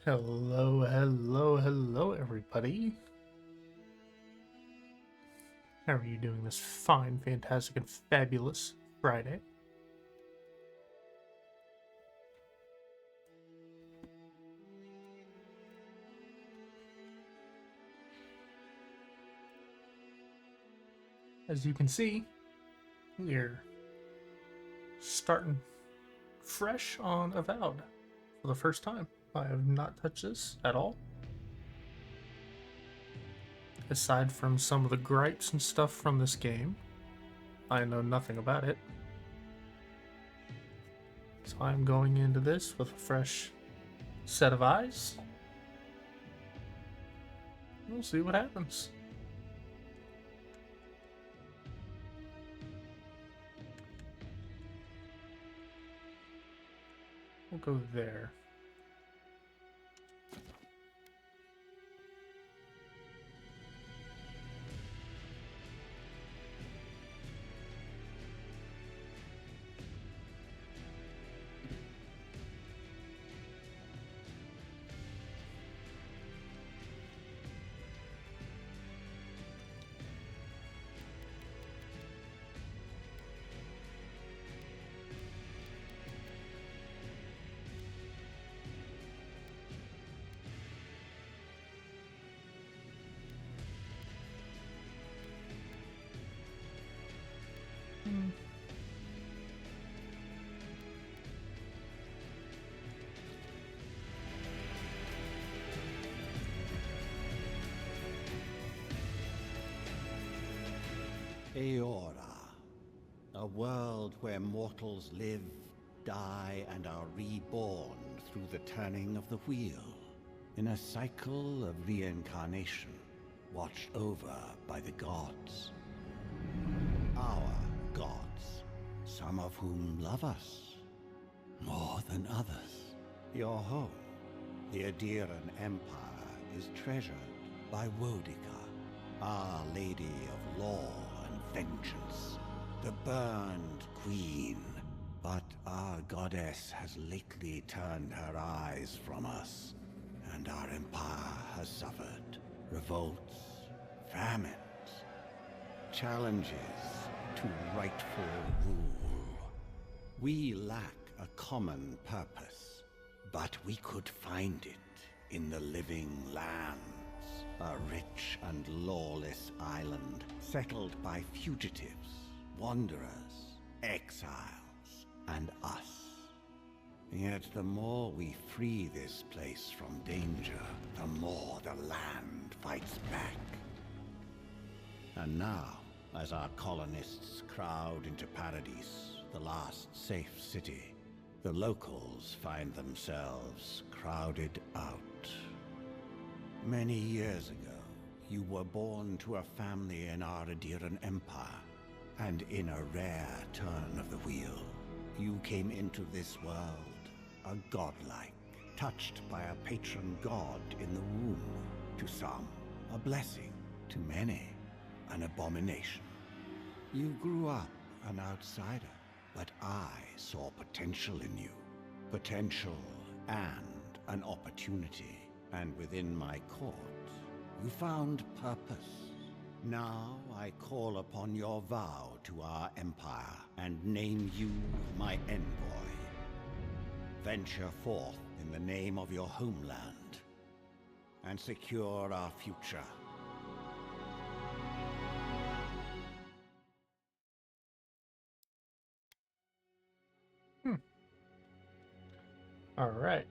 Hello, hello, hello, everybody. How are you doing this fine, fantastic, and fabulous Friday? As you can see, we're starting fresh on Avowed for the first time. I have not touched this at all. Aside from some of the gripes and stuff from this game, I know nothing about it. So I'm going into this with a fresh set of eyes. We'll see what happens. We'll go there. Aedyran, a world where mortals live, die, and are reborn through the turning of the wheel, in a cycle of reincarnation, watched over by the gods. Our gods, some of whom love us more than others. Your home, the Aedyran Empire, is treasured by Wodica, Our Lady of Law and Vengeance, the Burned Queen. But our goddess has lately turned her eyes from us, and our empire has suffered revolts, famines, challenges to rightful rule. We lack a common purpose, but we could find it in the living lands. A rich and lawless island settled by fugitives, wanderers, exiles, and us. Yet the more we free this place from danger, the more the land fights back. And now, as our colonists crowd into Paradise, the last safe city, the locals find themselves crowded out. Many years ago, you were born to a family in our Aedyran Empire, and in a rare turn of the wheel, you came into this world, a godlike, touched by a patron god in the womb. To some, a blessing; to many, an abomination. You grew up an outsider, but I saw potential in you. Potential and an opportunity. And within my court, you found purpose. Now I call upon your vow to our empire and name you my envoy. Venture forth in the name of your homeland and secure our future. All right.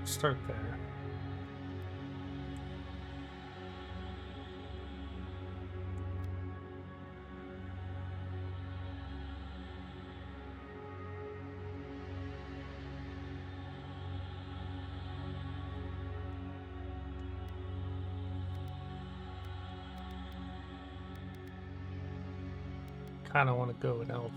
Start there. kind of want to go an elf.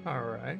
All right.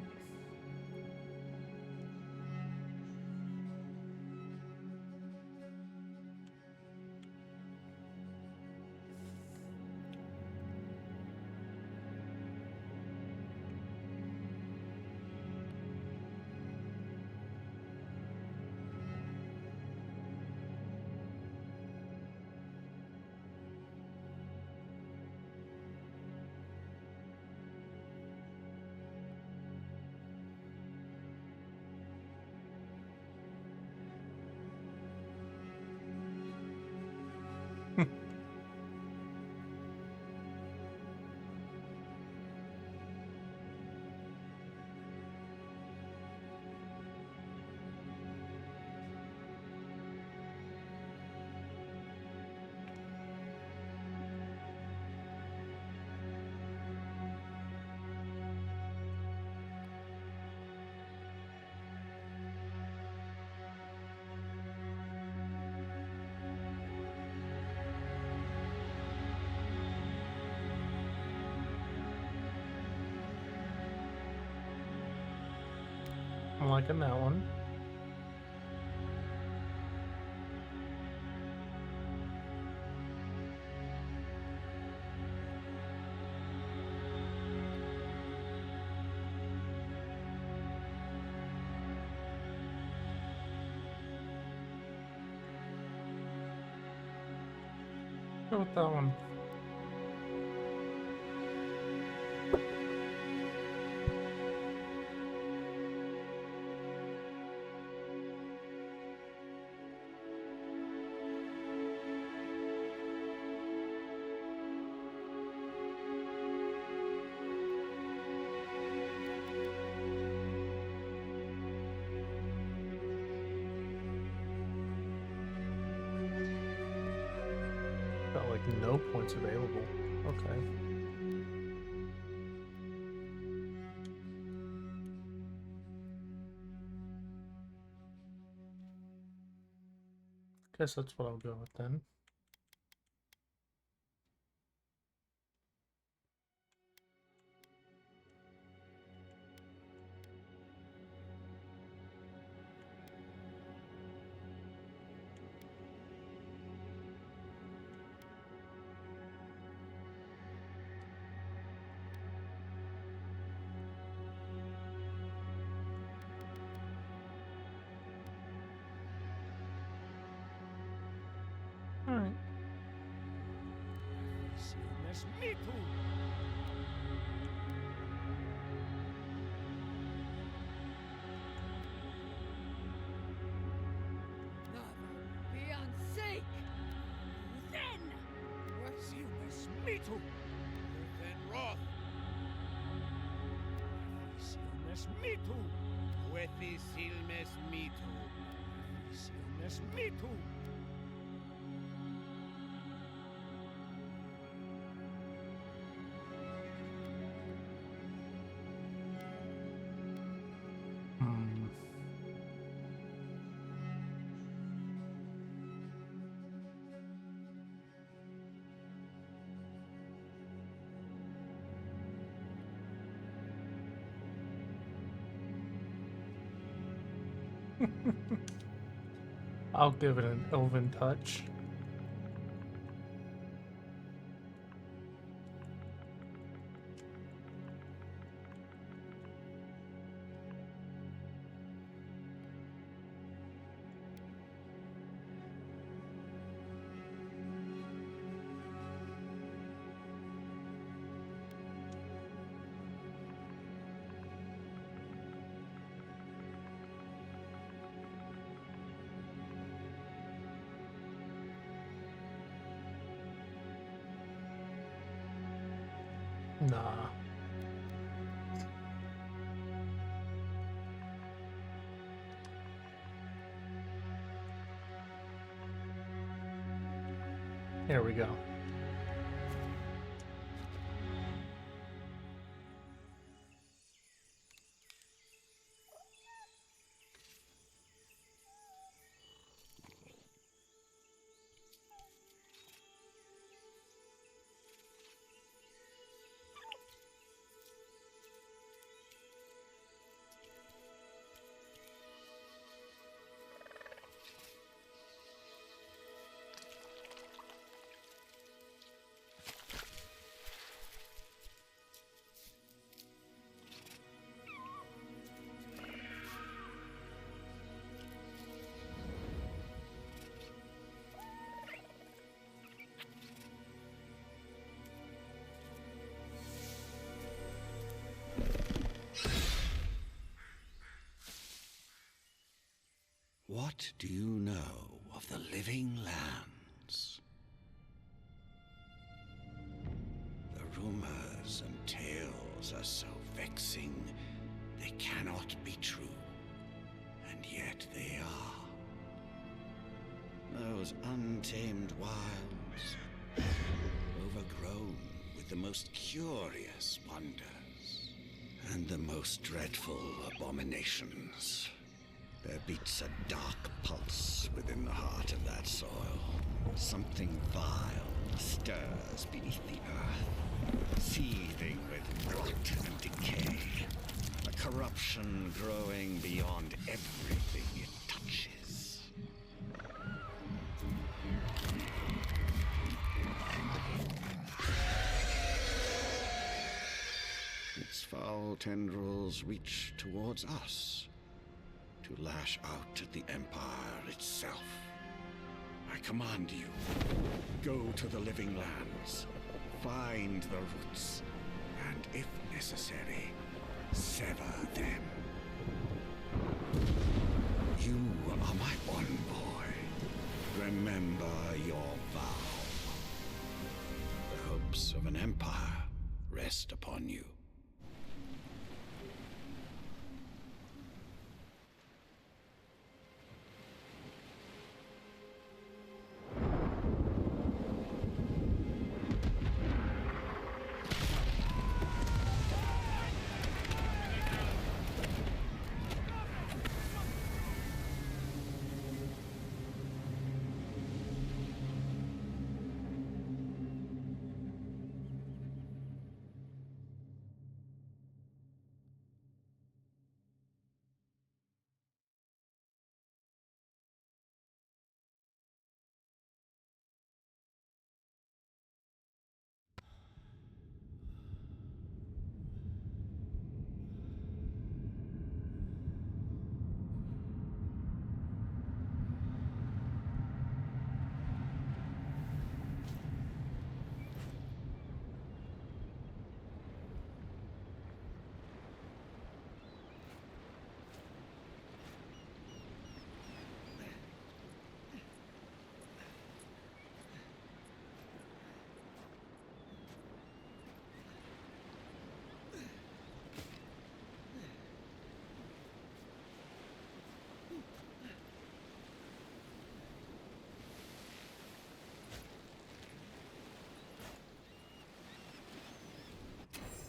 I'm liking that one. Go with that one. Got like no points available. Okay. Guess that's what I'll go with then. Alright. Hmm. I'll give it an elven touch. Nah. Here we go. What do you know of the living lands? The rumors and tales are so vexing, they cannot be true. And yet they are. Those untamed wilds, overgrown with the most curious wonders, and the most dreadful abominations. There beats a dark pulse within the heart of that soil. Something vile stirs beneath the earth, seething with rot and decay. A corruption growing beyond everything it touches. Its foul tendrils reach towards us, to lash out at the Empire itself. I command you, go to the living lands, find the roots, and if necessary, sever them. You are my envoy. Remember your vow. The hopes of an empire rest upon you.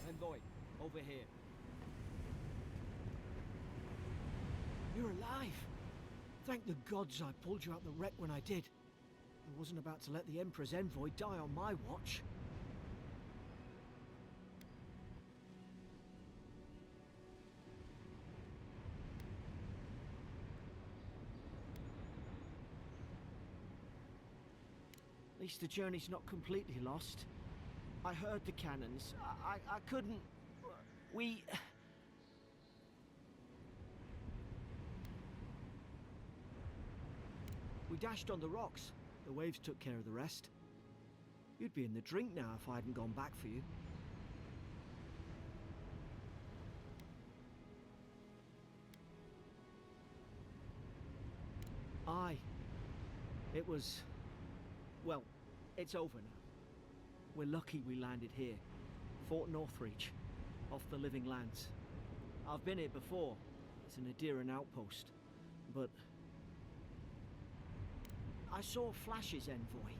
Envoy, over here. You're alive! Thank the gods I pulled you out the wreck when I did. I wasn't about to let the Emperor's Envoy die on my watch. At least the journey's not completely lost. I heard the cannons. I couldn't... We dashed on the rocks. The waves took care of the rest. You'd be in the drink now if I hadn't gone back for you. Aye. It was... Well, it's over now. We're lucky we landed here. Fort Northreach, off the Living Lands. I've been here before. It's an Aedyran outpost. But... I saw flashes, Envoy.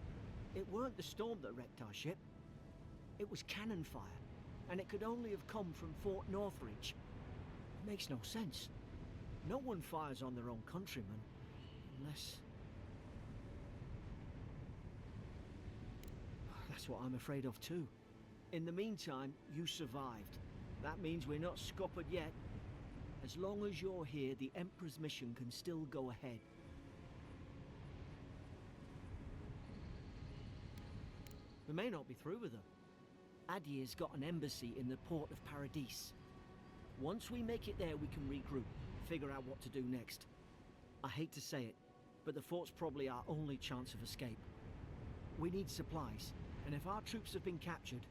It weren't the storm that wrecked our ship. It was cannon fire. And it could only have come from Fort Northreach. It makes no sense. No one fires on their own countrymen. Unless... That's what I'm afraid of too. In the meantime, you survived. That means we're not scuppered yet. As long as you're here, the Emperor's mission can still go ahead. We may not be through with them. Aedyran's got an embassy in the port of Paradis. Once we make it there, we can regroup, figure out what to do next. I hate to say it, but the fort's probably our only chance of escape. We need supplies, and if our troops have been captured,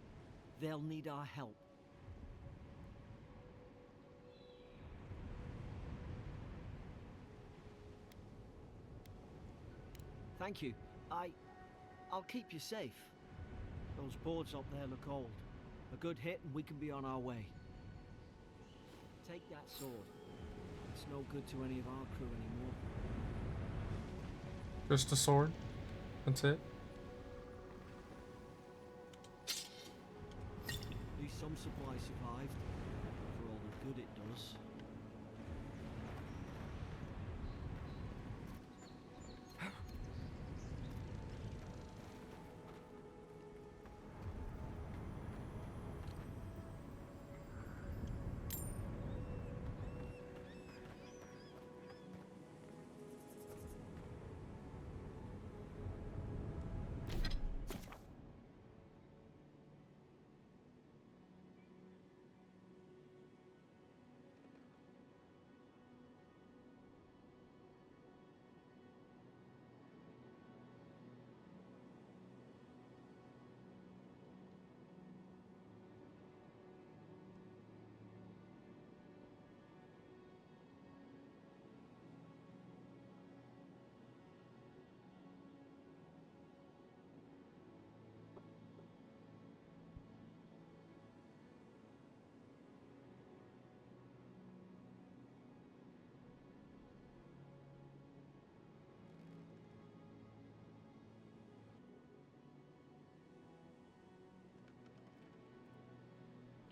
they'll need our help. Thank you. I'll keep you safe. Those boards up there look old. A good hit and we can be on our way. Take that sword. It's no good to any of our crew anymore. Just a sword? That's it? At least some supplies survived, for all the good it does.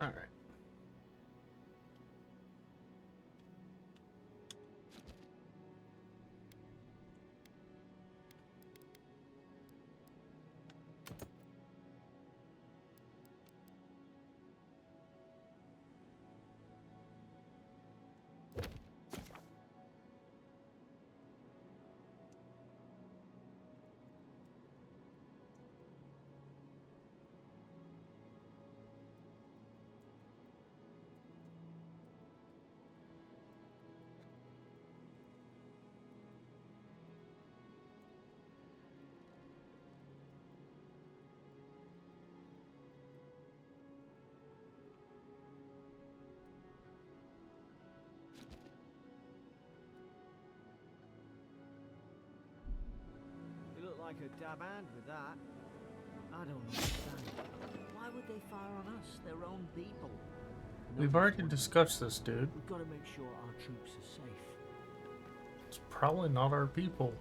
All right. You look like a dab hand with that. I don't understand. Why would they fire on us, their own people? We've already discussed this, dude. We've got to make sure our troops are safe. It's probably not our people.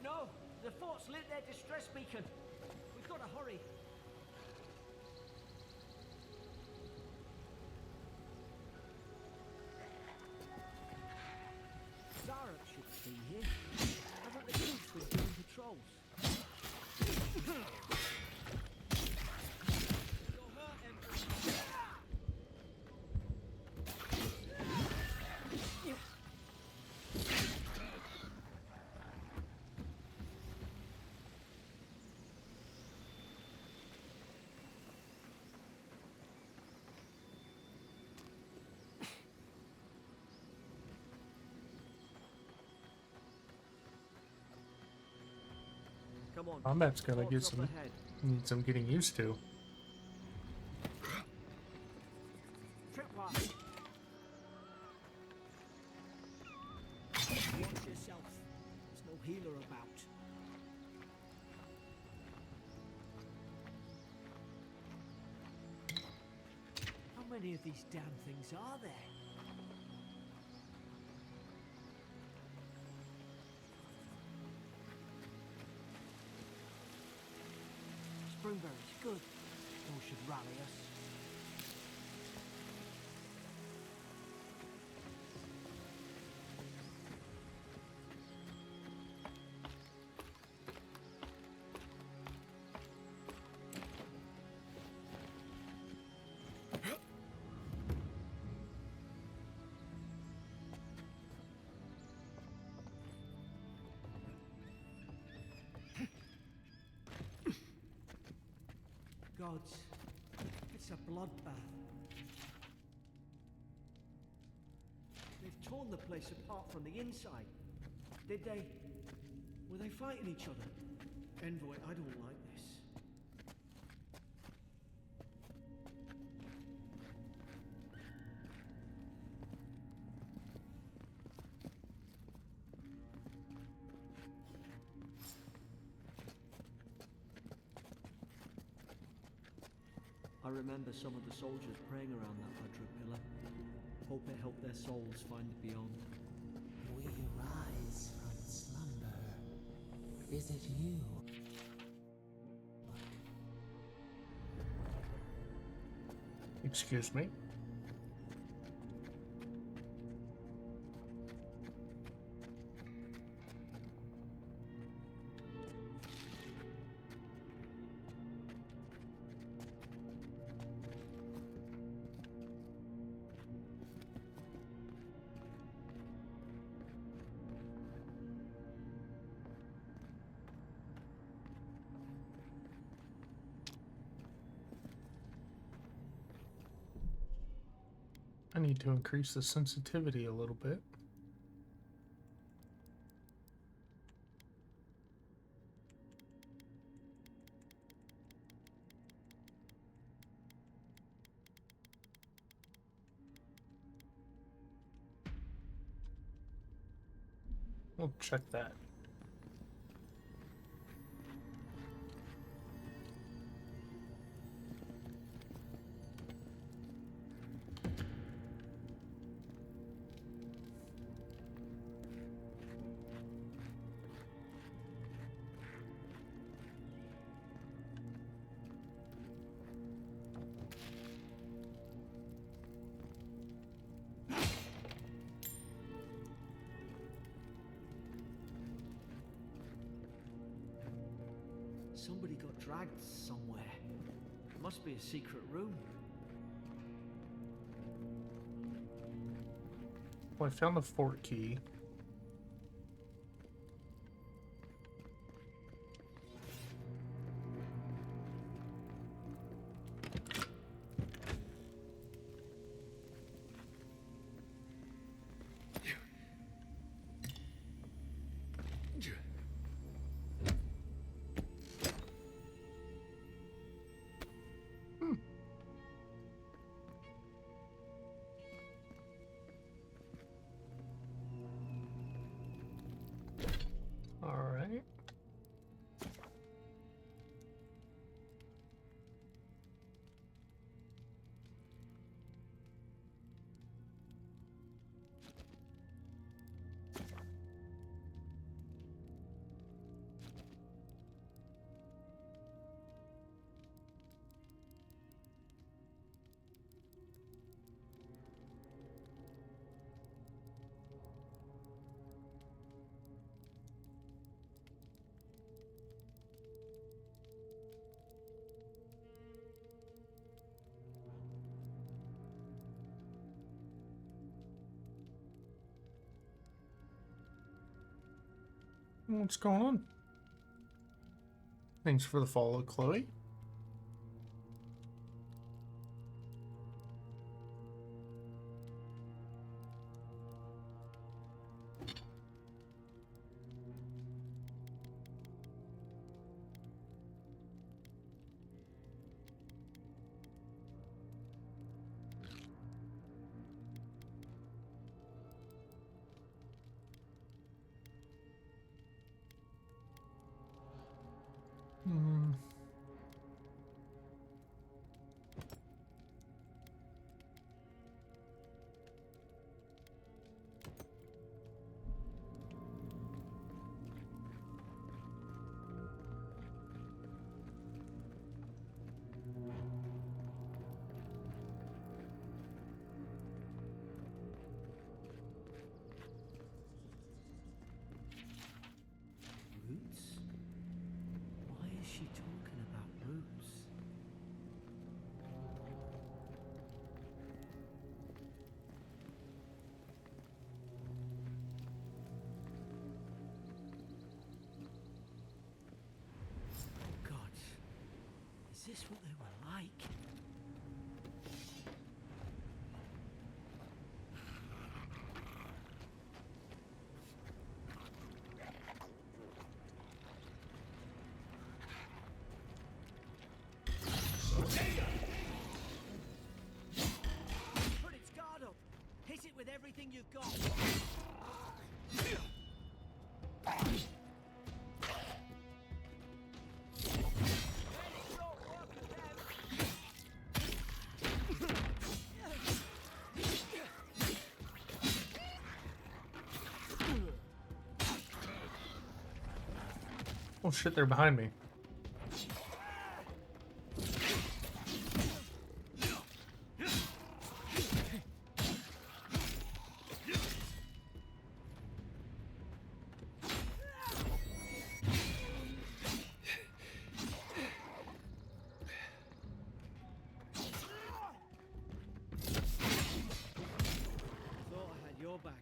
No! The fort's lit their distress beacon. We've got to hurry. Zara should be here. I thought the troops were doing patrols. You're hurt, Emperor. Come on. Combat's gonna Fort's get up some, ahead. need some getting used to. Tripwire. Watch yourself. There's no healer about. How many of these damn things are there? Springberry's good. Those should rally us. Gods, it's a bloodbath. They've torn the place apart from the inside. Did they? Were they fighting each other? Envoy, I don't like this. I remember some of the soldiers praying around that Hydra pillar. Hope it helped their souls find the beyond. We rise from slumber. Is it you? Excuse me. I need to increase the sensitivity a little bit. We'll check that. Somebody got dragged somewhere. Must be a secret room. Well, I found the fort key. All right. What's going on? Thanks for the follow, Chloe. Roots? Why is she talking about roots? Oh God, is this what they were like? Put its guard up. Hit it with everything you've got. Oh shit, they're behind me. Thought I had your back.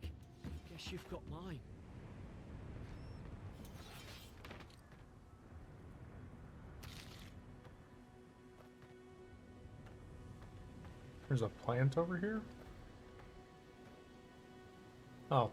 Guess you've got mine. There's a plant over here? Oh.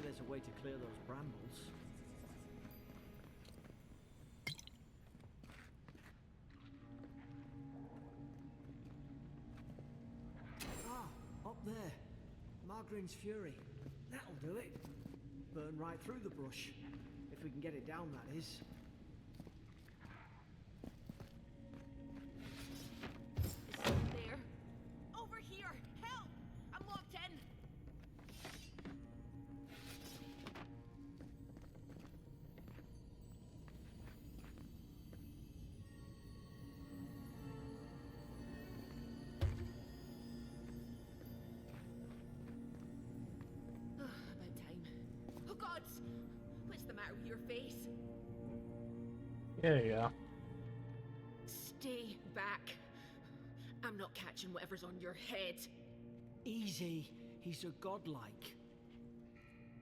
there's a way to clear those brambles. Ah, up there. Margarine's Fury. That'll do it. Burn right through the brush. If we can get it down, that is. There. Over here! Help! I'm locked in! About time. Oh gods! What's the matter with your face? Yeah. Stay back. I'm not catching whatever's on your head. Easy. He's a godlike.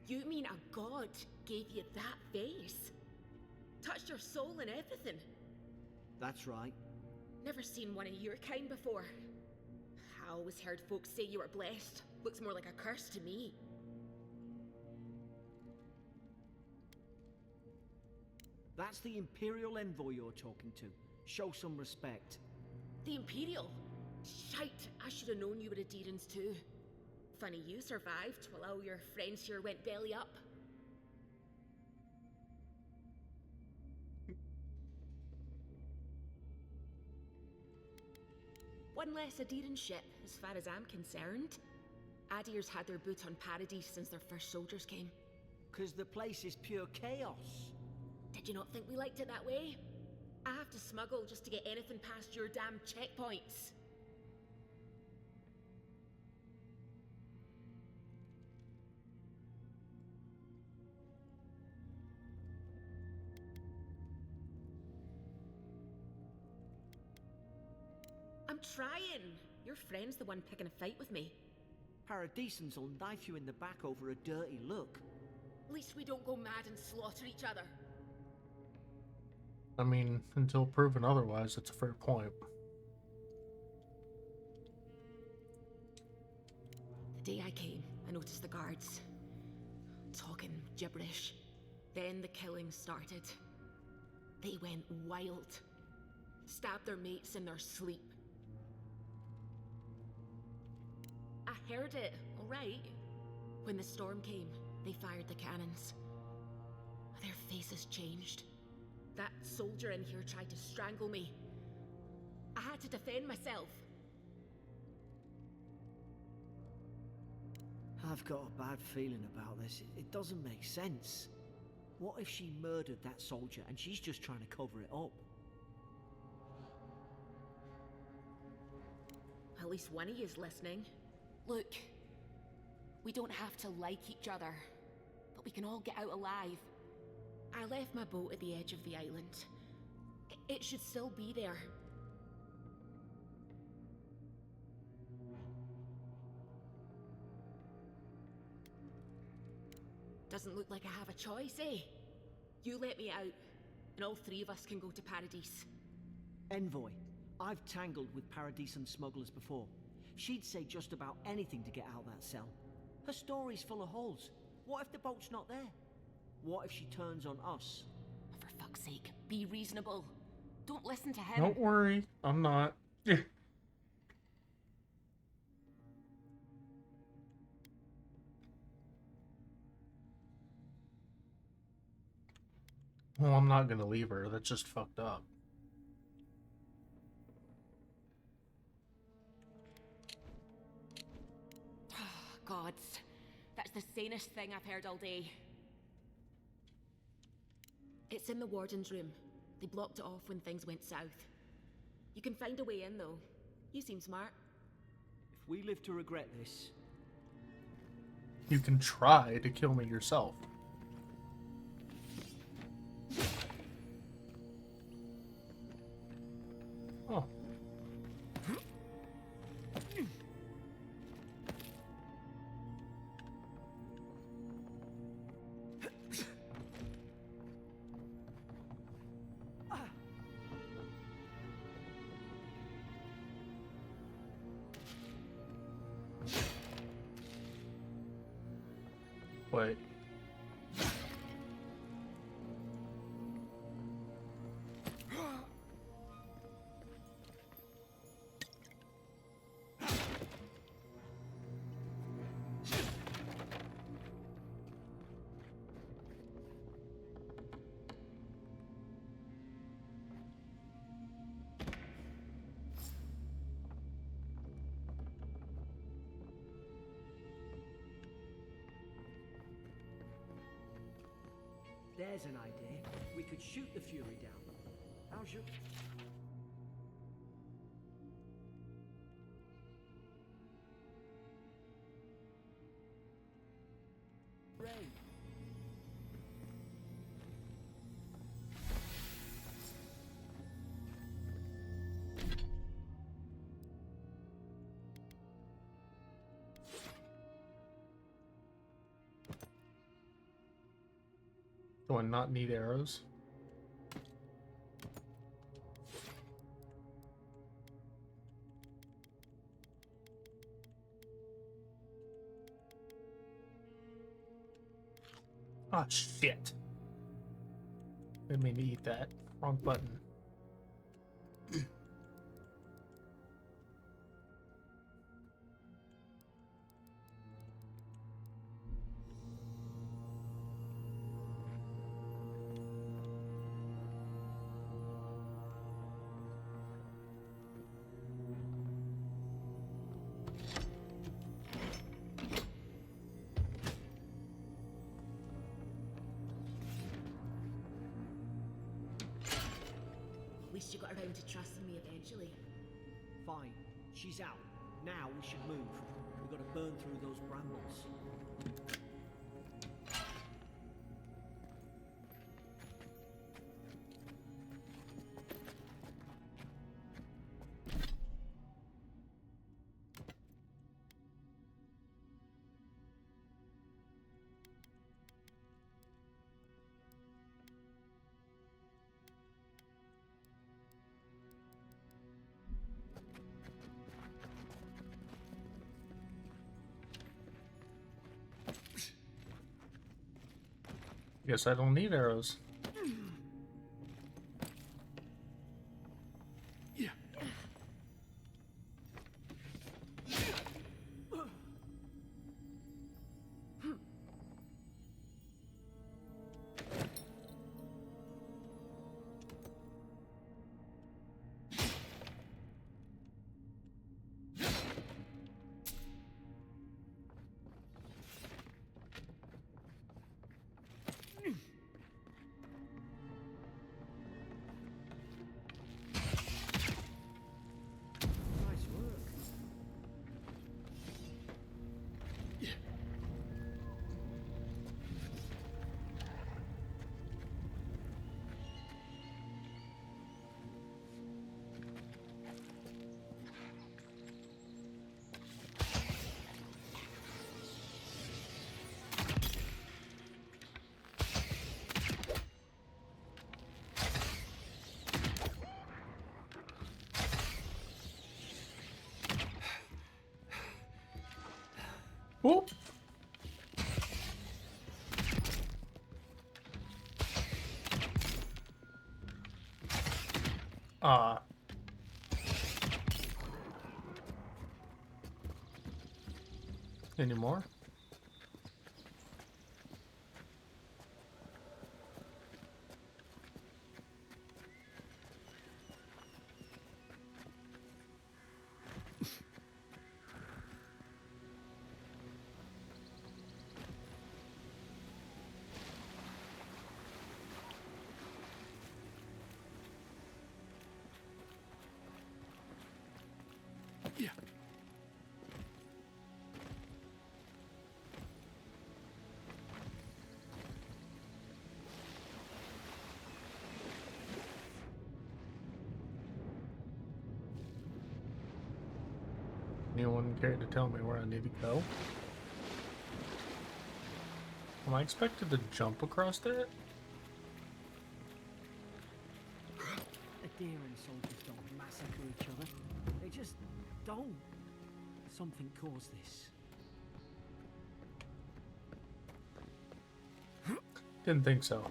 You mean a god gave you that face? Touched your soul and everything? That's right. Never seen one of your kind before. I always heard folks say you were blessed. Looks more like a curse to me. That's the Imperial Envoy you're talking to. Show some respect. The Imperial? Shite, I should have known you were Aedyran's too. Funny you survived while all your friends here went belly up. One less Aedyran ship, as far as I'm concerned. Adir's had their boot on Paradise since their first soldiers came. 'Cause the place is pure chaos. Did you not think we liked it that way? I have to smuggle just to get anything past your damn checkpoints. I'm trying. Your friend's the one picking a fight with me. Paradisans will knife you in the back over a dirty look. At least we don't go mad and slaughter each other. I mean, until proven otherwise, it's a fair point. The day I came, I noticed the guards talking gibberish. Then the killing started. They went wild. Stabbed their mates in their sleep. I heard it, all right. When the storm came, they fired the cannons. Their faces changed. That soldier in here tried to strangle me. I had to defend myself. I've got a bad feeling about this. It doesn't make sense. What if she murdered that soldier and she's just trying to cover it up? At least one of you's listening. Look, we don't have to like each other, but we can all get out alive. I left my boat at the edge of the island. It should still be there. Doesn't look like I have a choice, eh? You let me out, and all three of us can go to Paradise. Envoy, I've tangled with Paradisan smugglers before. She'd say just about anything to get out that cell. Her story's full of holes. What if the boat's not there? What if she turns on us? For fuck's sake, be reasonable. Don't listen to him. Don't worry, I'm not. Well, I'm not gonna leave her. That's just fucked up. Gods, that's the sanest thing I've heard all day. It's in the warden's room. They blocked it off when things went south. You can find a way in, though. You seem smart. If we live to regret this... You can try to kill me yourself. Oh. Wait. There's an idea. We could shoot the Fury down. How's your... Ray? Do I not need arrows? Ah, shit. Didn't mean to eat that. Wrong button. At least you got around to trusting me eventually. Fine. She's out. Now we should move. We've got to burn through those brambles. Guess I don't need arrows. Nice work. Whoop! Ah. Any more? Anyone care to tell me where I need to go? Am I expected to jump across that? Aedyran soldiers don't massacre each other. They just don't. Something caused this. Didn't think so.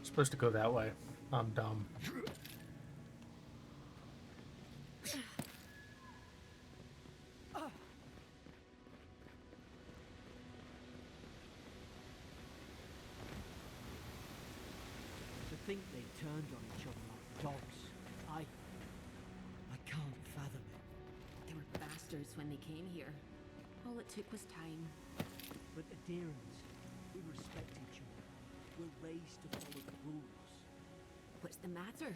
Supposed to go that way. I'm dumb. To think they turned on each other like dogs. I can't fathom it. They were bastards when they came here. All it took was time. But Aedirans, We respect each other. We're raised to follow the rules. What's the matter?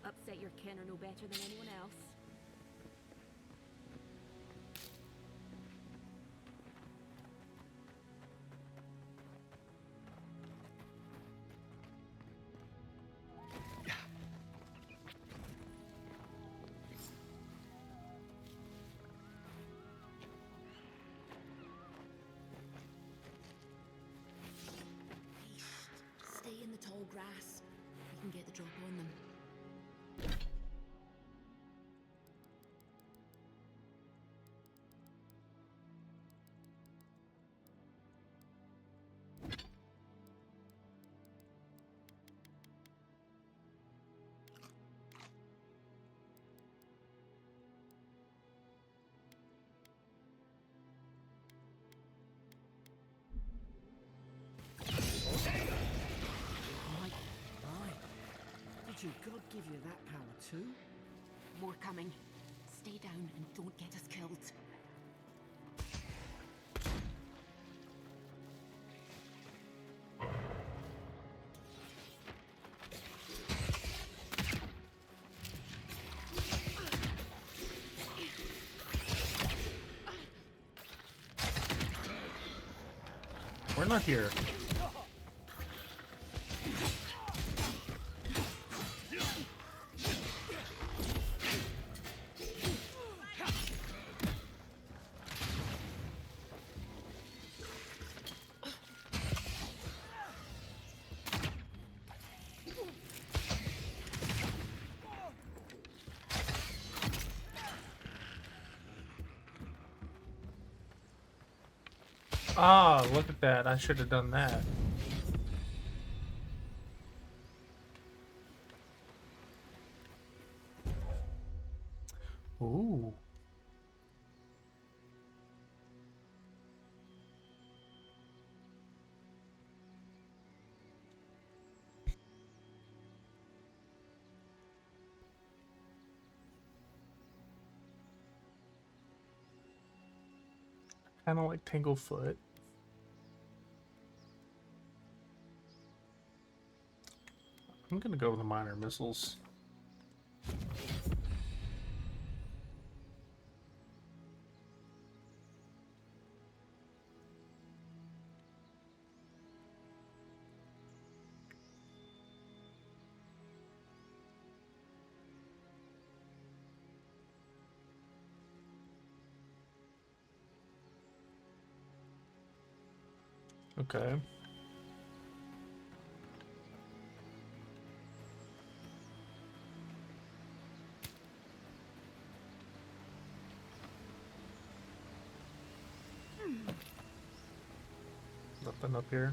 Upset your kin are no better than anyone else. Stay in the tall grass. You can get the drop on them. Did your god give you that power too? More coming. Stay down and don't get us killed. We're not here. Ah, look at that. I should have done that. Ooh. Kind of like Tanglefoot. I'm gonna go with the minor missiles. Okay. Nothing up here.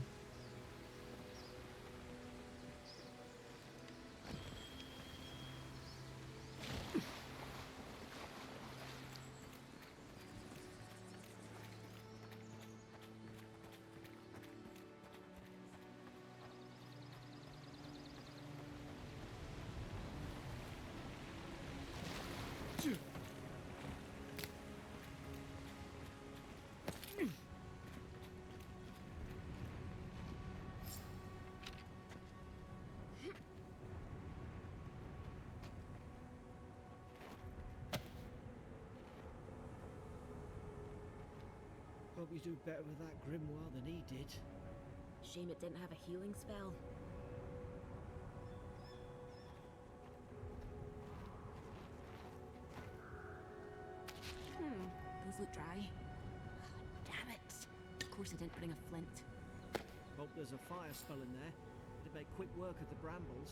Hope you do better with that grimoire than he did. Shame it didn't have a healing spell. Those look dry. Damn it. Of course I didn't bring a flint. Hope there's a fire spell in there. It'd make quick work of the brambles.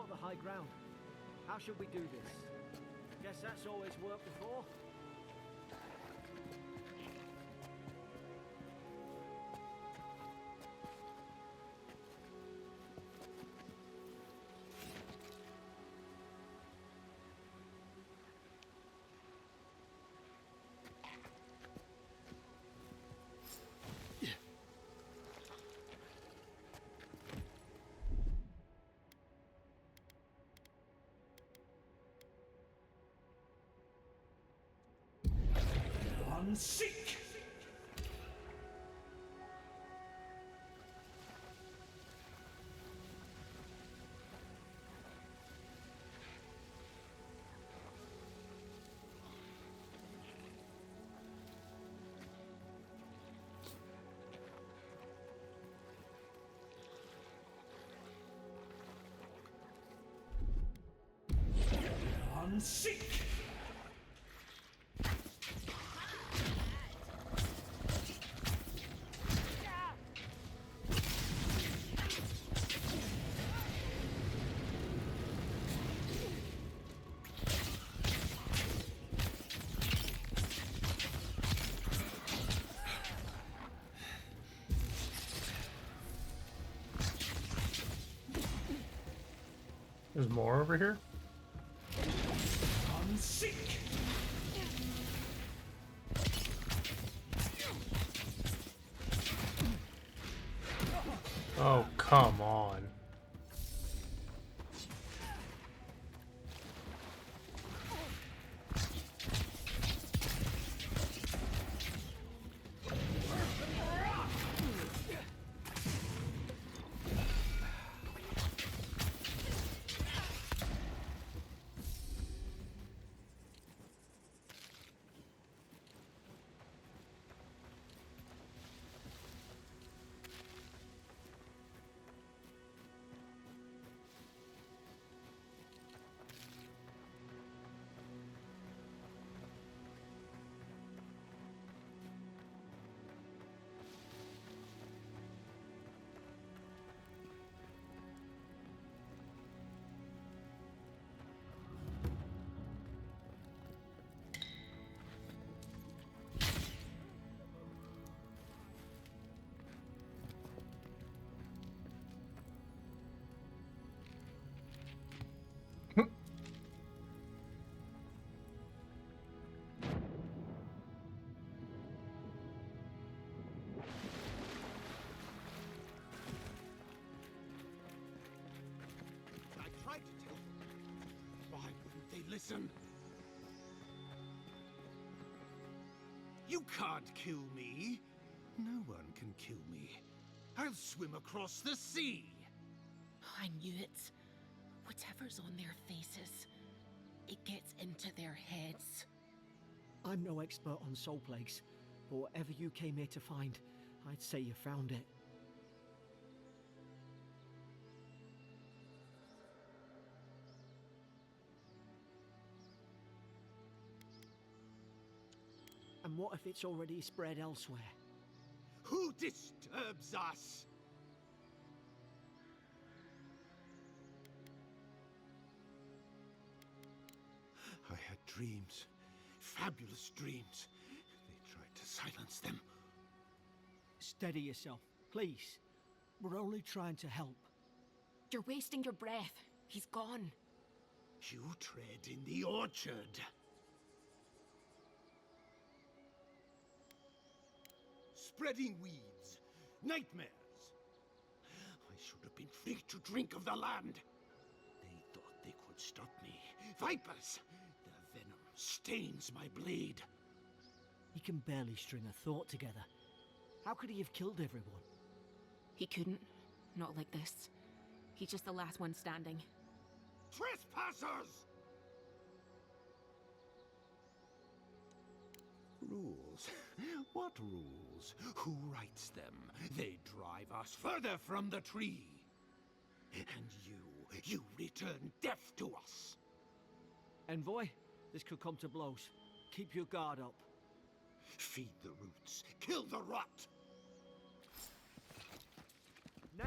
about the high ground. How should we do this? Guess that's always worked before. Seek! Seek! There's more over here? Seek! Oh, come on. Tried to tell them. Why wouldn't they listen? You can't kill me. No one can kill me. I'll swim across the sea. I knew it. Whatever's on their faces, it gets into their heads. I'm no expert on soul plagues, but whatever you came here to find, I'd say you found it. And what if it's already spread elsewhere? Who disturbs us? I had dreams. Fabulous dreams. They tried to silence them. Steady yourself, please. We're only trying to help. You're wasting your breath. He's gone. You tread in the orchard. Spreading weeds. Nightmares. I should have been free to drink of the land. They thought they could stop me. Vipers! Their venom stains my blade. He can barely string a thought together. How could he have killed everyone? He couldn't. Not like this. He's just the last one standing. Trespassers! Rules? What rules? Who writes them? They drive us further from the tree. And you return death to us. Envoy, this could come to blows. Keep your guard up. Feed the roots, kill the rot. Now,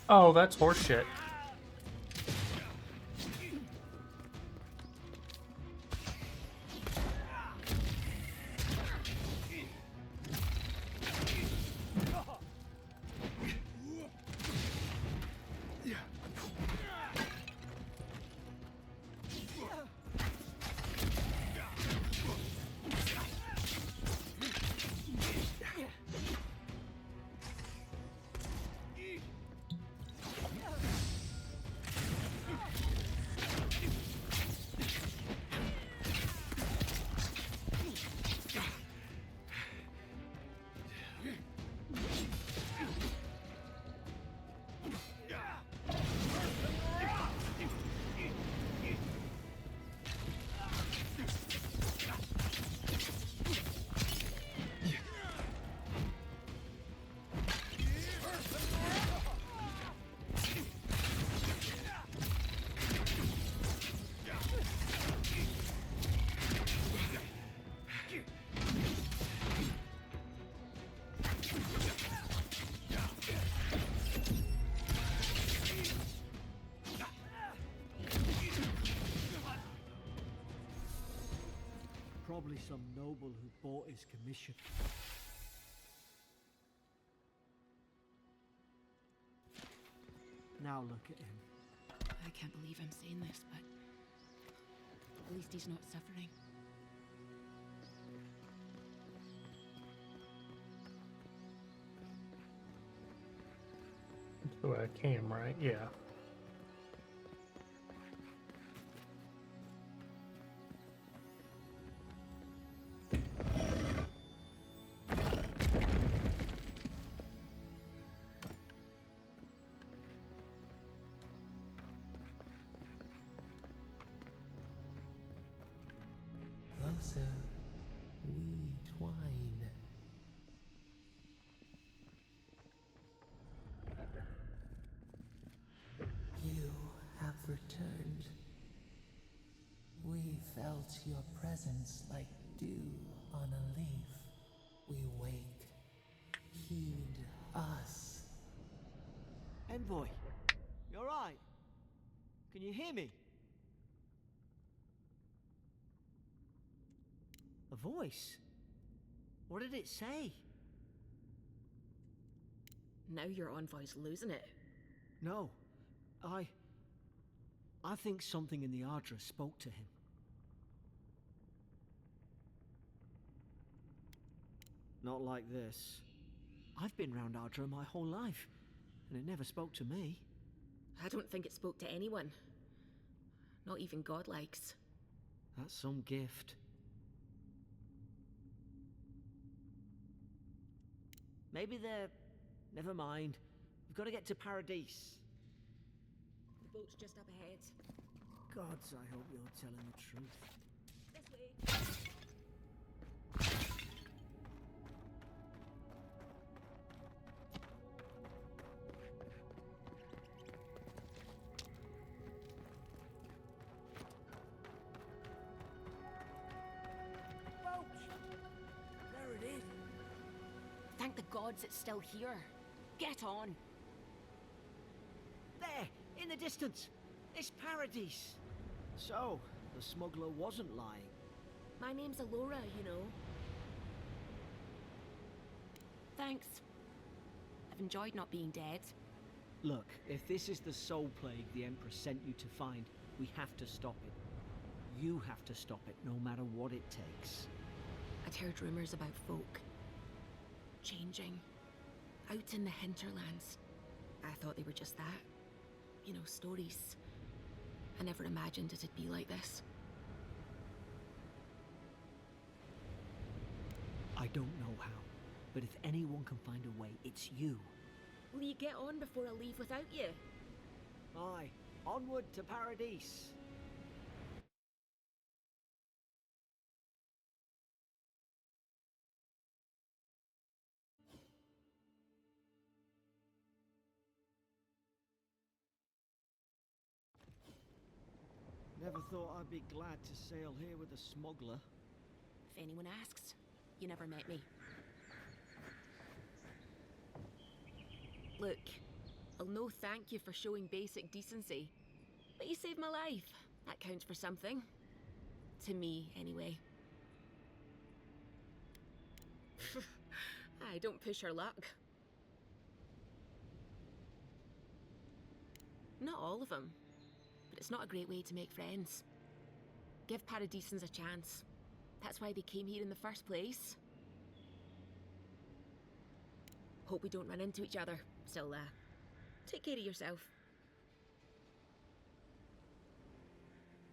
Oh, that's horseshit. Probably some noble who bought his commission. Now look at him. I can't believe I'm saying this, but at least he's not suffering. That's the way I came, right? Yeah. Closer, we twine. You have returned. We felt your presence like dew on a leaf. We wake. Heed us. Envoy, you alright? Can you hear me? A voice? What did it say? Now your envoy's losing it. No, I think something in the Ardra spoke to him. Not like this. I've been round Ardra my whole life, and it never spoke to me. I don't think it spoke to anyone. Not even godlikes. That's some gift. Maybe they're... Never mind. We've got to get to Paradise. The boat's just up ahead. Gods, I hope you're telling the truth. This way. There it is. Thank the gods it's still here. Get on. There, in the distance. It's Paradise. So, the smuggler wasn't lying. My name's Alora, you know. Thanks. I've enjoyed not being dead. Look, if this is the soul plague the Emperor sent you to find, we have to stop it. You have to stop it, no matter what it takes. I'd heard rumors about folk changing out in the hinterlands. I thought they were just that. You know, stories. I never imagined it'd be like this. I don't know how, but if anyone can find a way, it's you. Will you get on before I leave without you? Aye, onward to Paradise. Never thought I'd be glad to sail here with a smuggler. If anyone asks, you never met me. Look, I'll no thank you for showing basic decency. But you saved my life. That counts for something. To me, anyway. I don't push her luck. Not all of them. But it's not a great way to make friends. Give Paradisans a chance. That's why they came here in the first place. Hope we don't run into each other. Still, take care of yourself.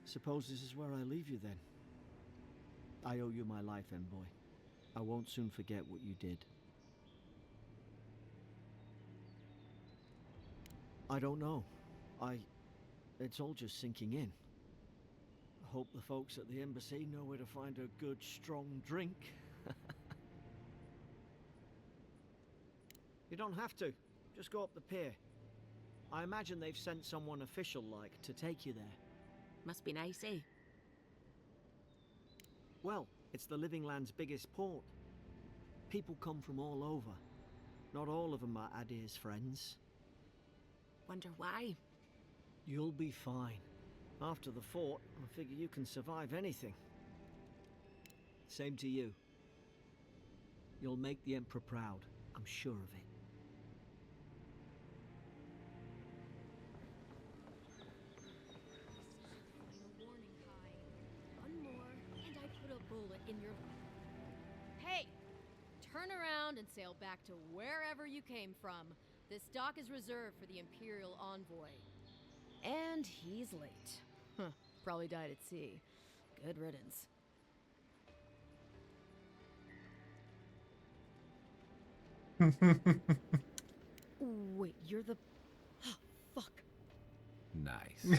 Suppose this is where I leave you then. I owe you my life, Envoy. I won't soon forget what you did. I don't know. It's all just sinking in. I hope the folks at the embassy know where to find a good, strong drink. You don't have to. Just go up the pier. I imagine they've sent someone official-like to take you there. Must be nice, eh? Well, it's the Living Land's biggest port. People come from all over. Not all of them are Aedir's friends. Wonder why? You'll be fine. After the fort, I figure you can survive anything. Same to you. You'll make the Emperor proud. I'm sure of it. Final warning, Kai. One more, and I put a bullet in your... Hey! Turn around and sail back to wherever you came from. This dock is reserved for the Imperial Envoy. And he's late. Huh, probably died at sea. Good riddance. Wait, you're the... Fuck. Nice.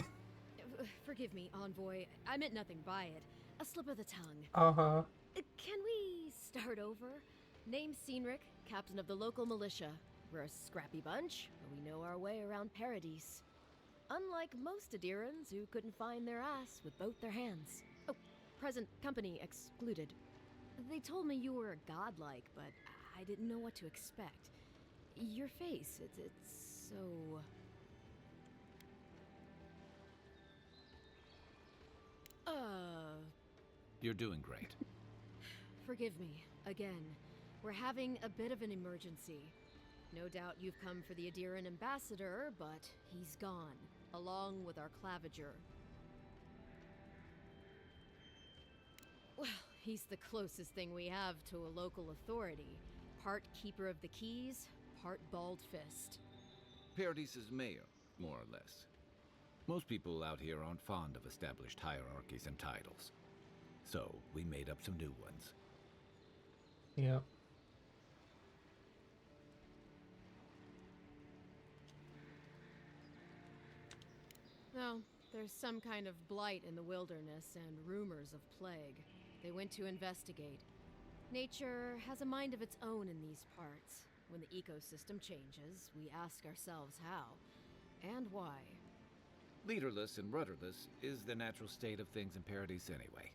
Forgive me, Envoy. I meant nothing by it. A slip of the tongue. Uh-huh. Can we start over? Name's Cynric, captain of the local militia. We're a scrappy bunch, but we know our way around Paradise. Unlike most Aedyrans who couldn't find their ass with both their hands. Oh, present company excluded. They told me you were godlike, but I didn't know what to expect. Your face, it's so... You're doing great. Forgive me, again. We're having a bit of an emergency. No doubt you've come for the Aedyran Ambassador, but he's gone, along with our Claviger. Well, he's the closest thing we have to a local authority. Part keeper of the keys, part bald fist. Paradise's mayor, more or less. Most people out here aren't fond of established hierarchies and titles. So, we made up some new ones. Yep. No, there's some kind of blight in the wilderness and rumors of plague. They went to investigate. Nature has a mind of its own in these parts. When the ecosystem changes, we ask ourselves how and why. Leaderless and rudderless is the natural state of things in Paradise anyway.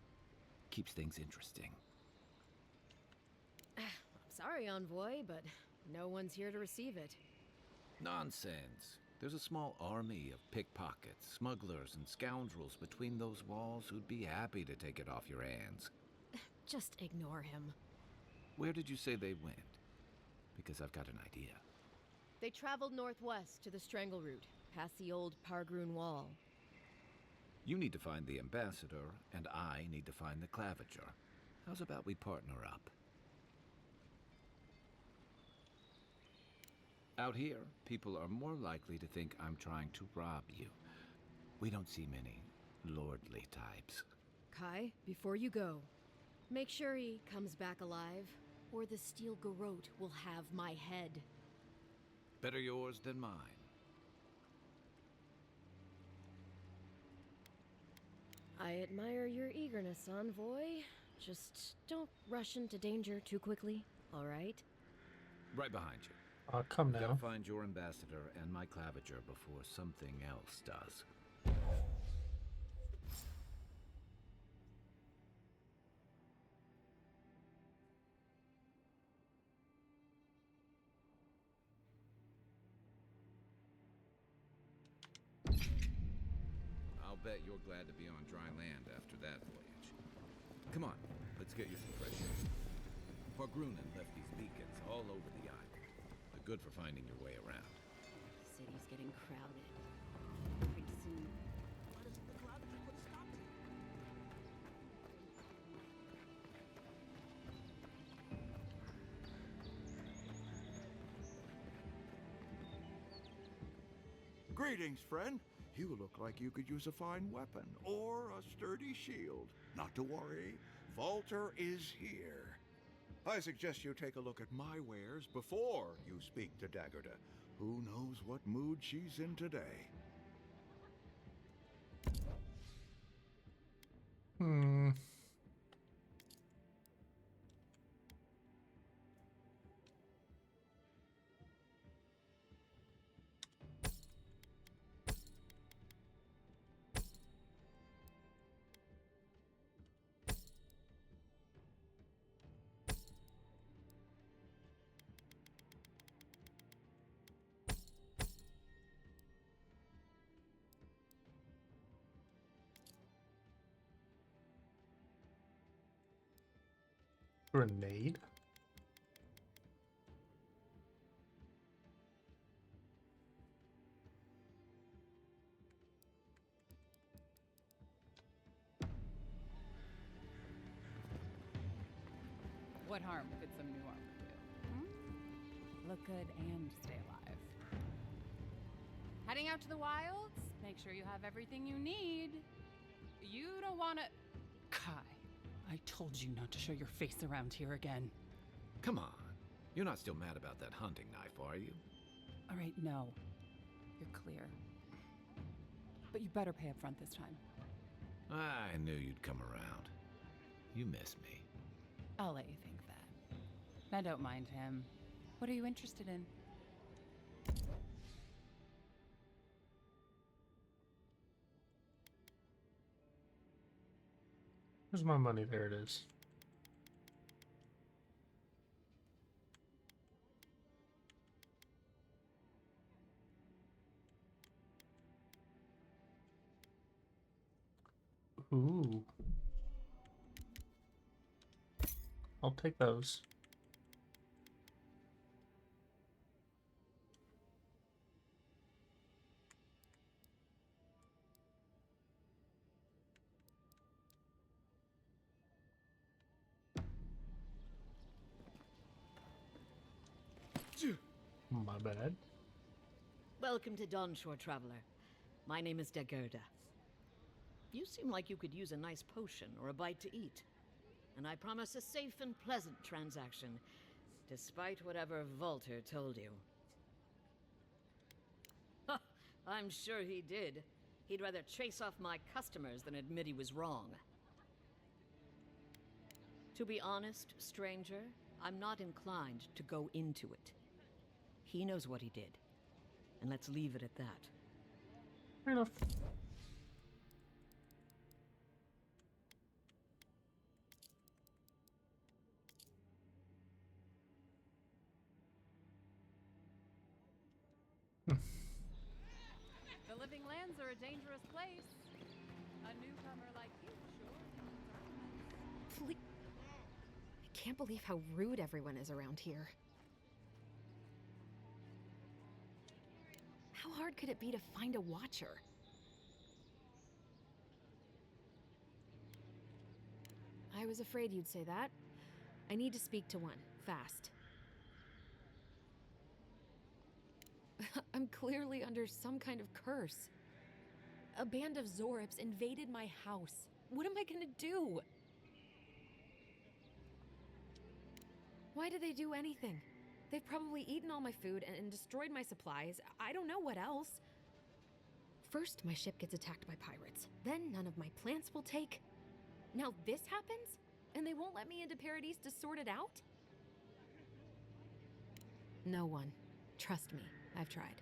Keeps things interesting. I'm sorry, Envoy, but no one's here to receive it. Nonsense. There's a small army of pickpockets, smugglers, and scoundrels between those walls who'd be happy to take it off your hands. Just ignore him. Where did you say they went? Because I've got an idea. They traveled northwest to the Strangle Route, past the old Pargroon Wall. You need to find the ambassador, and I need to find the Claviger. How's about we partner up? Out here, people are more likely to think I'm trying to rob you. We don't see many lordly types. Kai, before you go, make sure he comes back alive, or the Steel Garrote will have my head. Better yours than mine. I admire your eagerness, Envoy. Just don't rush into danger too quickly, all right? Right behind you. Come Gotta now. find your ambassador and my Claviger before something else does. bet you're glad to be on dry land after that voyage. Come on, let's get you some fresh air. Pargrunen left these beacons all over the island. They're good for finding your way around. The city's getting crowded. Pretty soon. Why doesn't the cloud put a stop to it? Greetings, friend. You look like you could use a fine weapon or a sturdy shield. Not to worry, Volter is here. I suggest you take a look at my wares before you speak to Daggerda. Who knows what mood she's in today? Grenade? What harm could some new armor do? Look good and stay alive. Heading out to the wilds? Make sure you have everything you need. You don't want to... Kai, I told you not to show your face around here again. Come on. You're not still mad about that hunting knife, are you? All right, no. You're clear. But you better pay up front this time. I knew you'd come around. You miss me. I'll let you think that. I don't mind him. What are you interested in? Where's my money? There it is. Ooh. I'll take those. My bad. Welcome to Dawnshore, Traveler. My name is Daggerda. You seem like you could use a nice potion or a bite to eat. And I promise a safe and pleasant transaction, despite whatever Volter told you. Ha! I'm sure he did. He'd rather chase off my customers than admit he was wrong. To be honest, stranger, I'm not inclined to go into it. He knows what he did. And let's leave it at that. Fair enough. The living lands are a dangerous place. A newcomer like you, sure. Please. I can't believe how rude everyone is around here. How hard could it be to find a watcher? I was afraid you'd say that. I need to speak to one, fast. I'm clearly under some kind of curse. A band of Zorips invaded my house. What am I gonna do? Why did they do anything? They've probably eaten all my food and destroyed my supplies. I don't know what else. First, my ship gets attacked by pirates. Then none of my plants will take. Now this happens? And they won't let me into Paradise to sort it out? No one. Trust me, I've tried.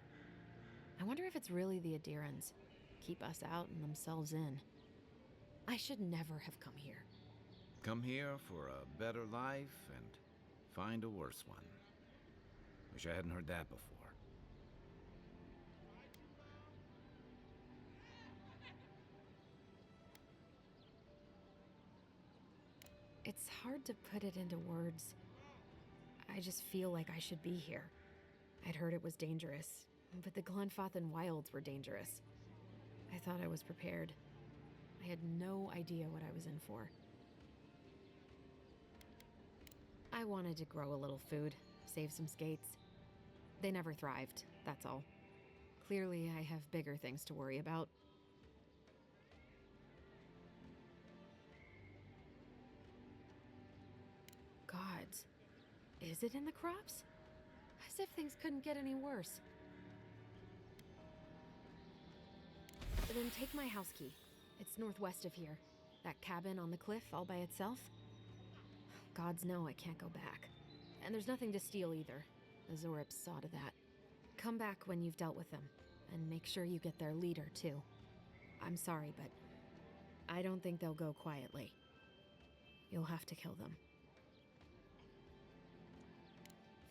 I wonder if it's really the Aedyrans. Keep us out and themselves in. I should never have come here. Come here for a better life and find a worse one. Wish I hadn't heard that before. hard to put it into words. I just feel like I should be here. I'd heard it was dangerous, but the Glenfathan wilds were dangerous. I thought I was prepared. I had no idea what I was in for. I wanted to grow a little food, save some skates. They never thrived, that's all. Clearly, I have bigger things to worry about. Gods, is it in the crops? As if things couldn't get any worse. Then take my house key. It's northwest of here. That cabin on the cliff all by itself. Gods know I can't go back. And there's nothing to steal either. The Zorips saw to that. Come back when you've dealt with them, and make sure you get their leader, too. I'm sorry, but I don't think they'll go quietly. You'll have to kill them.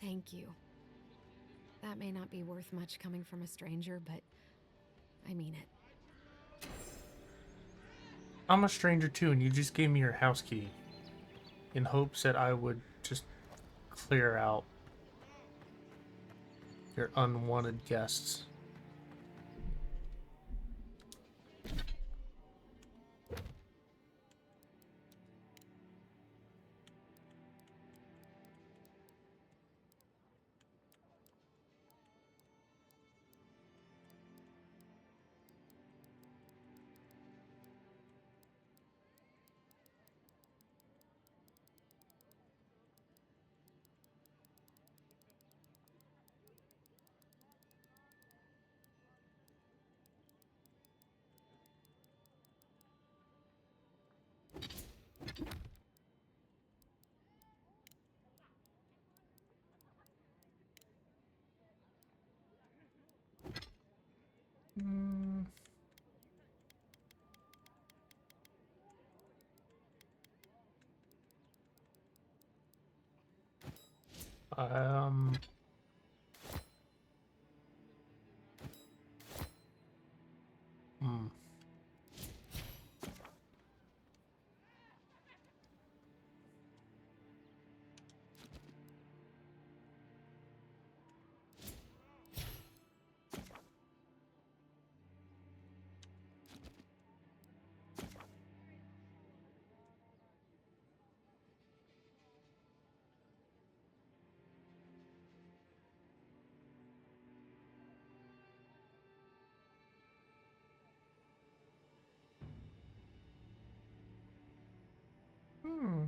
Thank you. That may not be worth much coming from a stranger, but I mean it. I'm a stranger too, and you just gave me your house key in hopes that I would just clear out your unwanted guests. Um, hmm. Hmm.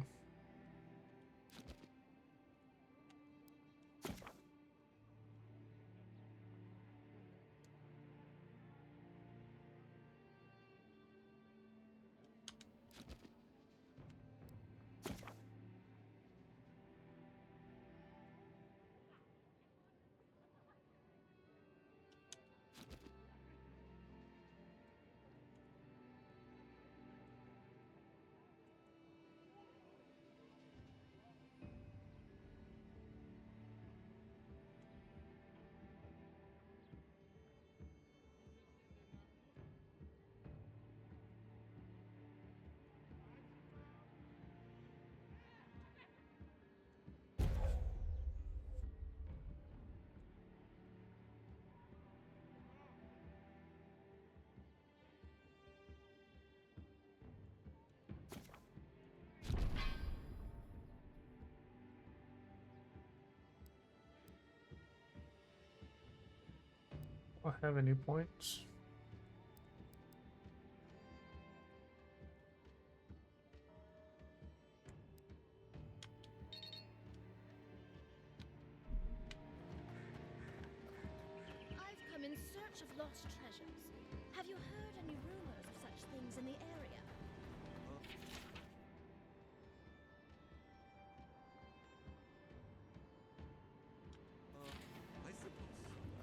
I have any points? I've come in search of lost treasures. Have you heard any rumors of such things in the area? I suppose so.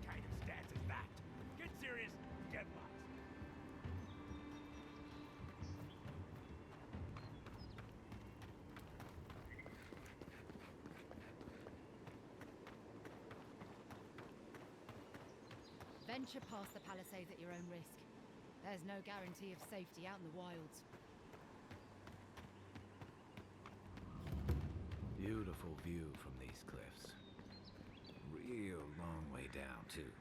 Kind of stance is that? Get serious, get lost. venture past the palisades at your own risk. There's no guarantee of safety out in the wilds. Beautiful view from these cliffs. Real long way down, too.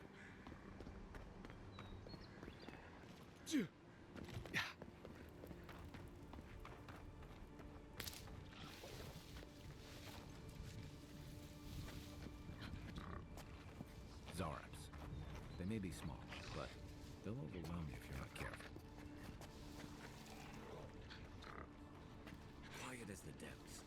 Zarabs. They may be small, but they'll overwhelm you if you're not careful. Quiet as the depths.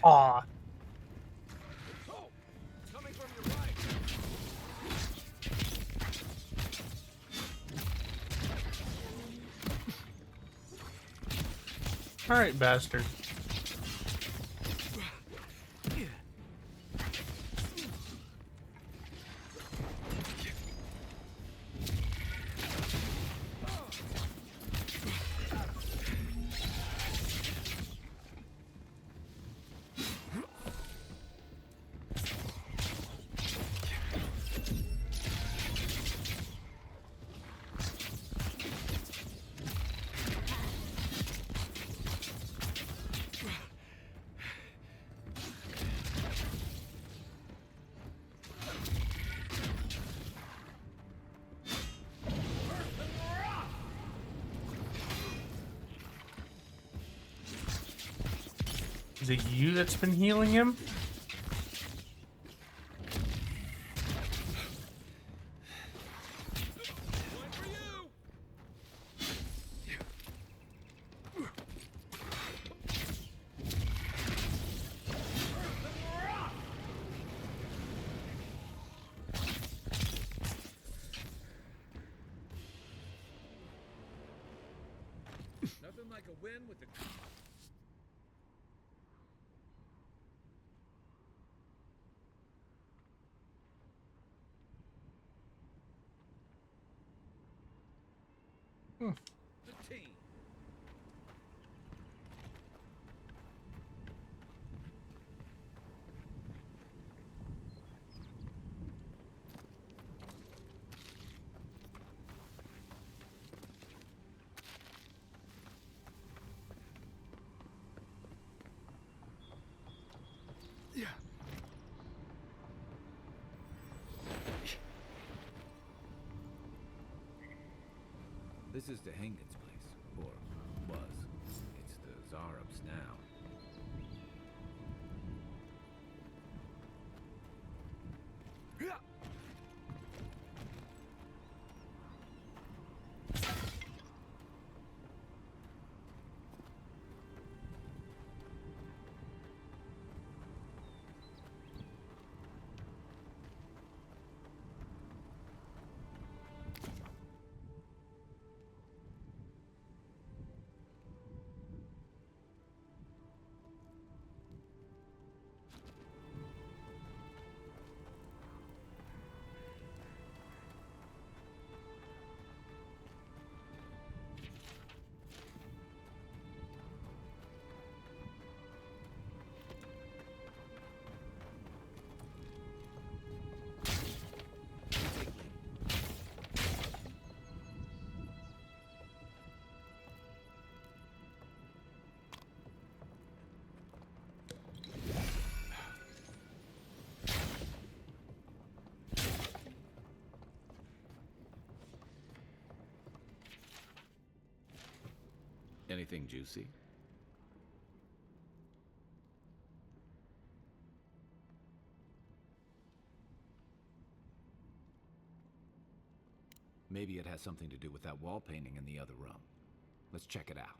Aw. Coming from your right. Alright, bastard. Is it you that's been healing him? Nothing like a win with the... The team. This is the Hengen's place, or was. It's the Zarab's now. Anything juicy? Maybe it has something to do with that wall painting in the other room. Let's check it out.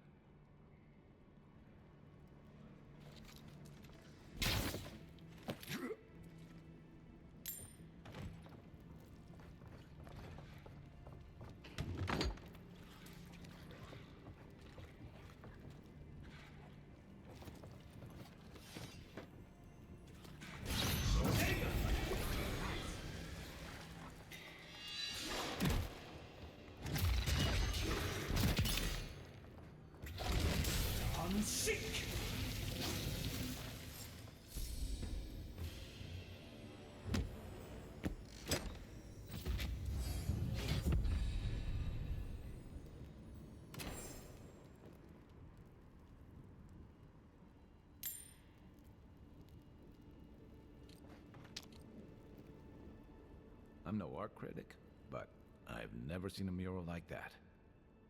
I'm no art critic, but I've never seen a mural like that.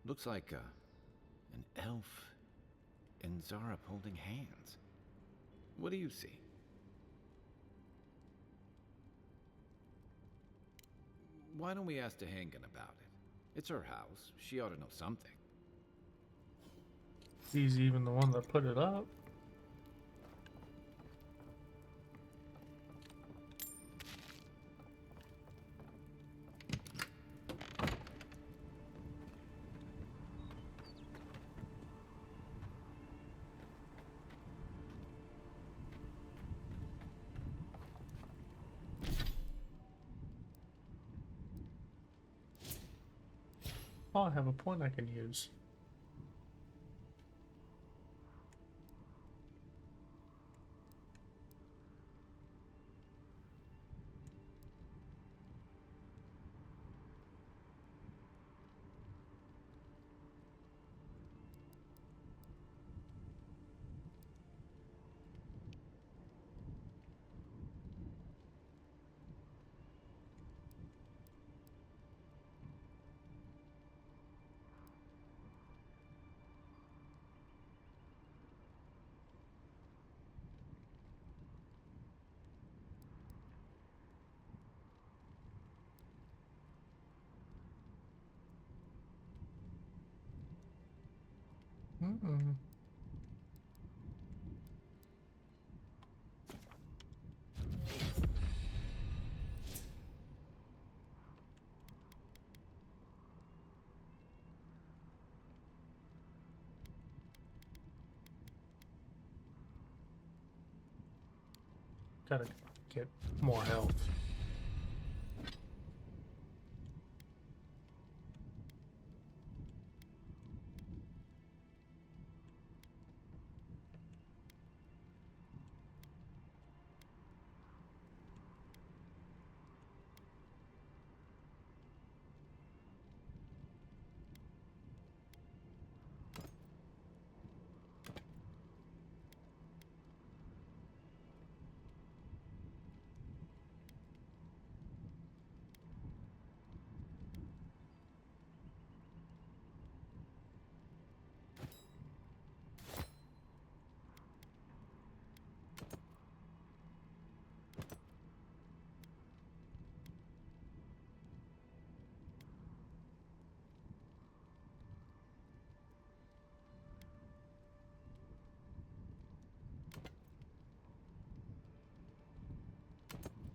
Looks like an elf and Zarab holding hands. What do you see? Why don't we ask Tehangan about it? It's her house. She ought to know something. He's even the one that put it up. Oh, I have a point I can use. Mm-mm. Gotta get more health.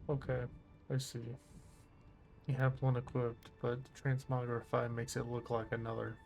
Okay, I see. You have one equipped, but transmogrify makes it look like another.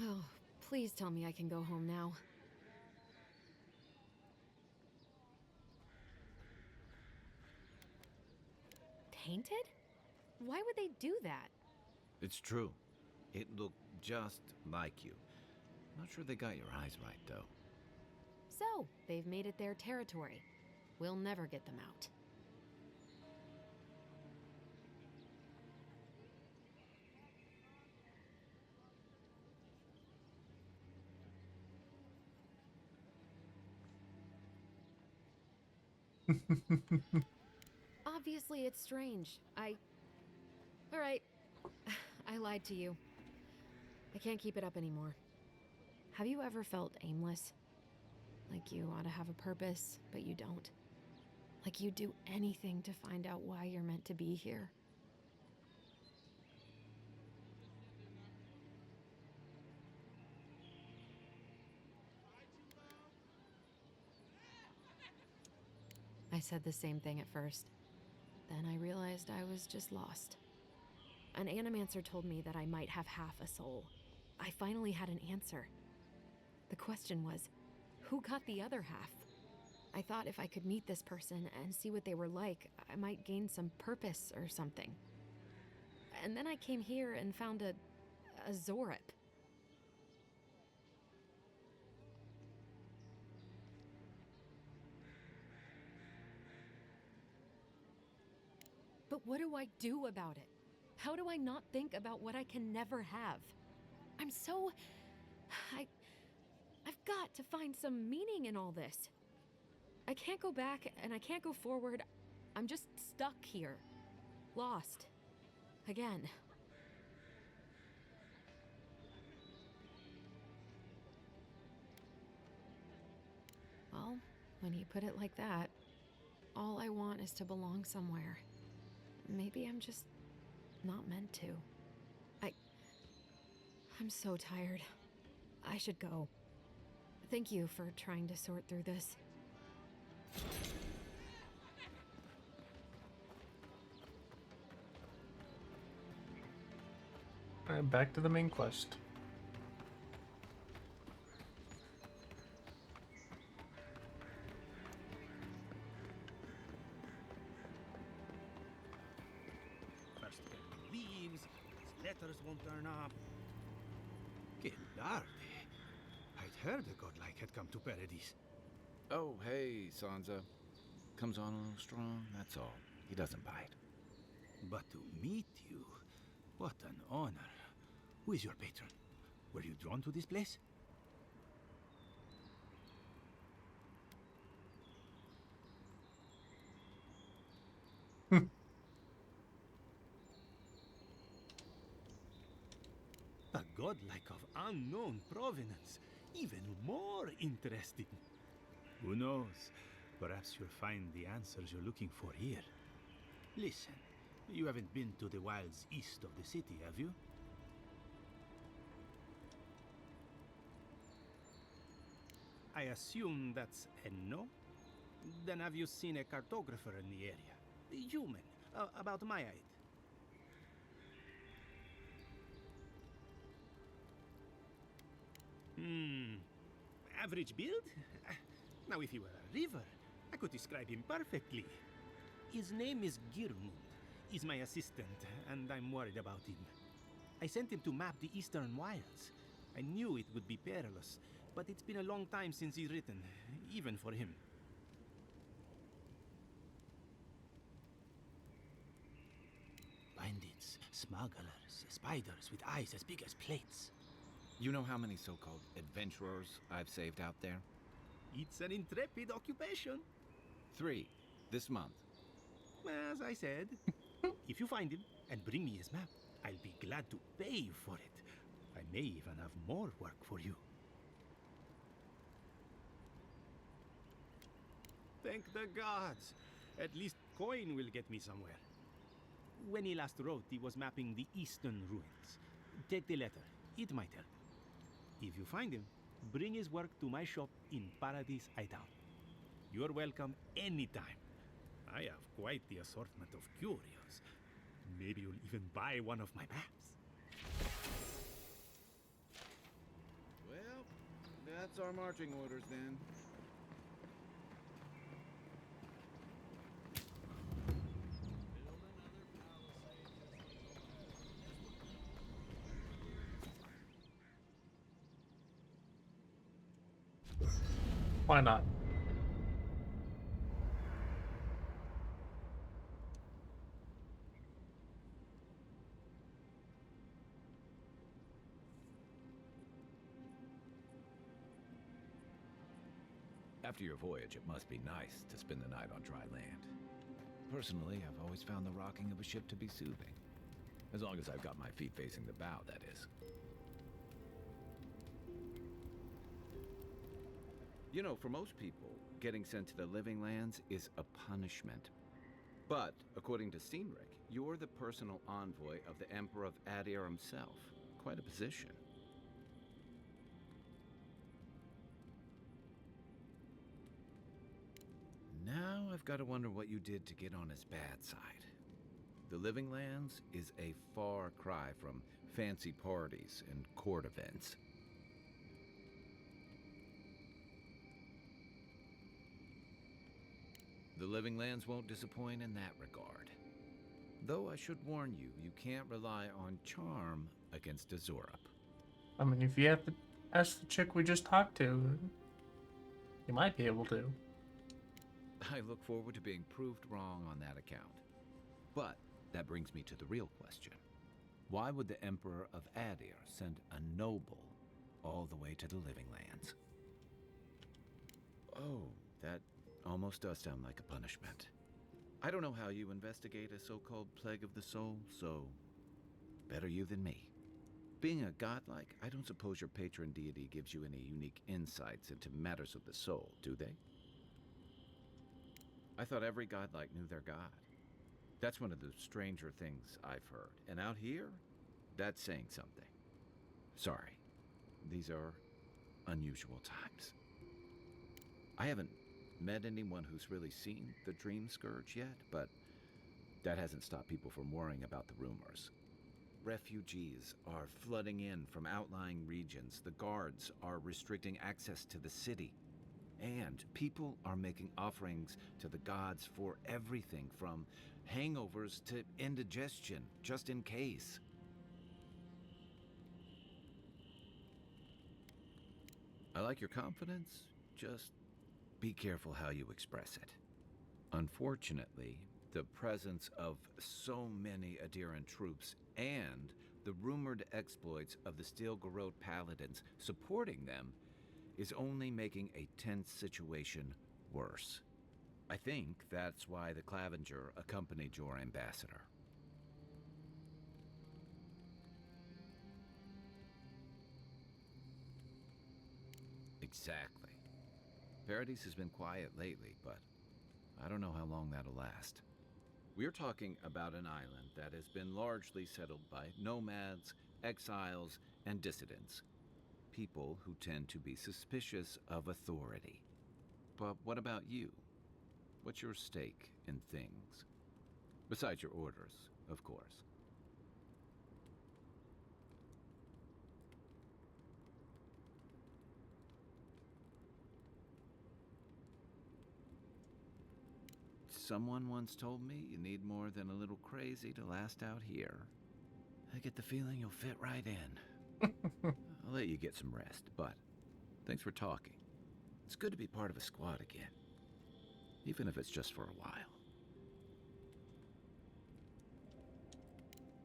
Oh, please tell me I can go home now. Tainted? Why would they do that? It's true. It looked just like you. Not sure they got your eyes right, though. So, they've made it their territory. We'll never get them out. Obviously, it's strange. Alright. I lied to you. I can't keep it up anymore. Have you ever felt aimless? Like you ought to have a purpose, but you don't? Like you'd do anything to find out why you're meant to be here? I said the same thing at first. Then I realized I was just lost. An animancer told me that I might have half a soul. I finally had an answer. The question was, who got the other half? I thought if I could meet this person and see what they were like, I might gain some purpose or something. And then I came here and found a Zorip. But what do I do about it? How do I not think about what I can never have? I'm so... I've got to find some meaning in all this. I can't go back and I can't go forward. I'm just stuck here. Lost. Again. Well, when you put it like that, all I want is to belong somewhere. Maybe I'm just not meant to. I'm so tired. I should go. Thank you for trying to sort through this. Alright, back to the main quest. First leaves, letters won't turn up. Que larde. I'd heard a godlike had come to Paradise. Oh, hey, Sansa. Comes on a little strong, that's all. He doesn't bite. But to meet you, what an honor. Who is your patron? Were you drawn to this place? A godlike of unknown provenance. Even more interesting. Who knows? Perhaps you'll find the answers you're looking for here. Listen, you haven't been to the wilds east of the city, have you? I assume that's a no? Then have you seen a cartographer in the area? A human, about my height. Average build? Now if he were a river, I could describe him perfectly. His name is Girmund. He's my assistant, and I'm worried about him. I sent him to map the eastern wilds. I knew it would be perilous, but it's been a long time since he's written, even for him. Bandits, smugglers, spiders with eyes as big as plates. You know how many so-called adventurers I've saved out there? It's an intrepid occupation. 3, this month. As I said, if you find him and bring me his map, I'll be glad to pay you for it. I may even have more work for you. Thank the gods. At least coin will get me somewhere. When he last wrote, he was mapping the eastern ruins. Take the letter. It might help. If you find him, bring his work to my shop in Paradise Hideout. You're welcome anytime. I have quite the assortment of curios. Maybe you'll even buy one of my maps. Well, that's our marching orders then. Why not? After your voyage, it must be nice to spend the night on dry land. Personally, I've always found the rocking of a ship to be soothing. As long as I've got my feet facing the bow, that is. You know, for most people, getting sent to the Living Lands is a punishment. But, according to Cynric, you're the personal envoy of the Emperor of Aedyran himself. Quite a position. Now I've got to wonder what you did to get on his bad side. The Living Lands is a far cry from fancy parties and court events. The Living Lands won't disappoint in that regard. Though I should warn you, you can't rely on charm against Azurup. I mean, if you have to ask the chick we just talked to, you might be able to. I look forward to being proved wrong on that account. But that brings me to the real question. Why would the Emperor of Aedyr send a noble all the way to the Living Lands? Oh, that almost does sound like a punishment. I don't know how you investigate a so-called plague of the soul, so better you than me. Being a godlike, I don't suppose your patron deity gives you any unique insights into matters of the soul, do they? I thought every godlike knew their god. That's one of the stranger things I've heard. And out here, that's saying something. Sorry, these are unusual times. I haven't met anyone who's really seen the Dreamscourge yet, but that hasn't stopped people from worrying about the rumors. Refugees are flooding in from outlying regions. The guards are restricting access to the city. And people are making offerings to the gods for everything from hangovers to indigestion, just in case. I like your confidence, just be careful how you express it. Unfortunately, the presence of so many Aedyran troops and the rumored exploits of the Steel-Garrote paladins supporting them is only making a tense situation worse. I think that's why the Clavenger accompanied your ambassador. Exactly. Paradise has been quiet lately, but I don't know how long that'll last. We're talking about an island that has been largely settled by nomads, exiles, and dissidents. People who tend to be suspicious of authority. But what about you? What's your stake in things? Besides your orders, of course. Someone once told me you need more than a little crazy to last out here. I get the feeling you'll fit right in. I'll let you get some rest, but thanks for talking. It's good to be part of a squad again, even if it's just for a while.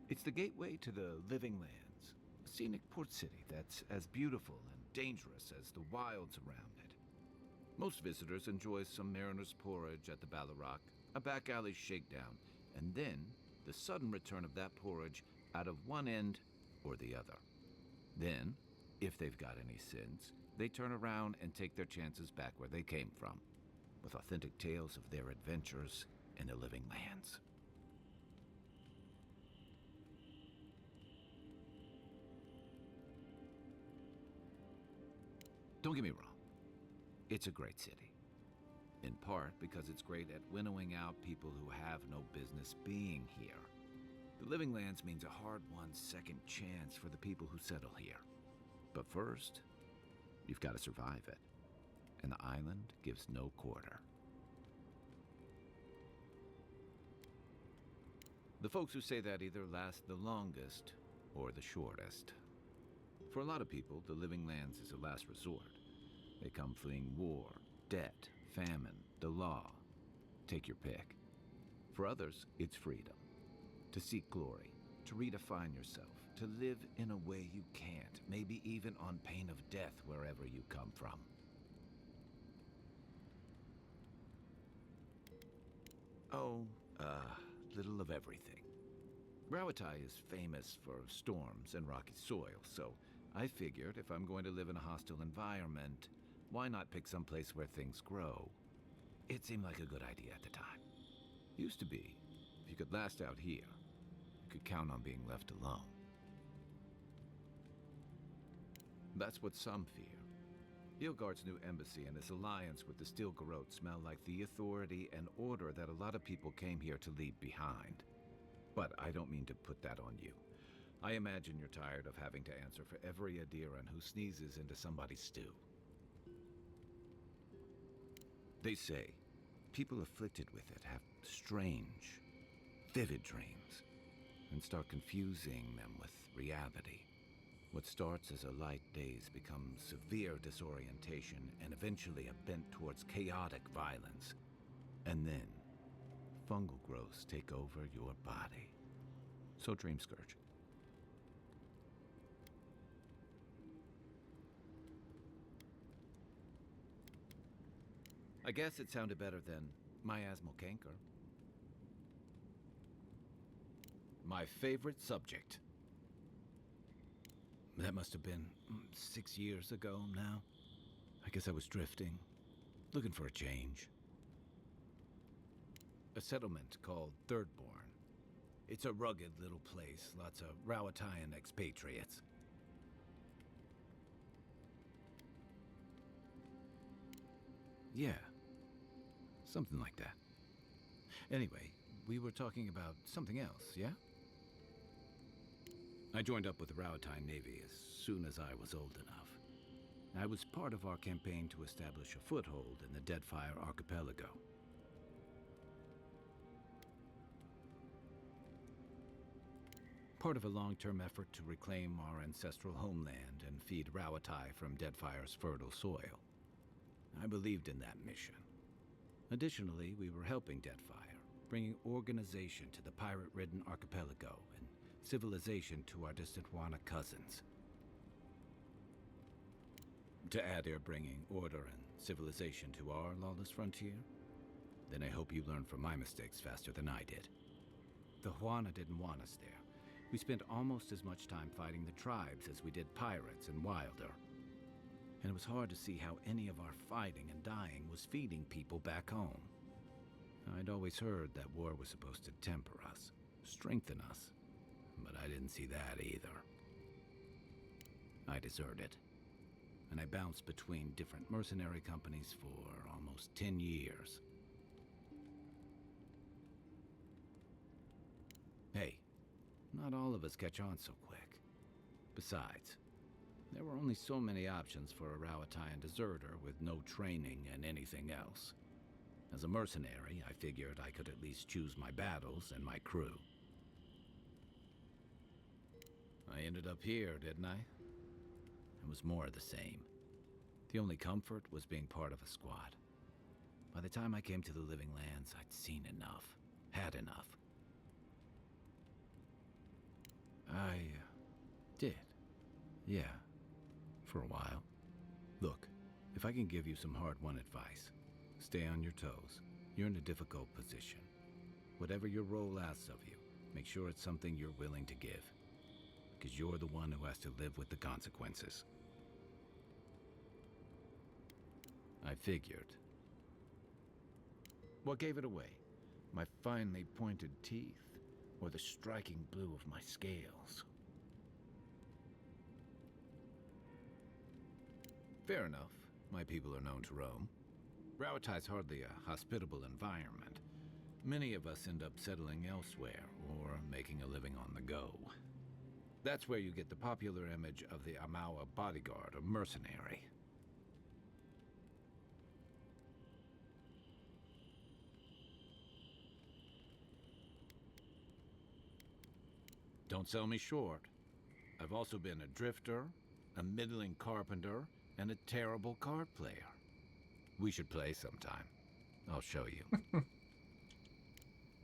It's the gateway to the Living Lands, a scenic port city that's as beautiful and dangerous as the wilds around it. Most visitors enjoy some mariner's porridge at the Ballarrock, a back alley shakedown, and then the sudden return of that porridge out of one end or the other. Then, if they've got any sins, they turn around and take their chances back where they came from, with authentic tales of their adventures in the Living Lands. Don't get me wrong, it's a great city. In part because it's great at winnowing out people who have no business being here. The Living Lands means a hard-won second chance for the people who settle here. But first, you've got to survive it. And the island gives no quarter. The folks who say that either last the longest or the shortest. For a lot of people, the Living Lands is a last resort. They come fleeing war, debt, famine, the law. Take your pick. For others, it's freedom. To seek glory, to redefine yourself, to live in a way you can't, maybe even on pain of death wherever you come from. Oh, little of everything. Rawatai is famous for storms and rocky soil, so I figured if I'm going to live in a hostile environment, why not pick some place where things grow? It seemed like a good idea at the time. Used to be. If you could last out here, you could count on being left alone. That's what some fear. Ilgard's new embassy and his alliance with the Steel Garrote smell like the authority and order that a lot of people came here to leave behind. But I don't mean to put that on you. I imagine you're tired of having to answer for every Aedyran who sneezes into somebody's stew. They say people afflicted with it have strange, vivid dreams and start confusing them with reality. What starts as a light daze becomes severe disorientation and eventually a bent towards chaotic violence. And then, fungal growths take over your body. So Dreamscourge. I guess it sounded better than miasmal canker. My favorite subject. That must have been 6 years ago now. I guess I was drifting, looking for a change. A settlement called Thirdborn. It's a rugged little place, lots of Rawatayan expatriates. Yeah, something like that. Anyway, we were talking about something else, yeah? I joined up with the Rawatayan Navy as soon as I was old enough. I was part of our campaign to establish a foothold in the Deadfire Archipelago. Part of a long-term effort to reclaim our ancestral homeland and feed Rawatai from Deadfire's fertile soil. I believed in that mission. Additionally, we were helping Deadfire, bringing organization to the pirate-ridden archipelago and civilization to our distant Wana cousins. To Aedyr bringing order and civilization to our lawless frontier? Then I hope you learn from my mistakes faster than I did. The Wana didn't want us there. We spent almost as much time fighting the tribes as we did pirates and Wilder. And it was hard to see how any of our fighting and dying was feeding people back home. I'd always heard that war was supposed to temper us, strengthen us, but I didn't see that either. I deserted, and I bounced between different mercenary companies for almost 10 years. Hey, not all of us catch on so quick. Besides, there were only so many options for a Rawatayan deserter with no training and anything else. As a mercenary, I figured I could at least choose my battles and my crew. I ended up here, didn't I? It was more of the same. The only comfort was being part of a squad. By the time I came to the Living Lands, I'd seen enough, had enough. I did. Yeah, for a while. Look, if I can give you some hard-won advice, stay on your toes. You're in a difficult position. Whatever your role asks of you, make sure it's something you're willing to give. Because you're the one who has to live with the consequences. I figured. What gave it away? My finely pointed teeth? Or the striking blue of my scales? Fair enough. My people are known to roam. Rawatai's hardly a hospitable environment. Many of us end up settling elsewhere, or making a living on the go. That's where you get the popular image of the Amawa bodyguard or mercenary. Don't sell me short. I've also been a drifter, a middling carpenter, and a terrible card player. We should play sometime. I'll show you.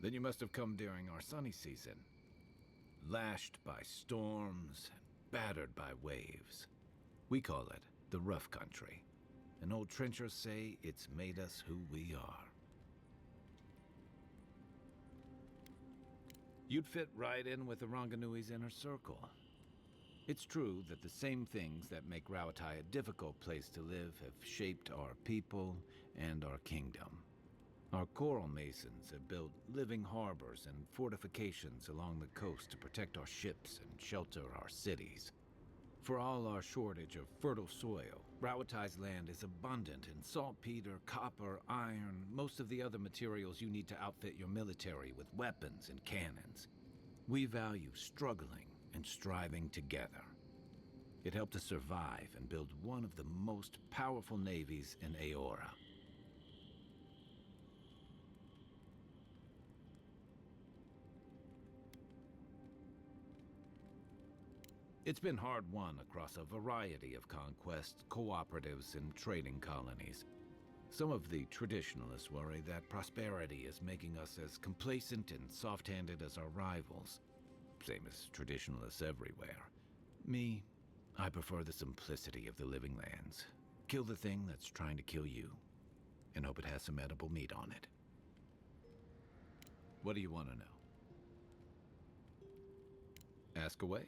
Then you must have come during our sunny season. Lashed by storms and battered by waves. We call it the rough country. And old trenchers say it's made us who we are. You'd fit right in with the Ranganui's inner circle. It's true that the same things that make Rauatai a difficult place to live have shaped our people and our kingdom. Our coral masons have built living harbors and fortifications along the coast to protect our ships and shelter our cities. For all our shortage of fertile soil, Rauatai's land is abundant in saltpeter, copper, iron, most of the other materials you need to outfit your military with weapons and cannons. We value struggling and striving together. It helped us survive and build one of the most powerful navies in Aeora. It's been hard-won across a variety of conquests, cooperatives, and trading colonies. Some of the traditionalists worry that prosperity is making us as complacent and soft-handed as our rivals. Same as traditionalists everywhere. Me, I prefer the simplicity of the living lands. Kill the thing that's trying to kill you, and hope it has some edible meat on it. What do you want to know? Ask away.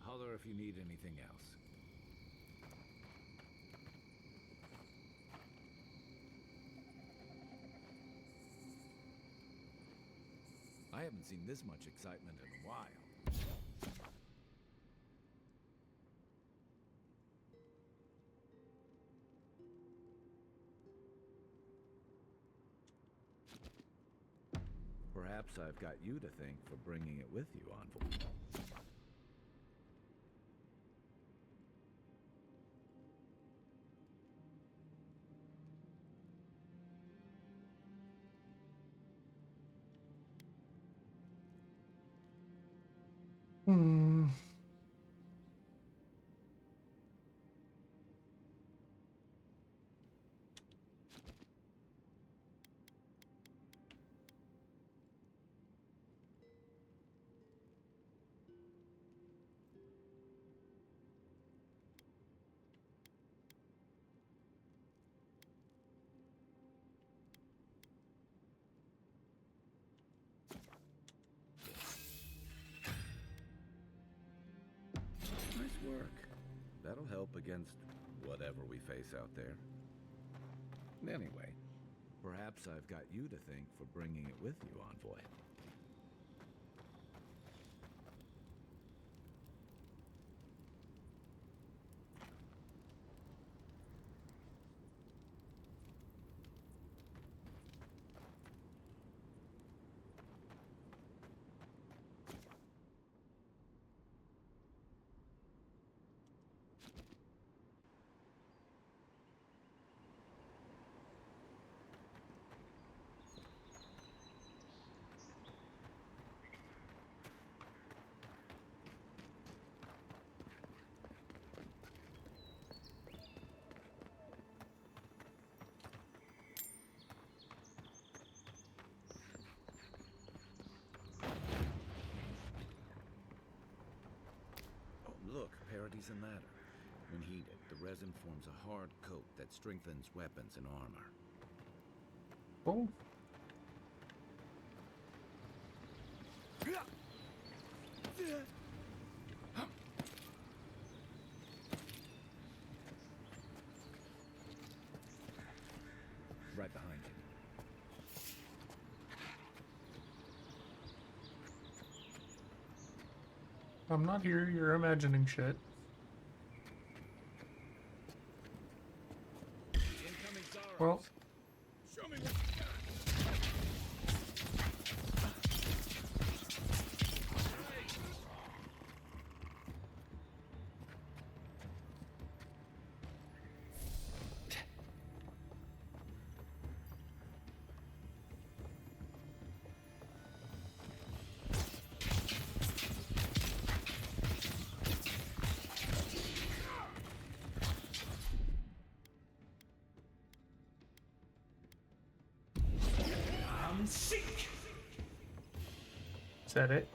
Holler if you need anything else. I haven't seen this much excitement in a while. Perhaps I've got you to thank for bringing it with you, Envoy. Nice work. That'll help against whatever we face out there. Anyway, perhaps I've got you to thank for bringing it with you, Envoy. Look, Paradis and ladder. When heated, the resin forms a hard coat that strengthens weapons and armor. Oh. Right behind you. I'm not here, you're imagining shit. Well. Show me what you got. Is that it?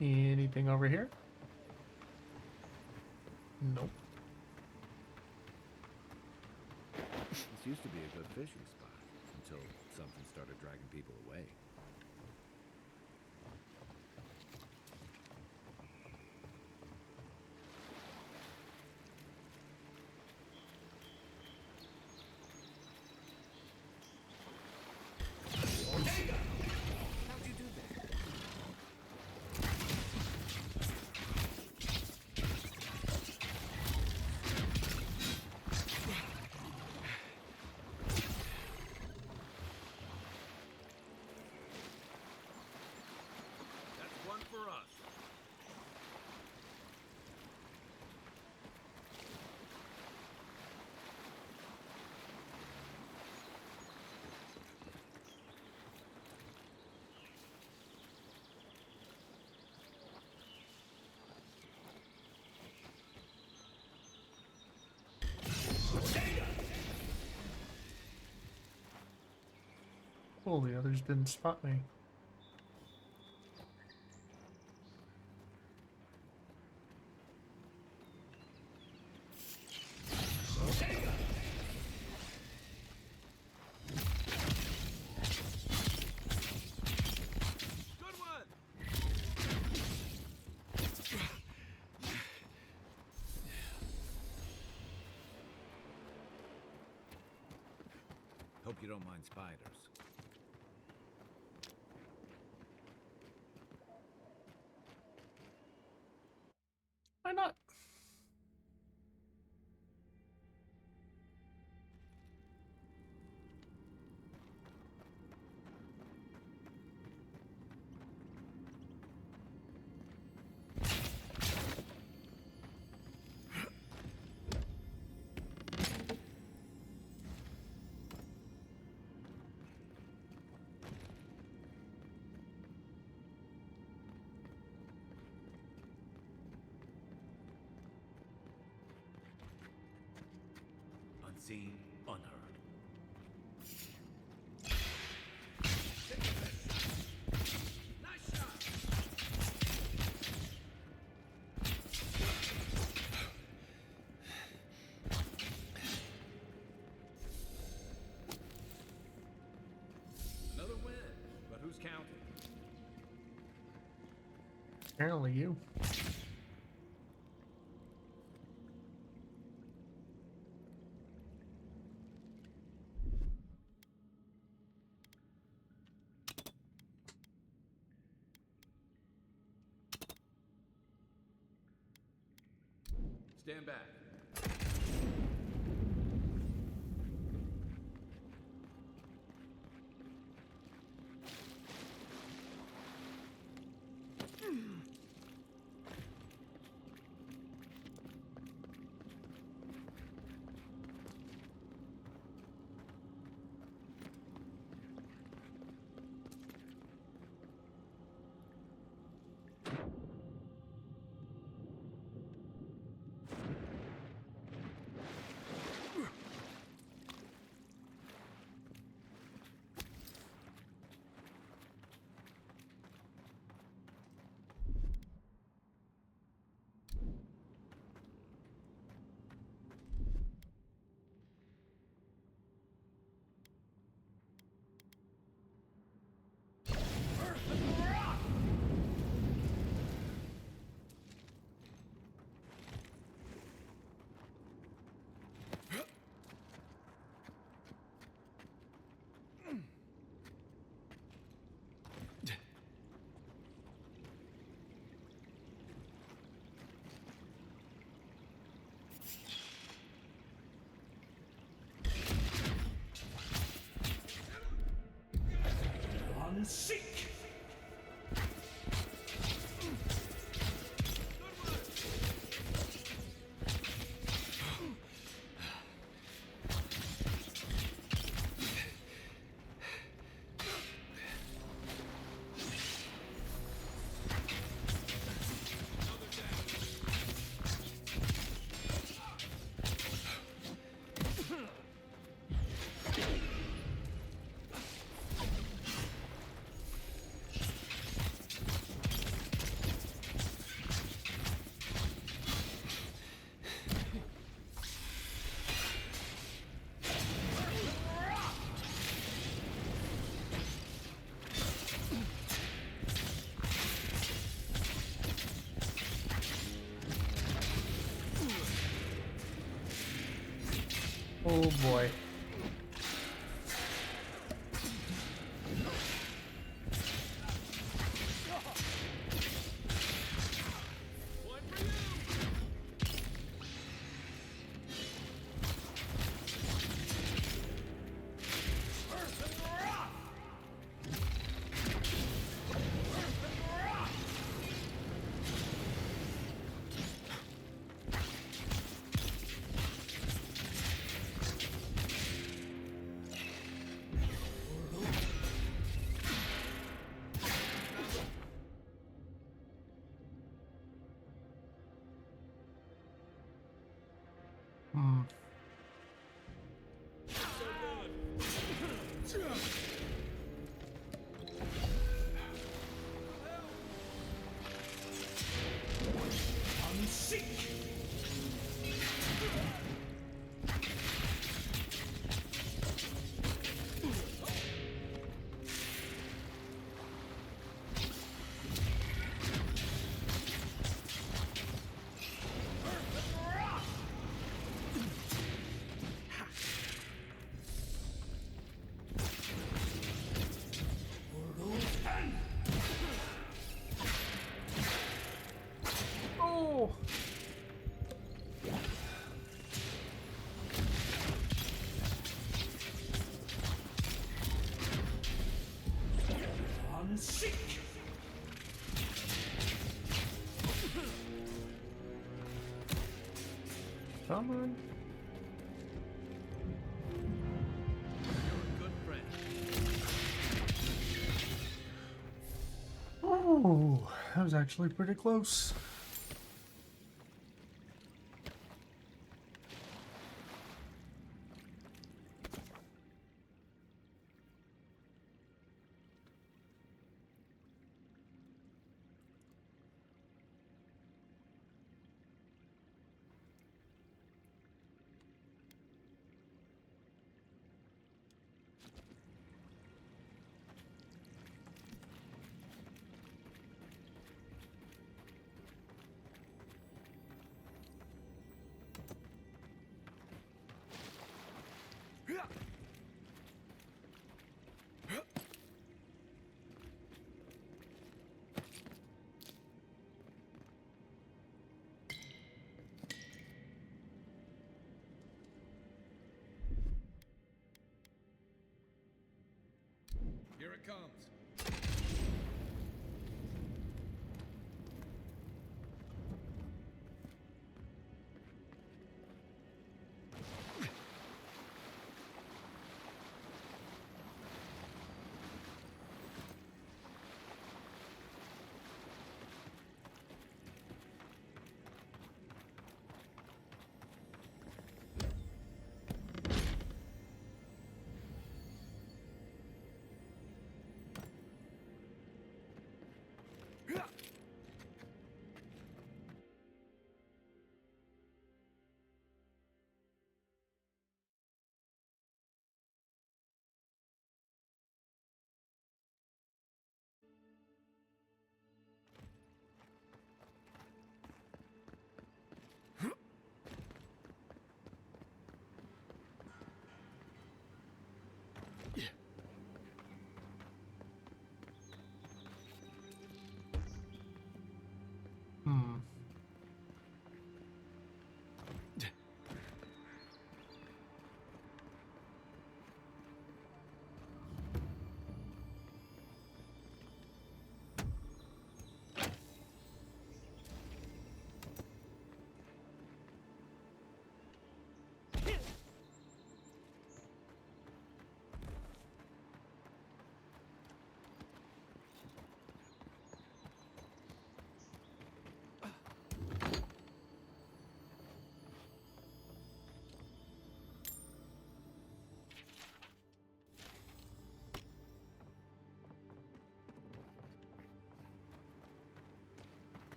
Anything over here? Nope. This used to be a good fishing spot until something started dragging people away. How'd you do that? That's one for us. Oh, the others didn't spot me. Good one. Hope you don't mind spiders. Why not? Unseen, unheard. Nice shot. Another win, but who's counting? Apparently you. Stand back. Seek! Oh boy. Hmm. Oh. Come on. Oh, that was actually pretty close.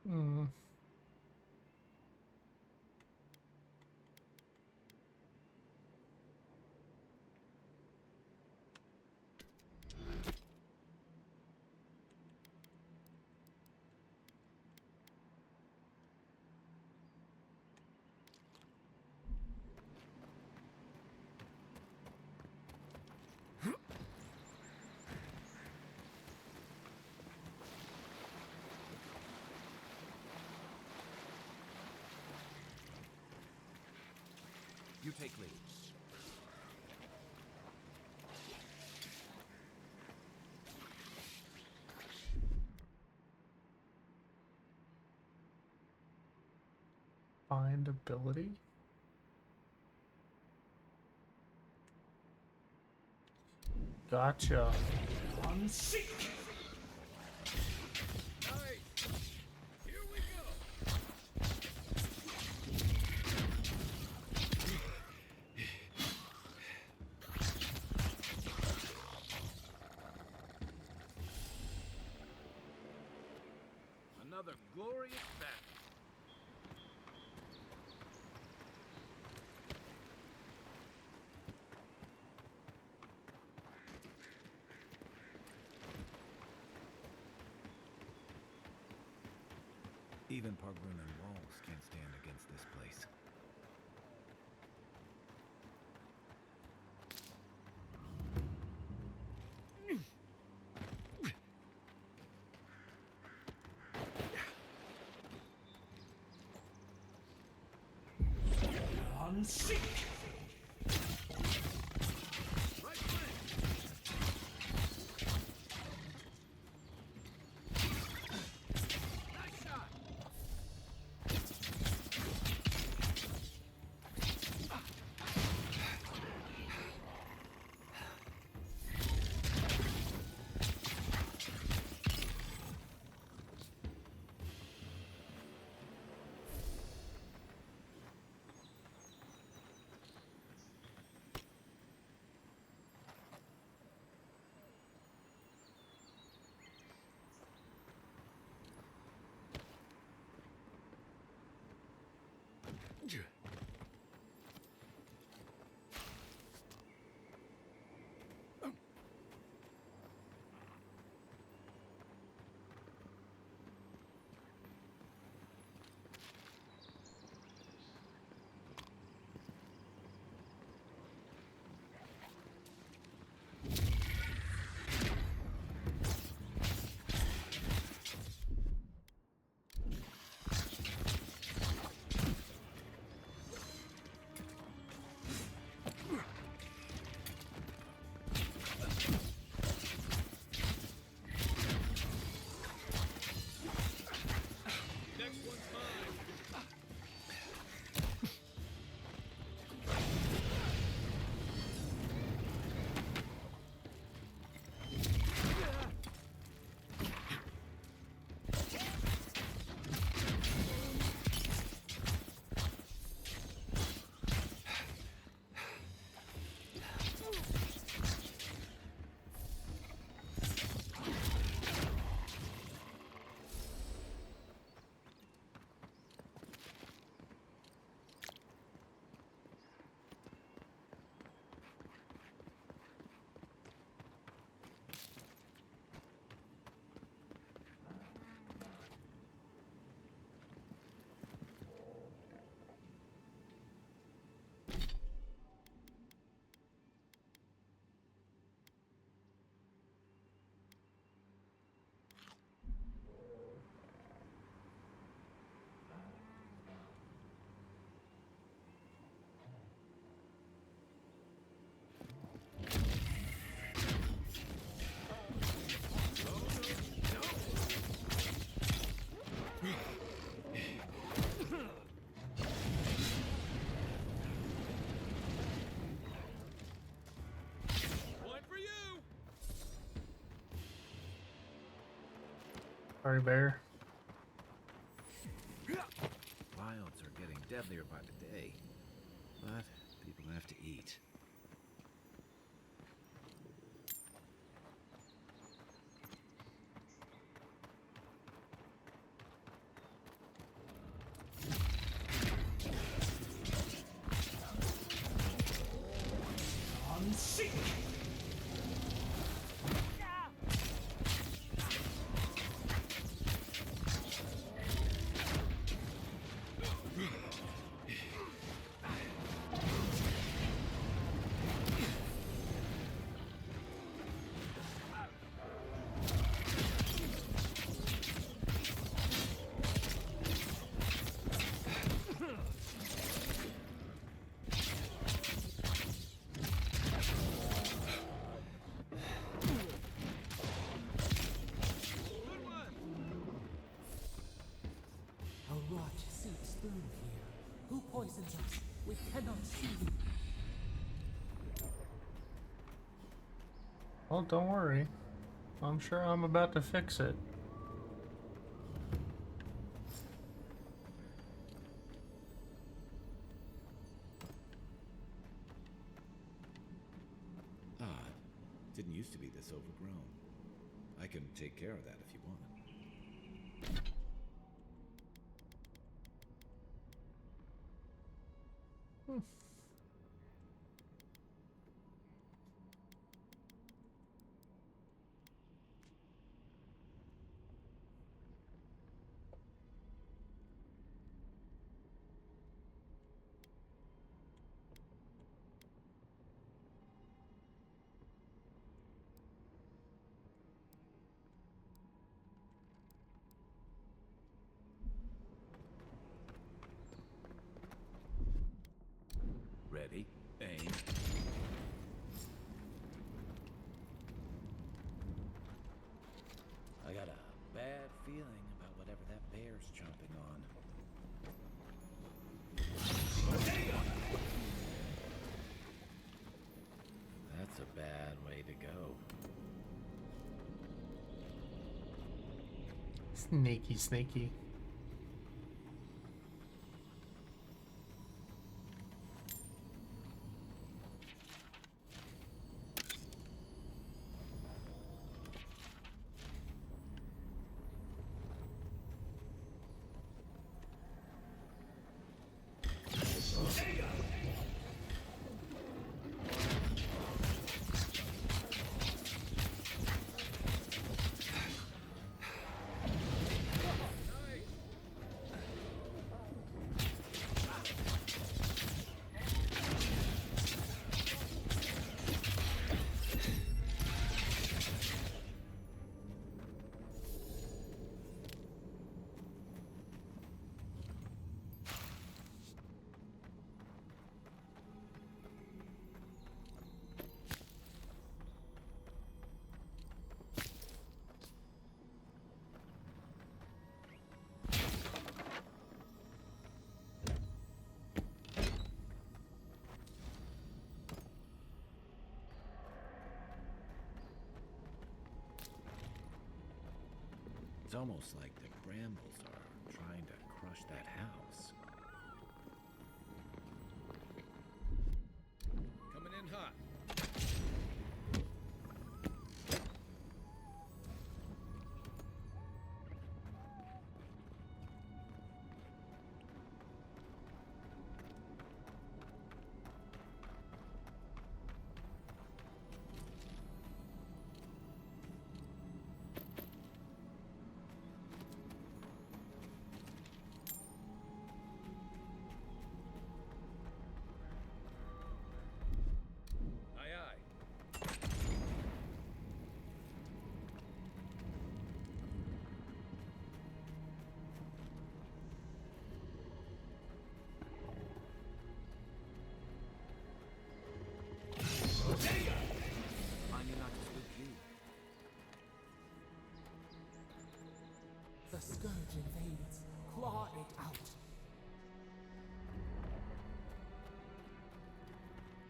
Hmm. You take lead. Find ability. Gotcha. Unseek! Nice! Here we go! Another glorious battle. Even Pargrunan walls can't stand against this place. Unseek! Right flank! Nice shot! Sorry, bear. Wilds are getting deadlier by the day, but people have to eat. Blood seeps through here. Who poisons us? We cannot see. Well, don't worry. I'm sure I'm about to fix it. Odd. Didn't used to be this overgrown. I can take care of that if you want. Ready, aim. I got a bad feeling about whatever that bear's chomping on. That's a bad way to go. Snaky, snaky. It's almost like the brambles are trying to crush that house. Coming in hot. The scourge invades. Claw it out.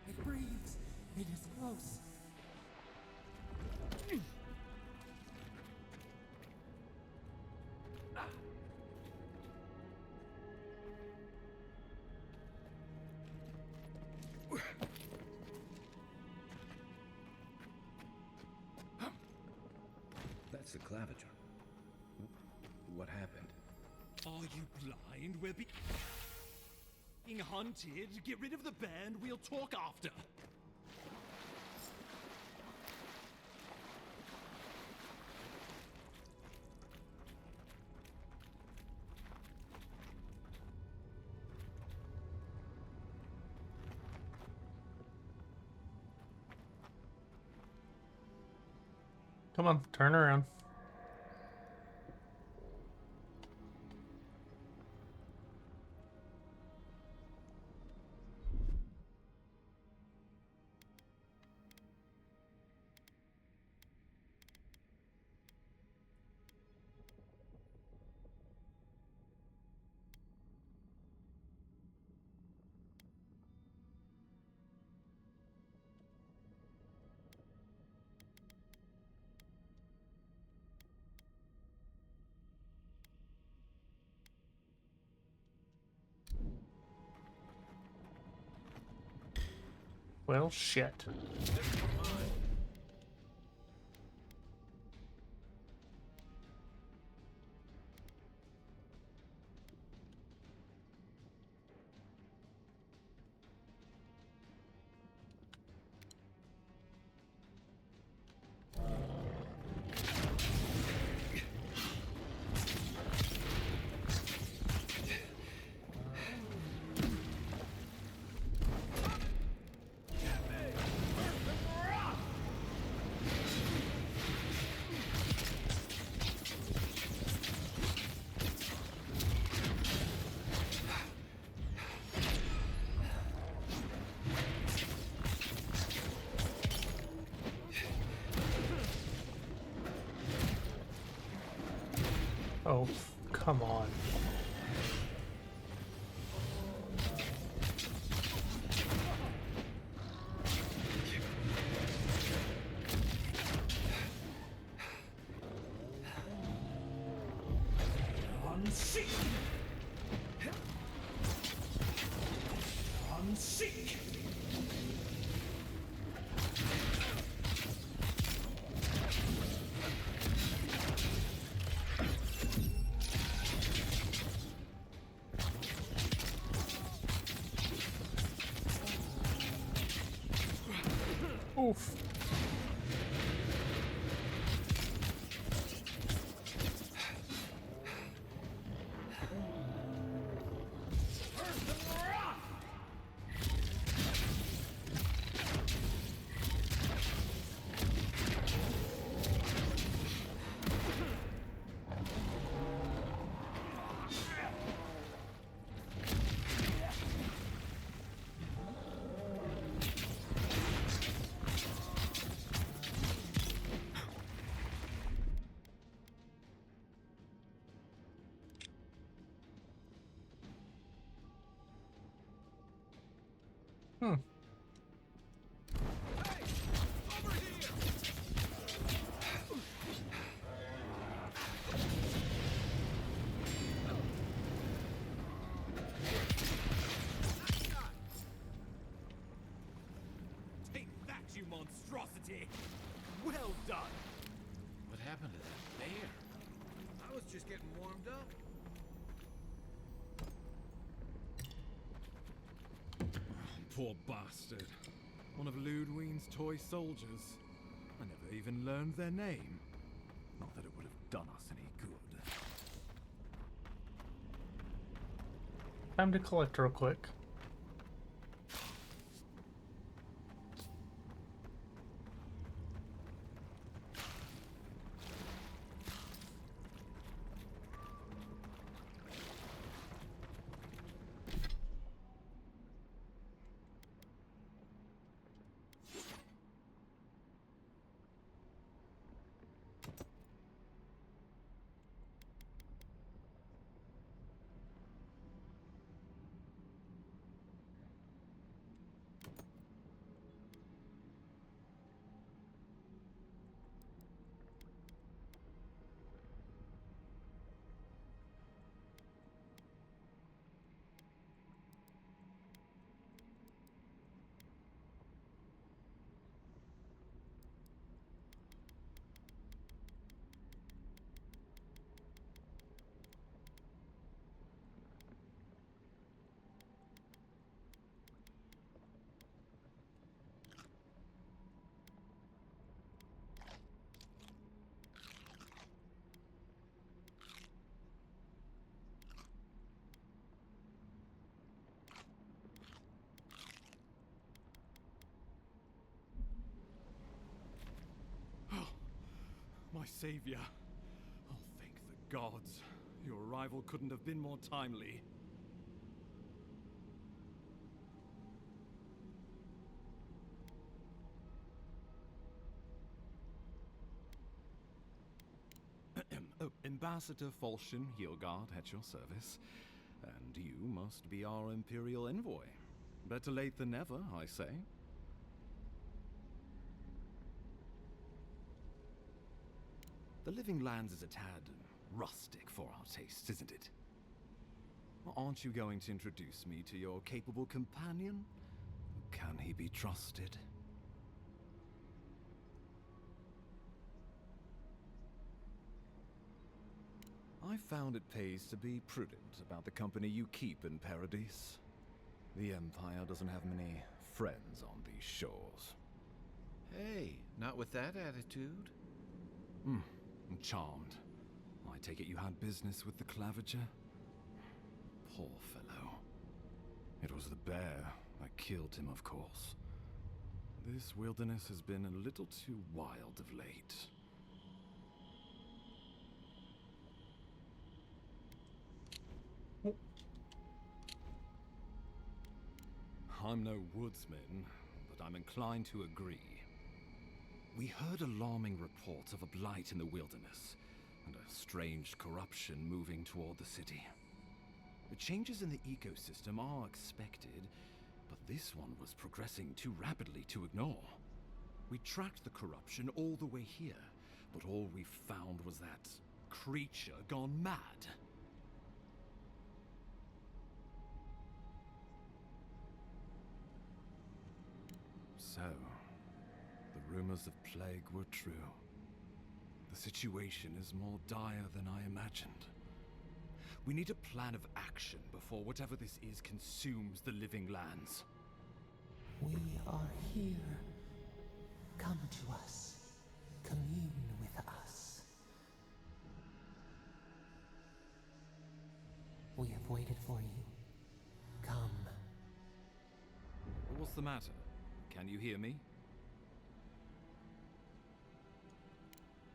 It breathes. It is close. That's the claviger. What happened? Are you blind? We're being hunted. Get rid of the band. We'll talk after. Come on, turn around. Well, shit. Oh, come on. Unseek! Unseek! Oof. Hmm. Take that, you monstrosity! Well done! What happened to that bear? I was just getting warmed up. Poor bastard. One of Ludwine's toy soldiers. I never even learned their name. Not that it would have done us any good. Time to collect real quick. My savior. Oh, thank the gods. Your arrival couldn't have been more timely. Oh, Ambassador Falchion Hilgard at your service. And you must be our Imperial Envoy. Better late than never, I say. The Living Lands is a tad rustic for our tastes, isn't it? Aren't you going to introduce me to your capable companion? Who Can he be trusted? I found it pays to be prudent about the company you keep in Paradise. The Empire doesn't have many friends on these shores. Hey, not with that attitude. I'm charmed. I take it you had business with the Claviger? Poor fellow. It was the bear that killed him, of course. This wilderness has been a little too wild of late. I'm no woodsman, but I'm inclined to agree. We heard alarming reports of a blight in the wilderness, and a strange corruption moving toward the city. The changes in the ecosystem are expected, but this one was progressing too rapidly to ignore. We tracked the corruption all the way here, but all we found was that creature gone mad. So, the rumors of plague were true. The situation is more dire than I imagined. We need a plan of action before whatever this is consumes the living lands. We are here. Come to us. Commune with us. We have waited for you. Come. What's the matter? Can you hear me?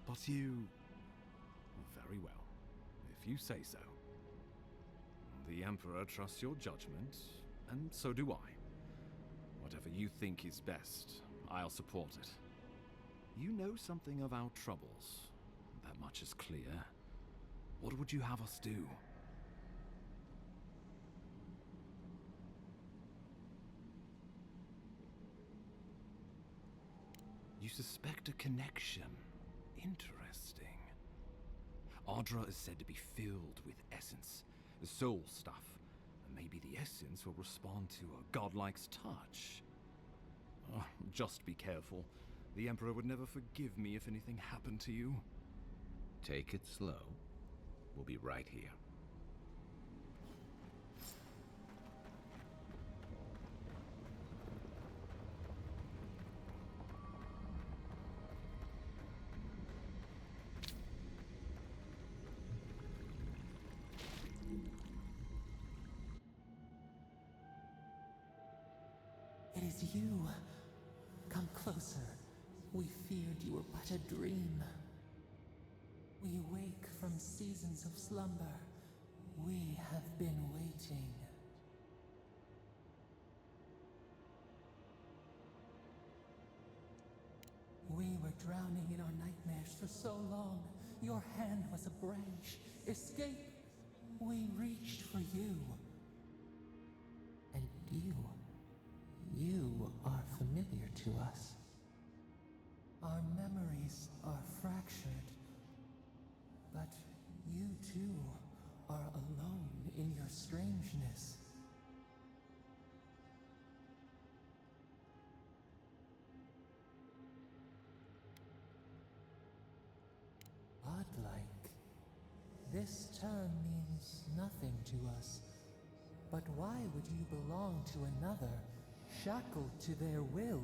But you... Very well, if you say so. The Emperor trusts your judgment, and so do I. Whatever you think is best, I'll support it. You know something of our troubles. That much is clear. What would you have us do? You suspect a connection. Interesting. Aedyran is said to be filled with essence, the soul stuff. And maybe the essence will respond to a godlike's touch. Oh, just be careful. The Emperor would never forgive me if anything happened to you. Take it slow. We'll be right here. It is you. Come closer. We feared you were but a dream. We wake from seasons of slumber. We have been waiting. We were drowning in our nightmares for so long. Your hand was a branch. Escape! We reached for you. And you are familiar to us. Our memories are fractured. But you too are alone in your strangeness. Odd-like. This term means nothing to us. But why would you belong to another, shackled to their will?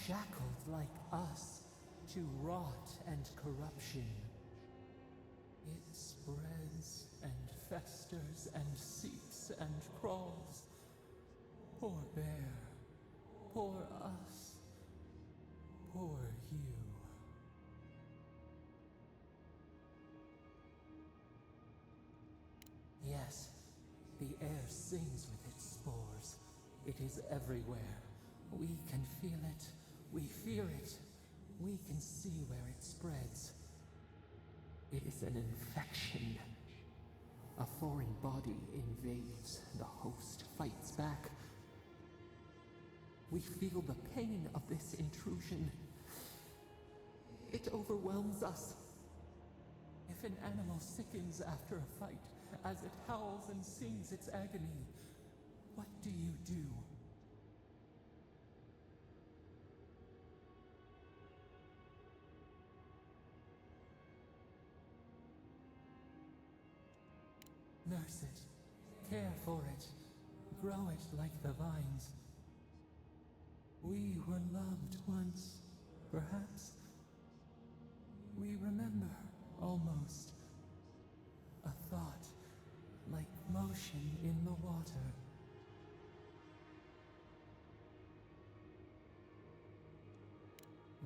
Shackled like us to rot and corruption. It spreads and festers and seeps and crawls. Poor bear. Poor us. Poor you. Yes, the air sings with its spores. It is everywhere. We can feel it. We fear it. We can see where it spreads. It is an infection. A foreign body invades. The host fights back. We feel the pain of this intrusion. It overwhelms us. If an animal sickens after a fight, as it howls and sings its agony, what do you do? Nurse it, care for it, grow it like the vines. We were loved once, perhaps. We remember, almost. A thought, like motion in the water.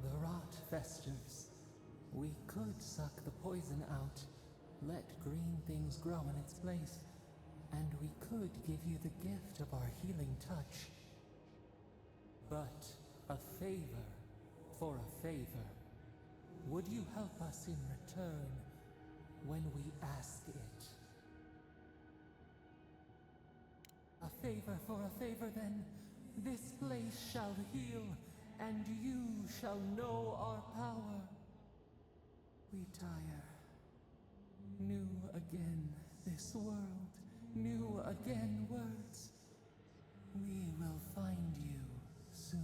The rot festers. We could suck the poison out, let green things grow in its place, and we could give you the gift of our healing touch. But a favor for a favor. Would you help us in return when we ask it? A favor for a favor, then. This place shall heal, and you shall know our power. We tire. New again this world, new again words. We will find you soon.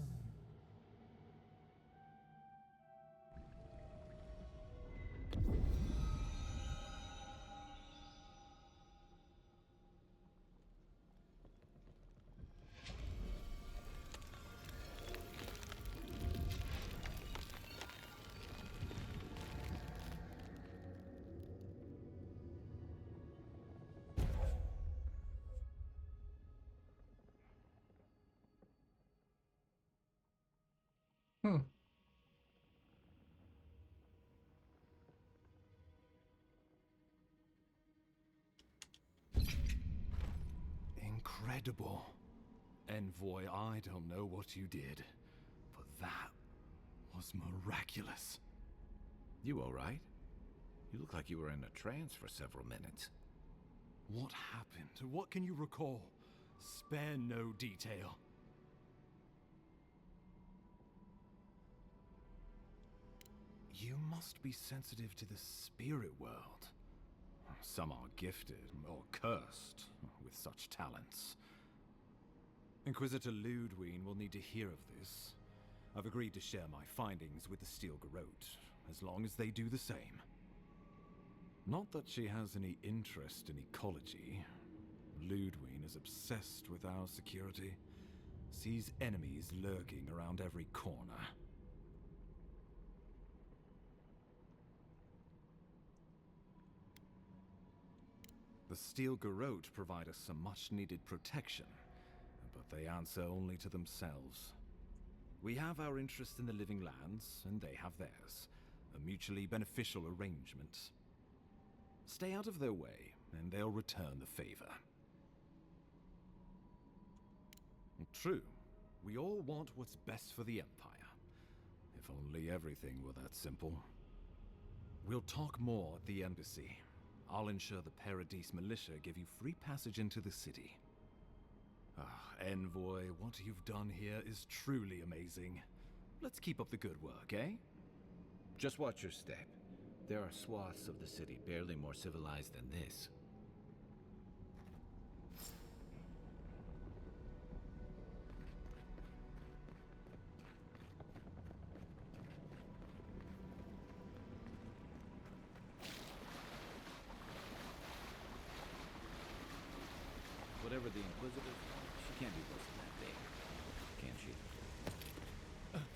Hmm. Incredible. Envoy, I don't know what you did, but that was miraculous. You all right? You look like you were in a trance for several minutes. What happened? What can you recall? Spare no detail. You must be sensitive to the spirit world. Some are gifted, or cursed, with such talents. Inquisitor Ludwine will need to hear of this. I've agreed to share my findings with the Steel Garrote, as long as they do the same. Not that she has any interest in ecology. Ludwine is obsessed with our security. Sees enemies lurking around every corner. The Steel Garrote provide us some much-needed protection, but they answer only to themselves. We have our interest in the living lands, and they have theirs. A mutually beneficial arrangement. Stay out of their way, and they'll return the favor. True, we all want what's best for the Empire. If only everything were that simple. We'll talk more at the embassy. I'll ensure the Paradise militia give you free passage into the city. Envoy, what you've done here is truly amazing. Let's keep up the good work, eh? Just watch your step. There are swaths of the city barely more civilized than this. Whatever the Inquisitors want, she can't be worse than that big. Can she? I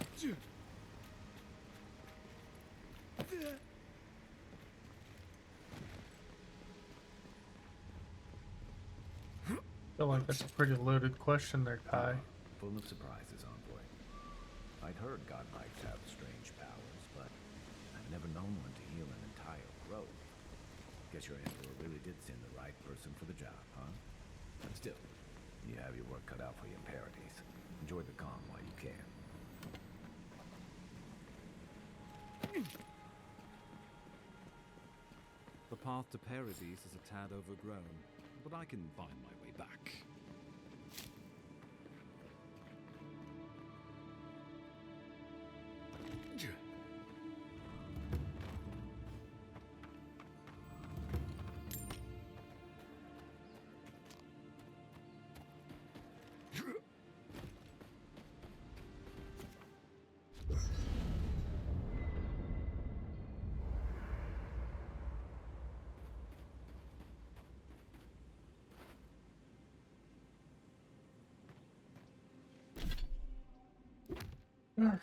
feel like that's a pretty loaded question there, Kai. Full of surprises, Envoy. I'd heard godlikes have strange powers, but I've never known one to heal an entire grove. Guess your Emperor really did send the right person for the job, huh? But still, you have your work cut out for you in Paradise. Enjoy the calm while you can. The path to Paradise is a tad overgrown, but I can find my way back. Alright.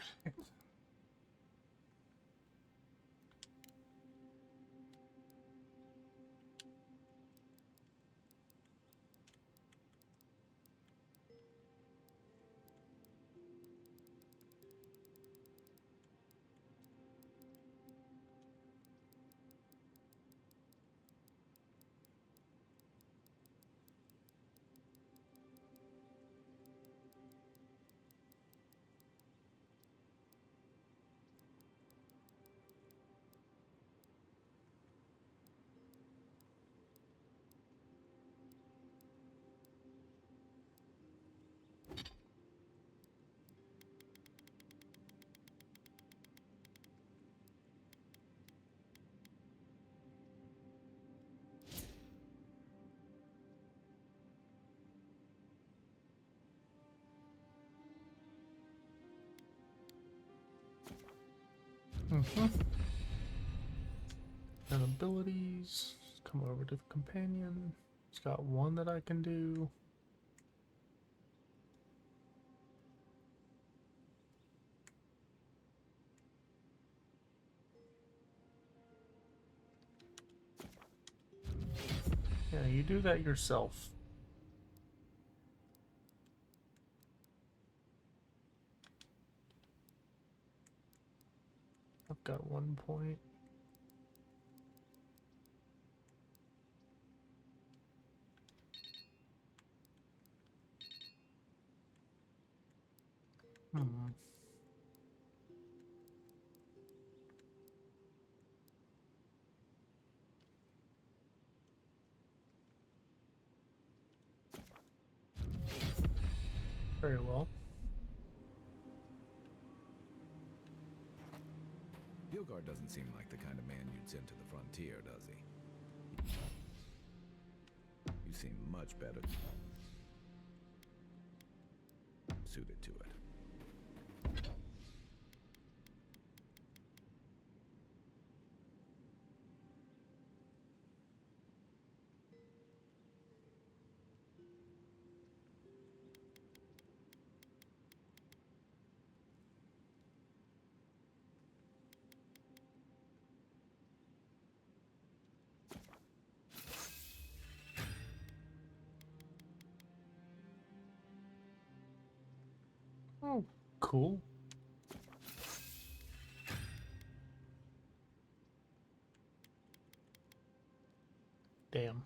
And abilities. Come over to the companion. It's got one that I can do. Yeah, you do that yourself. I've got 1 point. Very well. Gilgard doesn't seem like the kind of man you'd send to the frontier, does he? You seem much better suited to it. Oh, cool. Damn.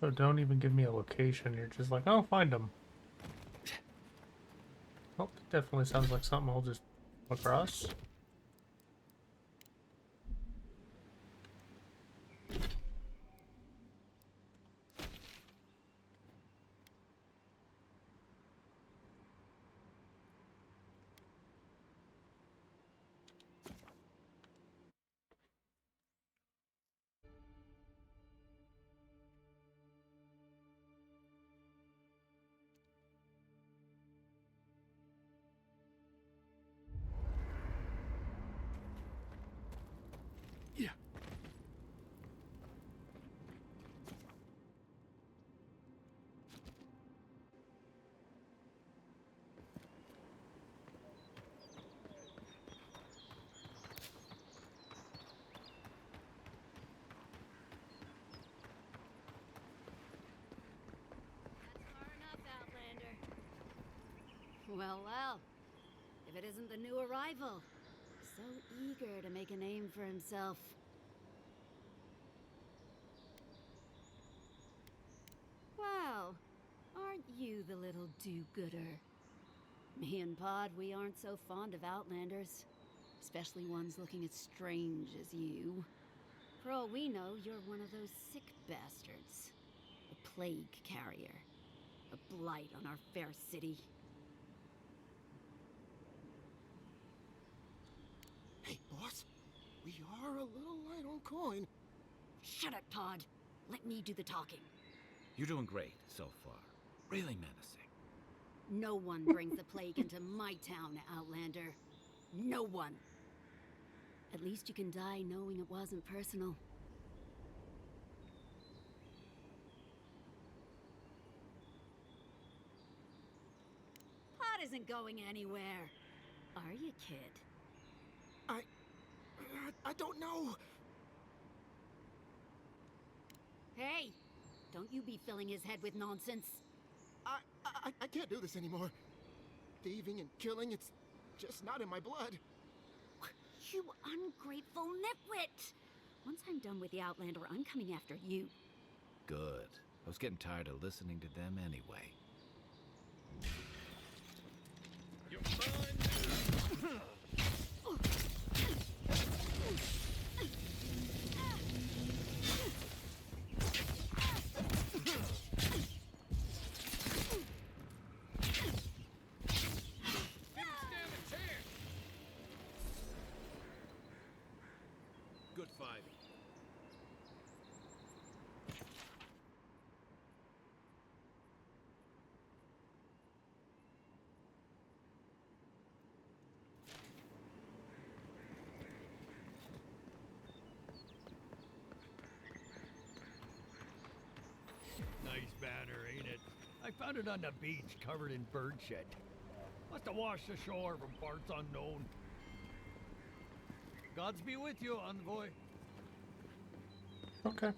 So don't even give me a location. You're just like, oh, find them. Oh, it definitely sounds like something I'll just come across. Well, well. If it isn't the new arrival. So eager to make a name for himself. Well, aren't you the little do-gooder? Me and Pod, we aren't so fond of Outlanders. Especially ones looking as strange as you. For all we know, you're one of those sick bastards. A plague carrier. A blight on our fair city. Hey, boss. are a little light on coin. Shut it, Pod. Let me do the talking. You're doing great so far. Really menacing. No one brings the plague into my town, Outlander. No one. At least you can die knowing it wasn't personal. Pod isn't going anywhere. Are you, kid? I don't know. Hey, don't you be filling his head with nonsense. I can't do this anymore. Thieving and killing, it's just not in my blood. You ungrateful nitwit! Once I'm done with the Outlander, I'm coming after you. Good. I was getting tired of listening to them anyway. You're mine. Good fighting. Nice banner, ain't it? I found it on the beach, covered in bird shit. Must have washed ashore from parts unknown. Gods be with you, Envoy. Okay.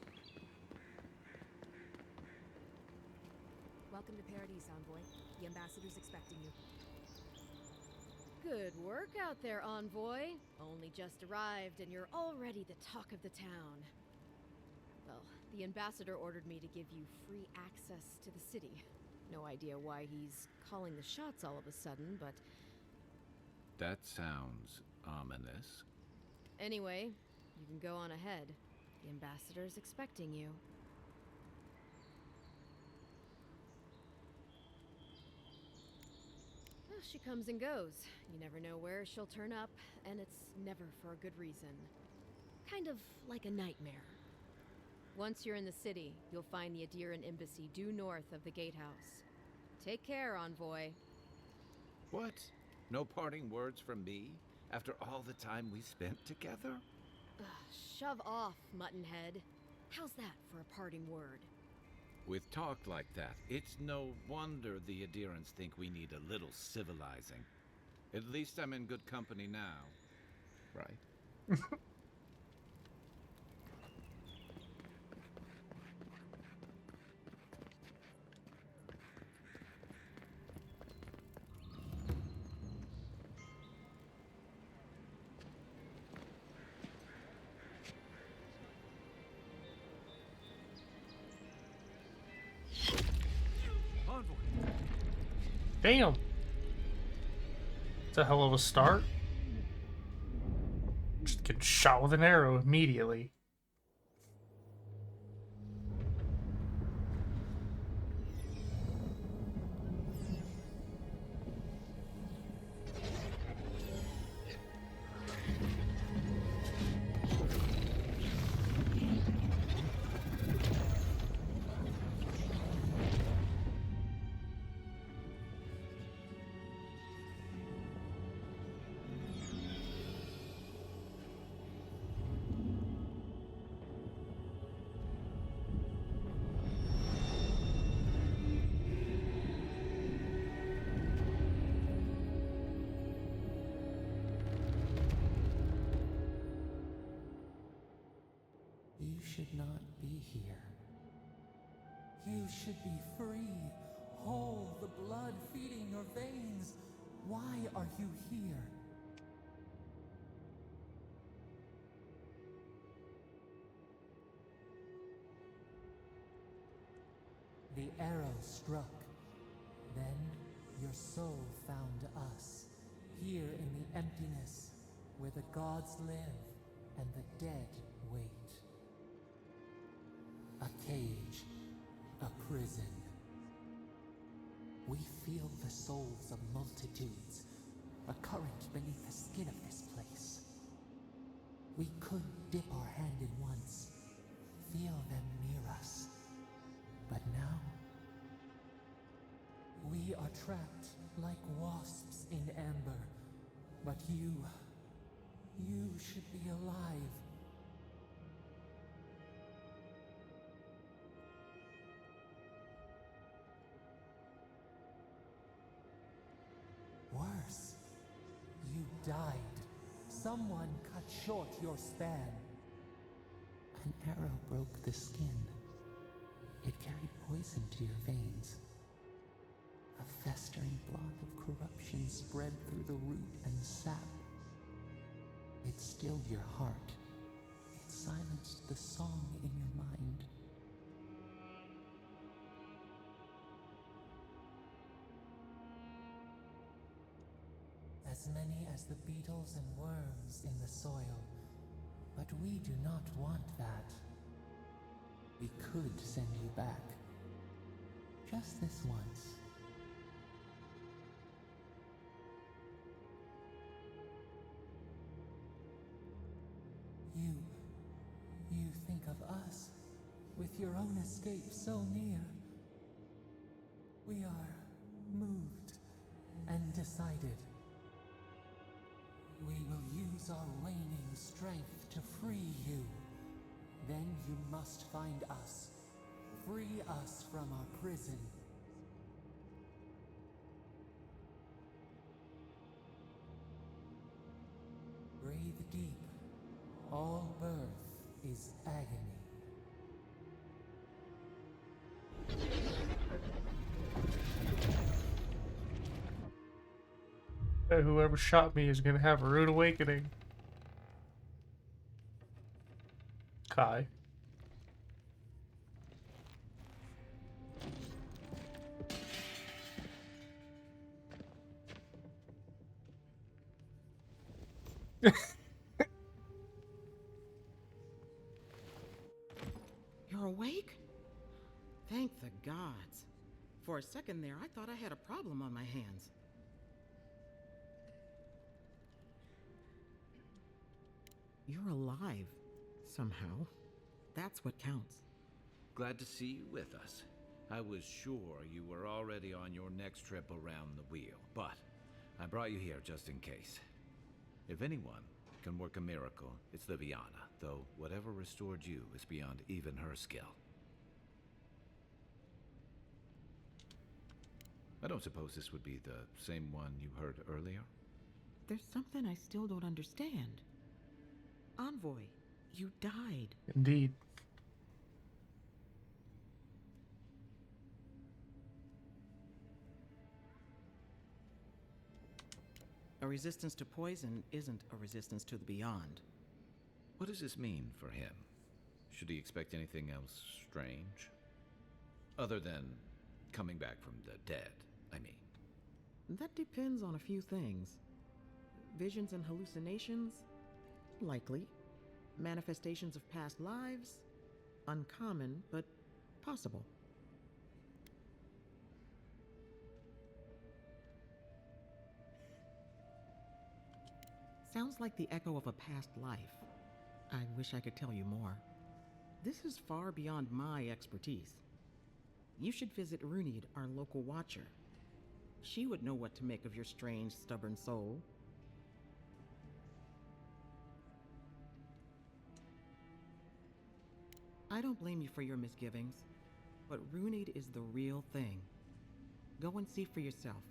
Welcome to Paradise, Envoy. The ambassador's expecting you. Good work out there, Envoy. Only just arrived and you're already the talk of the town. Well, the ambassador ordered me to give you free access to the city. No idea why he's calling the shots all of a sudden, but... That sounds ominous. Anyway, you can go on ahead. The ambassador's expecting you. Well, she comes and goes. You never know where she'll turn up, and it's never for a good reason. Kind of like a nightmare. Once you're in the city, you'll find the Aedyran Embassy due north of the gatehouse. Take care, Envoy. What? No parting words from me? After all the time we spent together? Ugh, shove off, Muttonhead. How's that for a parting word? With talk like that, it's no wonder the Aedyrans think we need a little civilizing. At least I'm in good company now. Right? Damn! It's a hell of a start. Just get shot with an arrow immediately. You should not be here. You should be free, whole, the blood feeding your veins. Why are you here? The arrow struck. Then your soul found us, here in the emptiness, where the gods live and the dead wait. A cage, a prison. We feel the souls of multitudes, a current beneath the skin of this place. We could dip our hand in once, feel them near us. But now, we are trapped like wasps in amber. But you should be alive. Worse, you died. Someone cut short your span. An arrow broke the skin. It carried poison to your veins. A festering blot of corruption spread through the root and sap. It stilled your heart. It silenced the song in your mind. As many as the beetles and worms in the soil. But we do not want that. We could send you back. Just this once. You think of us, with your own escape so near. We are moved and decided. We will use our waning strength to free you. Then you must find us. Free us from our prison. Breathe deep. All birth is agony. Whoever shot me is gonna have a rude awakening. Kai. You're awake? Thank the gods. For a second there, I thought I had a problem on my hands. You're alive, somehow. That's what counts. Glad to see you with us. I was sure you were already on your next trip around the wheel, but I brought you here just in case. If anyone can work a miracle, it's Liviana, though whatever restored you is beyond even her skill. I don't suppose this would be the same one you heard earlier? There's something I still don't understand. Envoy, you died. Indeed. A resistance to poison isn't a resistance to the beyond. What does this mean for him? Should he expect anything else strange? Other than coming back from the dead, I mean. That depends on a few things. Visions and hallucinations? Likely. Manifestations of past lives? Uncommon, but possible. Sounds like the echo of a past life. I wish I could tell you more. This is far beyond my expertise. You should visit Runid, our local watcher. She would know what to make of your strange, stubborn soul. I don't blame you for your misgivings, but Runid is the real thing. Go and see for yourself.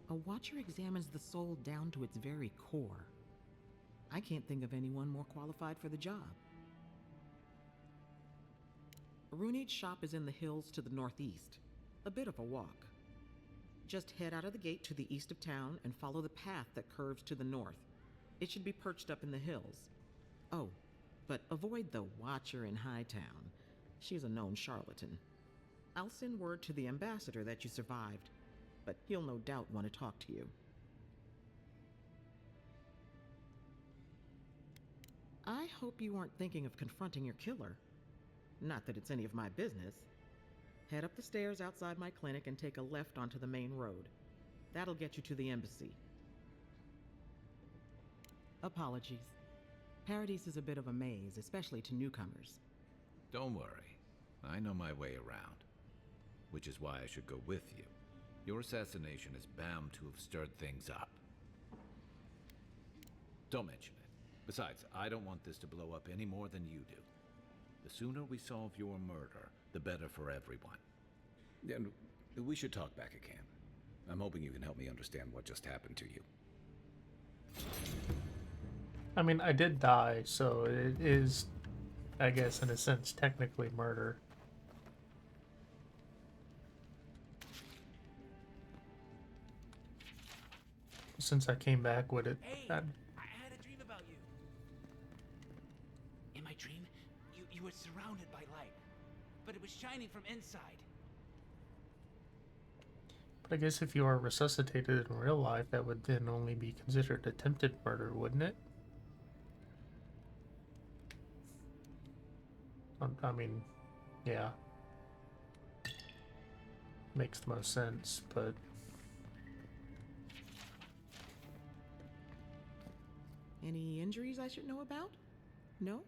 A watcher examines the soul down to its very core. I can't think of anyone more qualified for the job. Runid's shop is in the hills to the northeast. A bit of a walk. Just head out of the gate to the east of town and follow the path that curves to the north. It should be perched up in the hills. Oh, but avoid the Watcher in Hightown. She's a known charlatan. I'll send word to the ambassador that you survived, but he'll no doubt want to talk to you. I hope you aren't thinking of confronting your killer. Not that it's any of my business. Head up the stairs outside my clinic and take a left onto the main road. That'll get you to the embassy. Apologies. Paradise is a bit of a maze, especially to newcomers. Don't worry. I know my way around. Which is why I should go with you. Your assassination is bound to have stirred things up. Don't mention it. Besides, I don't want this to blow up any more than you do. The sooner we solve your murder, the better for everyone. And we should talk back at camp. I'm hoping you can help me understand what just happened to you. I mean, I did die, so it is, I guess, in a sense, technically murder. Since I came back with it. Hey, I had a dream about you. In my dream, you were surrounded by light, but it was shining from inside. But I guess if you are resuscitated in real life, that would then only be considered attempted murder, wouldn't it? I mean, yeah. Makes the most sense, but... Any injuries I should know about? No?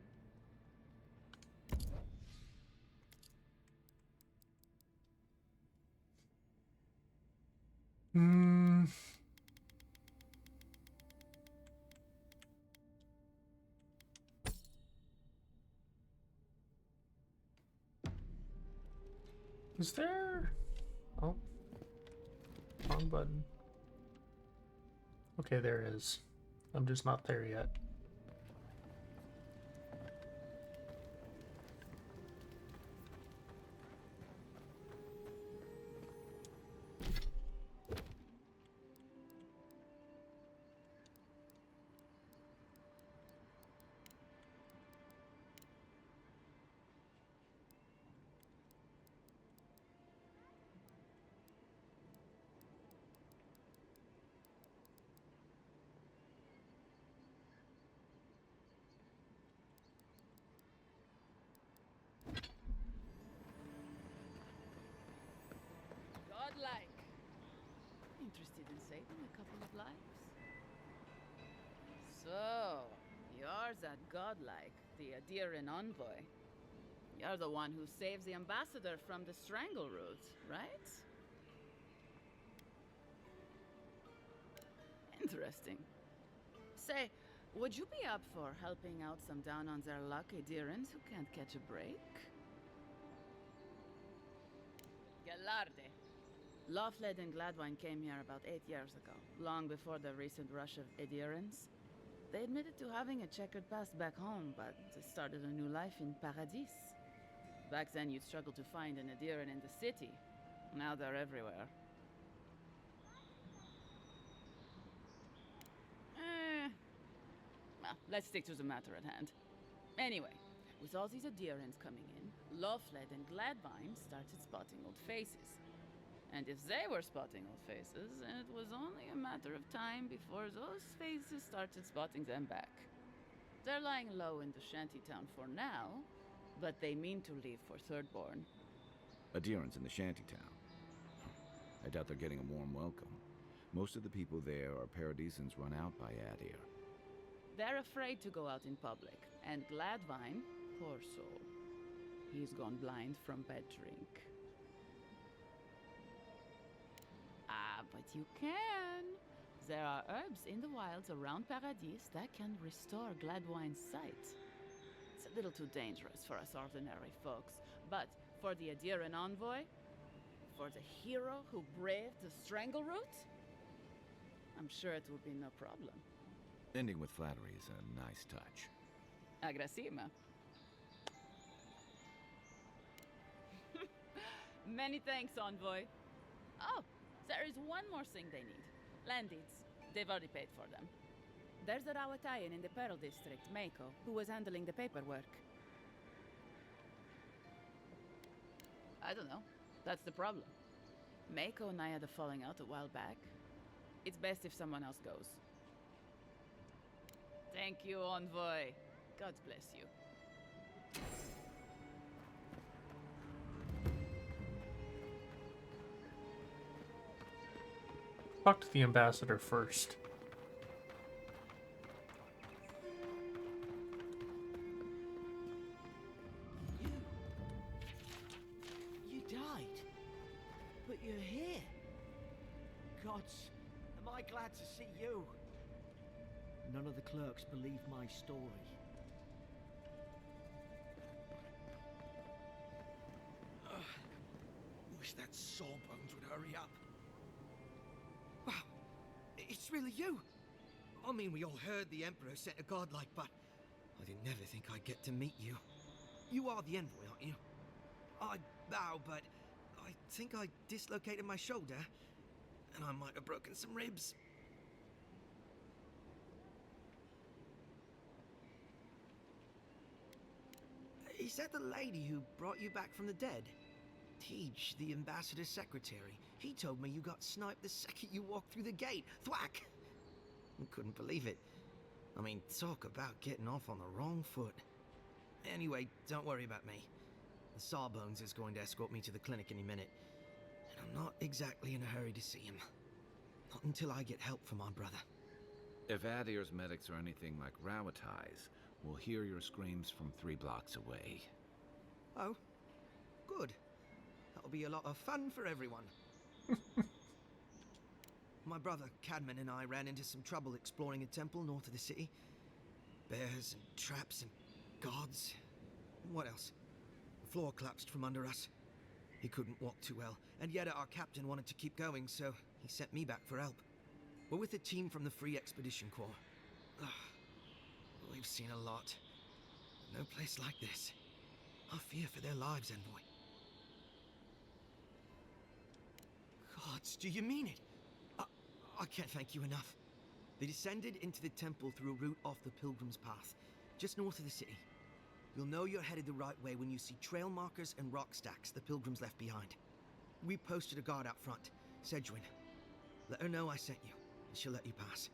Is there... Oh. Wrong button. Okay, there is. I'm just not there yet. Godlike. Interested in saving a couple of lives? So, you're that godlike, the Aedyran Envoy. You're the one who saves the ambassador from the strangle root, right? Interesting. Say, would you be up for helping out some down-on-their-luck Aedyrans who can't catch a break? Galarde. Lawfled and Gladwine came here about 8 years ago, long before the recent rush of Aedyrans. They admitted to having a checkered past back home, but they started a new life in Paradis. Back then, you'd struggle to find an Aedyran in the city. Now they're everywhere. Well, let's stick to the matter at hand. Anyway, with all these Aedyrans coming in, Lawfled and Gladwine started spotting old faces. And if they were spotting old faces, it was only a matter of time before those faces started spotting them back. They're lying low in the shantytown for now, but they mean to leave for Thirdborn. Aedyran's in the shantytown. I doubt they're getting a warm welcome. Most of the people there are Paradisans run out by Aedyr. They're afraid to go out in public, and Gladwine, poor soul, he's gone blind from bad drink. Ah, but you can. There are herbs in the wilds around Paradis that can restore Gladwine's sight. It's a little too dangerous for us ordinary folks, but for the Aedyran Envoy, for the hero who braved the strangle root, I'm sure it will be no problem. Ending with flattery is a nice touch. Agrasima. Many thanks, Envoy. Oh, there is one more thing they need. Land deeds. They've already paid for them. There's a Rawatayan in the Pearl District, Mako, who was handling the paperwork. I don't know. That's the problem. Mako and I had a falling out a while back. It's best if someone else goes. Thank you, Envoy. God bless you. Talk to the ambassador first. gods, am I glad to see you? None of the clerks believe my story. Wish that Sawbones would hurry up. Wow, it's really you. I mean, we all heard the Emperor sent a godlike, but I didn't never think I'd get to meet you. You are the Envoy, aren't you? I bow, but I think I dislocated my shoulder, and I might have broken some ribs. Is that the lady who brought you back from the dead? Tej, the ambassador's secretary. He told me you got sniped the second you walked through the gate. Thwack! I couldn't believe it. I mean, talk about getting off on the wrong foot. Anyway, don't worry about me. The Sawbones is going to escort me to the clinic any minute. And I'm not exactly in a hurry to see him. Not until I get help from my brother. If Aedir's medics are anything like Rowatai's, we'll hear your screams from 3 blocks away. Oh, good. That'll be a lot of fun for everyone. My brother, Cadman, and I ran into some trouble exploring a temple north of the city. Bears and traps and gods. What else? The floor collapsed from under us. He couldn't walk too well, and yet our captain wanted to keep going, so he sent me back for help. We're with a team from the Free Expedition Corps. We've seen a lot. No place like this. I fear for their lives, Envoy. Gods, do you mean it? I can't thank you enough. They descended into the temple through a route off the Pilgrim's Path, just north of the city. You'll know you're headed the right way when you see trail markers and rock stacks the Pilgrims left behind. We posted a guard out front, Sedgwin. Let her know I sent you, and she'll let you pass.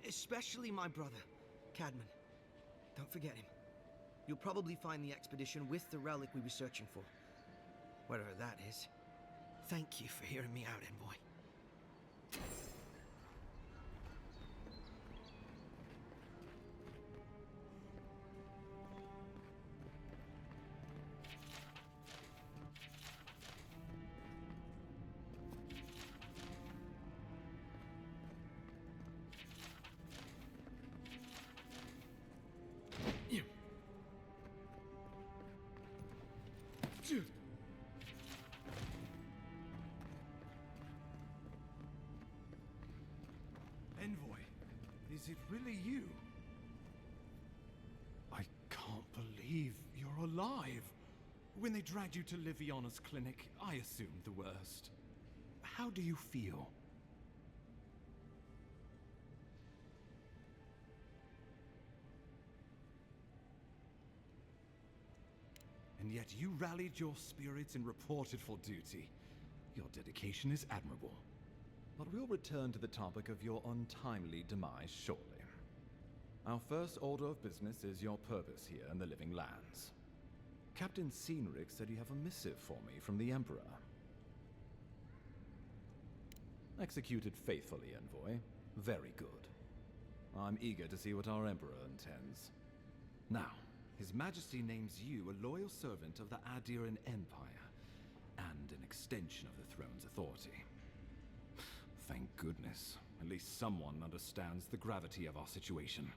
Especially my brother, Cadman. Don't forget him. You'll probably find the expedition with the relic we were searching for. Whatever that is. Thank you for hearing me out, Envoy. Envoy, is it really you? I can't believe you're alive. When they dragged you to Liviana's clinic, I assumed the worst. How do you feel? And yet you rallied your spirits and reported for duty. Your dedication is admirable. But we'll return to the topic of your untimely demise shortly. Our first order of business is your purpose here in the Living Lands. Captain Cynric said you have a missive for me from the Emperor. Executed faithfully, Envoy. Very good. I'm eager to see what our Emperor intends. Now, His Majesty names you a loyal servant of the Aedyran Empire, and an extension of the throne's authority. Thank goodness. At least someone understands the gravity of our situation.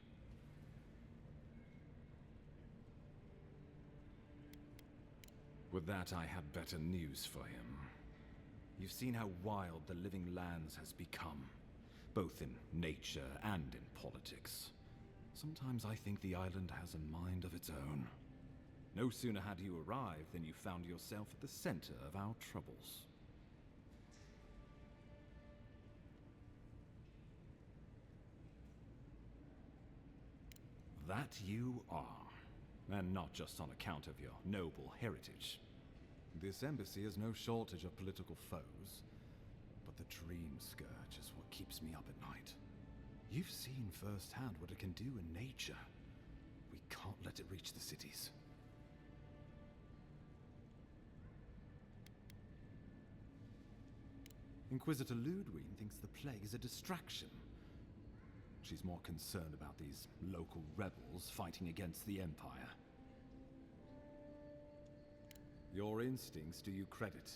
With that, I have better news for him. You've seen how wild the Living Lands has become, both in nature and in politics. Sometimes I think the island has a mind of its own. No sooner had you arrived than you found yourself at the center of our troubles. That you are, and not just on account of your noble heritage. This embassy has no shortage of political foes, but the Dreamscourge is what keeps me up at night. You've seen firsthand what it can do in nature. We can't let it reach the cities. Inquisitor Ludwig thinks the plague is a distraction. She's more concerned about these local rebels fighting against the Empire. Your instincts do you credit.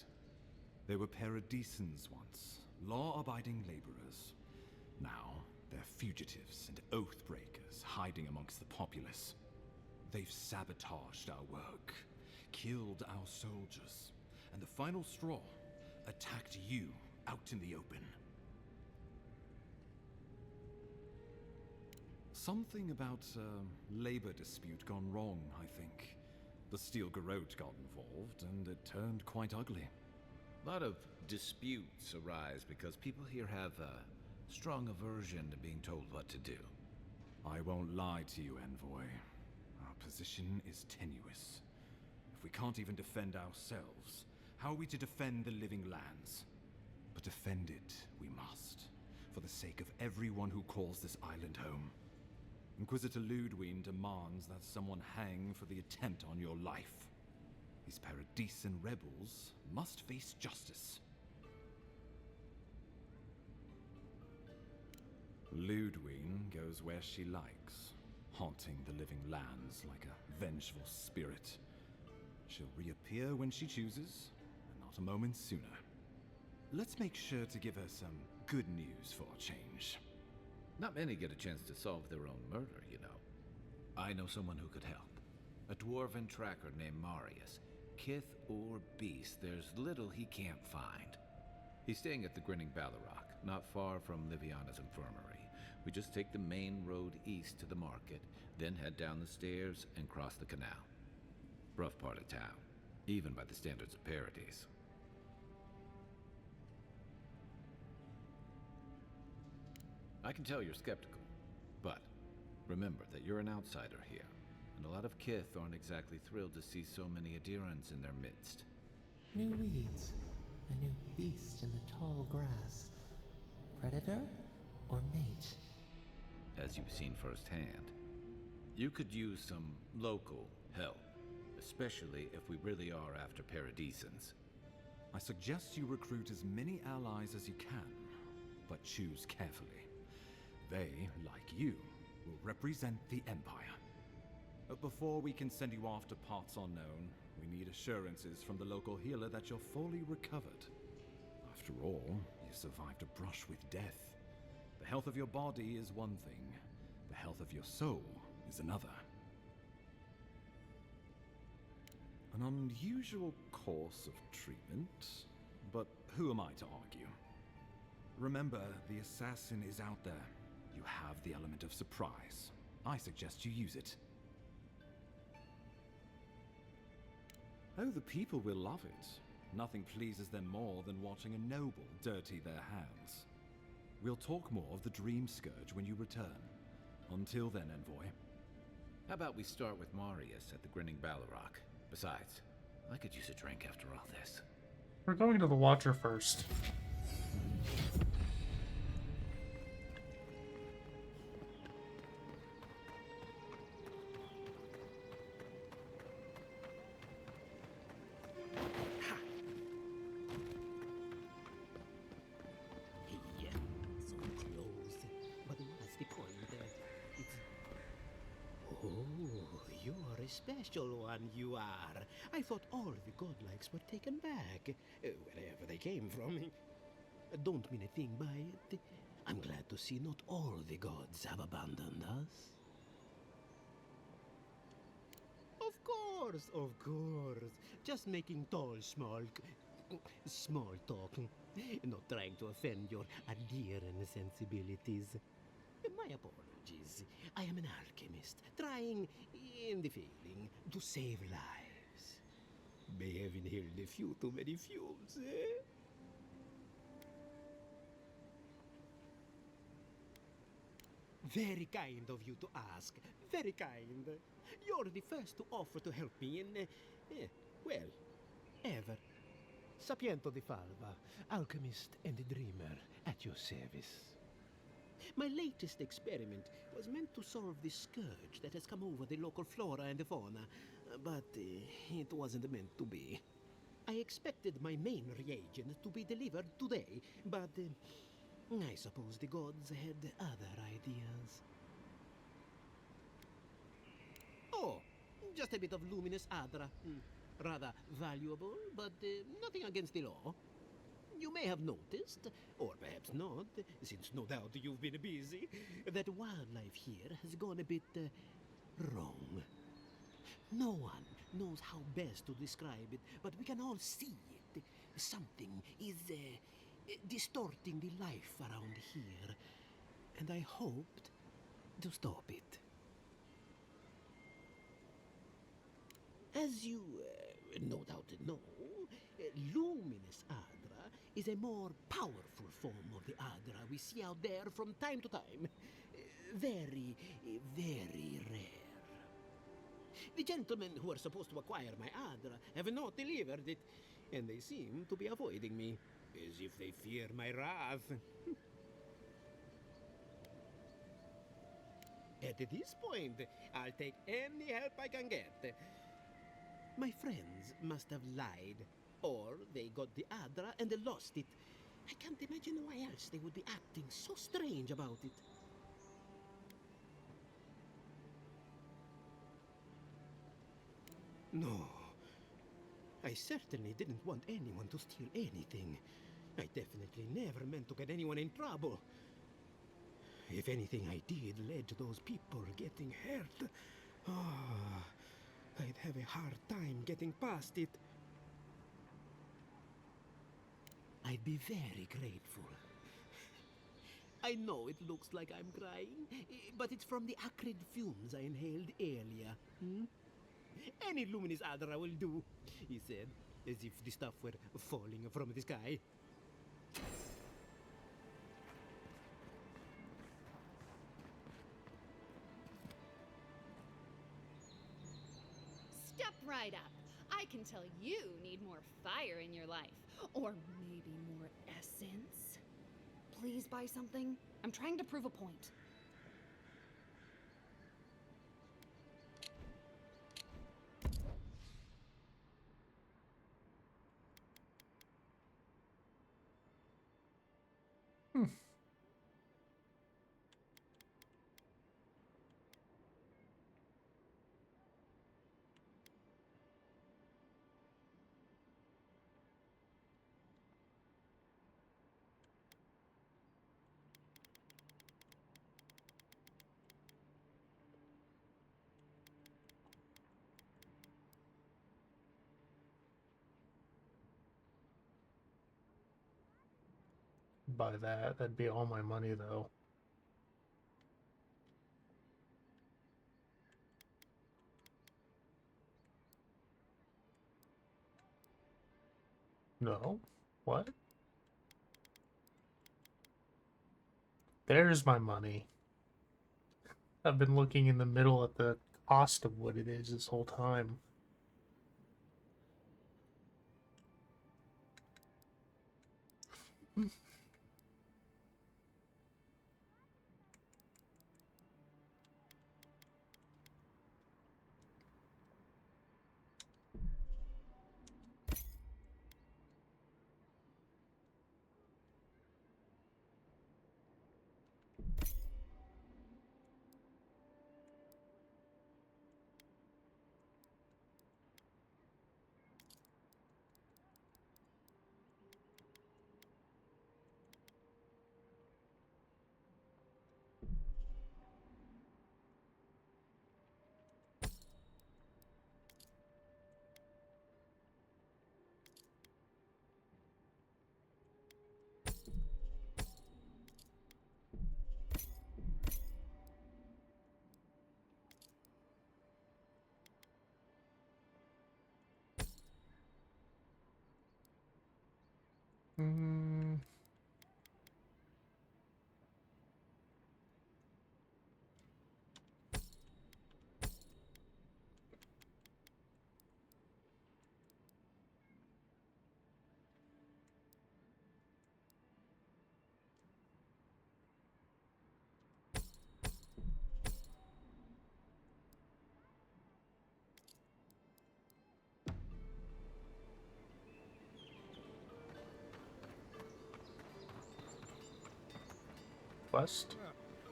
They were paradisans once, law-abiding laborers. Now, they're fugitives and oath-breakers hiding amongst the populace. They've sabotaged our work, killed our soldiers, and the final straw, attacked you out in the open. Something about a labor dispute gone wrong, I think. The Steel Garrote got involved, and it turned quite ugly. A lot of disputes arise because people here have a strong aversion to being told what to do. I won't lie to you, Envoy. Our position is tenuous. If we can't even defend ourselves, how are we to defend the living lands? But defend it we must, for the sake of everyone who calls this island home. Inquisitor Ludwig demands that someone hang for the attempt on your life. These Paradisan rebels must face justice. Ludwig goes where she likes, haunting the living lands like a vengeful spirit. She'll reappear when she chooses, and not a moment sooner. Let's make sure to give her some good news for a change. Not many get a chance to solve their own murder, you know. I know someone who could help. A dwarven tracker named Marius. Kith or beast, there's little he can't find. He's staying at the Grinning Ballarrock, not far from Liviana's infirmary. We just take the main road east to the market, then head down the stairs and cross the canal. Rough part of town, even by the standards of Paradise. I can tell you're skeptical, but remember that you're an outsider here, and a lot of Kith aren't exactly thrilled to see so many Aedirans in their midst. New weeds, a new beast in the tall grass. Predator or mate? As you've seen firsthand, you could use some local help, especially if we really are after Paradisans. I suggest you recruit as many allies as you can, but choose carefully. They, like you, will represent the Empire. But before we can send you off to parts unknown, we need assurances from the local healer that you're fully recovered. After all, you survived a brush with death. The health of your body is one thing, the health of your soul is another. An unusual course of treatment, but who am I to argue? Remember, the assassin is out there. You have the element of surprise. I suggest you use it. Oh, the people will love it. Nothing pleases them more than watching a noble dirty their hands. We'll talk more of the Dreamscourge when you return. Until then, Envoy. How about we start with Marius at the Grinning Ballarrock? Besides, I could use a drink after all this. We're going to the Watcher first. Special one you are. I thought all the godlikes were taken back, wherever they came from. Don't mean a thing by it. I'm glad to see not all the gods have abandoned us. Of course. Just making small talk. Not trying to offend your Aedyran sensibilities. My apologies. I am an alchemist, trying, in the failing, to save lives. May have inhaled a few too many fumes, eh? Very kind of you to ask. Very kind. You're the first to offer to help me in, well, ever. Sapiento di Falva, alchemist and dreamer, at your service. My latest experiment was meant to solve the scourge that has come over the local flora and fauna, but it wasn't meant to be. I expected my main reagent to be delivered today, but I suppose the gods had other ideas. Oh, just a bit of luminous Adra. Rather valuable, but nothing against the law. You may have noticed, or perhaps not, since no doubt you've been busy, that wildlife here has gone a bit wrong. No one knows how best to describe it, but we can all see it. Something is distorting the life around here, and I hoped to stop it. As you no doubt know, luminous Adra is a more powerful form of the Adra we see out there from time to time. Very, very rare. The gentlemen who are supposed to acquire my Adra have not delivered it, and they seem to be avoiding me, as if they fear my wrath. At this point, I'll take any help I can get. My friends must have lied, or they got the Adra and they lost it. I can't imagine why else they would be acting so strange about it. No. I certainly didn't want anyone to steal anything. I definitely never meant to get anyone in trouble. If anything I did led to those people getting hurt, I'd have a hard time getting past it. I'd be very grateful. I know it looks like I'm crying, but it's from the acrid fumes I inhaled earlier. Any luminous Adra will do, he said, as if the stuff were falling from the sky. Step right up. I can tell you need more fire in your life. Or maybe more essence. Please buy something. I'm trying to prove a point. Buy that. That'd be all my money, though. No? What? There's my money. I've been looking in the middle at the cost of what it is this whole time. Hmm. Quest?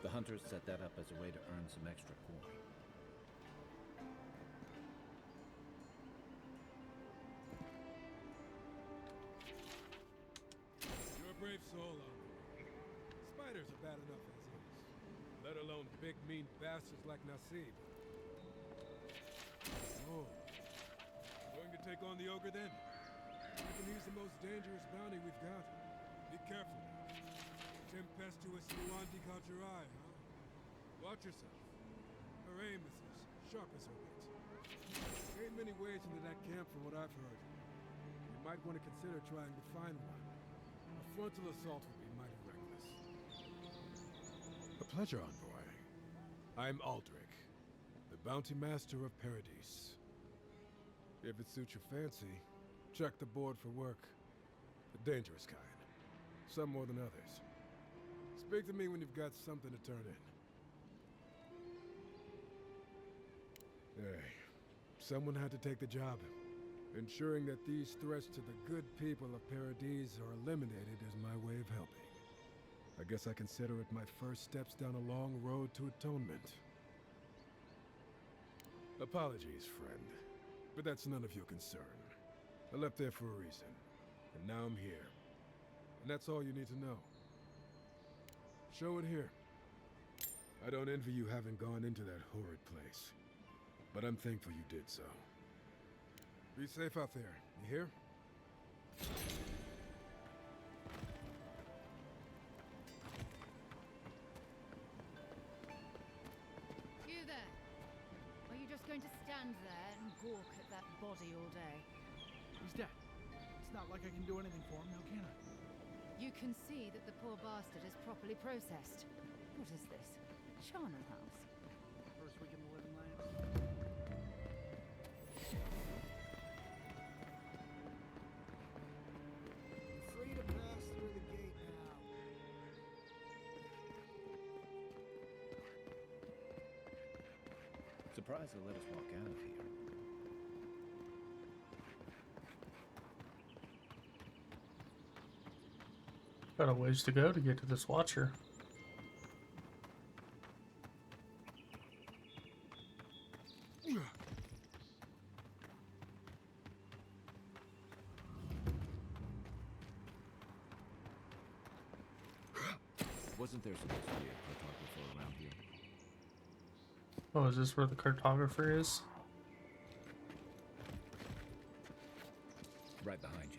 The hunters set that up as a way to earn some extra coin. brave soul, Envoy. Spiders are bad enough as is, let alone big, mean bastards like Nasib. Oh. Going to take on the ogre, then? I reckon he's the most dangerous bounty we've got. Be careful now. Tempestuous Luandi caught your eye, huh? Watch yourself. Her aim is as sharp as her wit. There ain't many ways into that camp from what I've heard. You might want to consider trying to find one. A frontal assault would be mighty reckless. A pleasure, Envoy. I'm Aldrich, the bounty master of Paradise. If it suits your fancy, check the board for work. The dangerous kind. Some more than others. Speak to me when you've got something to turn in. Hey, someone had to take the job. Ensuring that these threats to the good people of Paradise are eliminated is my way of helping. I guess I consider it my first steps down a long road to atonement. Apologies, friend. But that's none of your concern. I left there for a reason, and now I'm here. And that's all you need to know. Show it here. I don't envy you having gone into that horrid place, but I'm thankful you did so. Be safe out there, you hear? You there! Are you just going to stand there and gawk at that body all day? He's dead. It's not like I can do anything for him now, can I? You can see that the poor bastard is properly processed. What is this? Charnel House? First week in the living land. Free to pass through the gate now. Surprised they let us walk out of here. Got a ways to go to get to this Watcher. Wasn't there supposed to be a cartographer around here? Oh, is this where the cartographer is? Right behind you.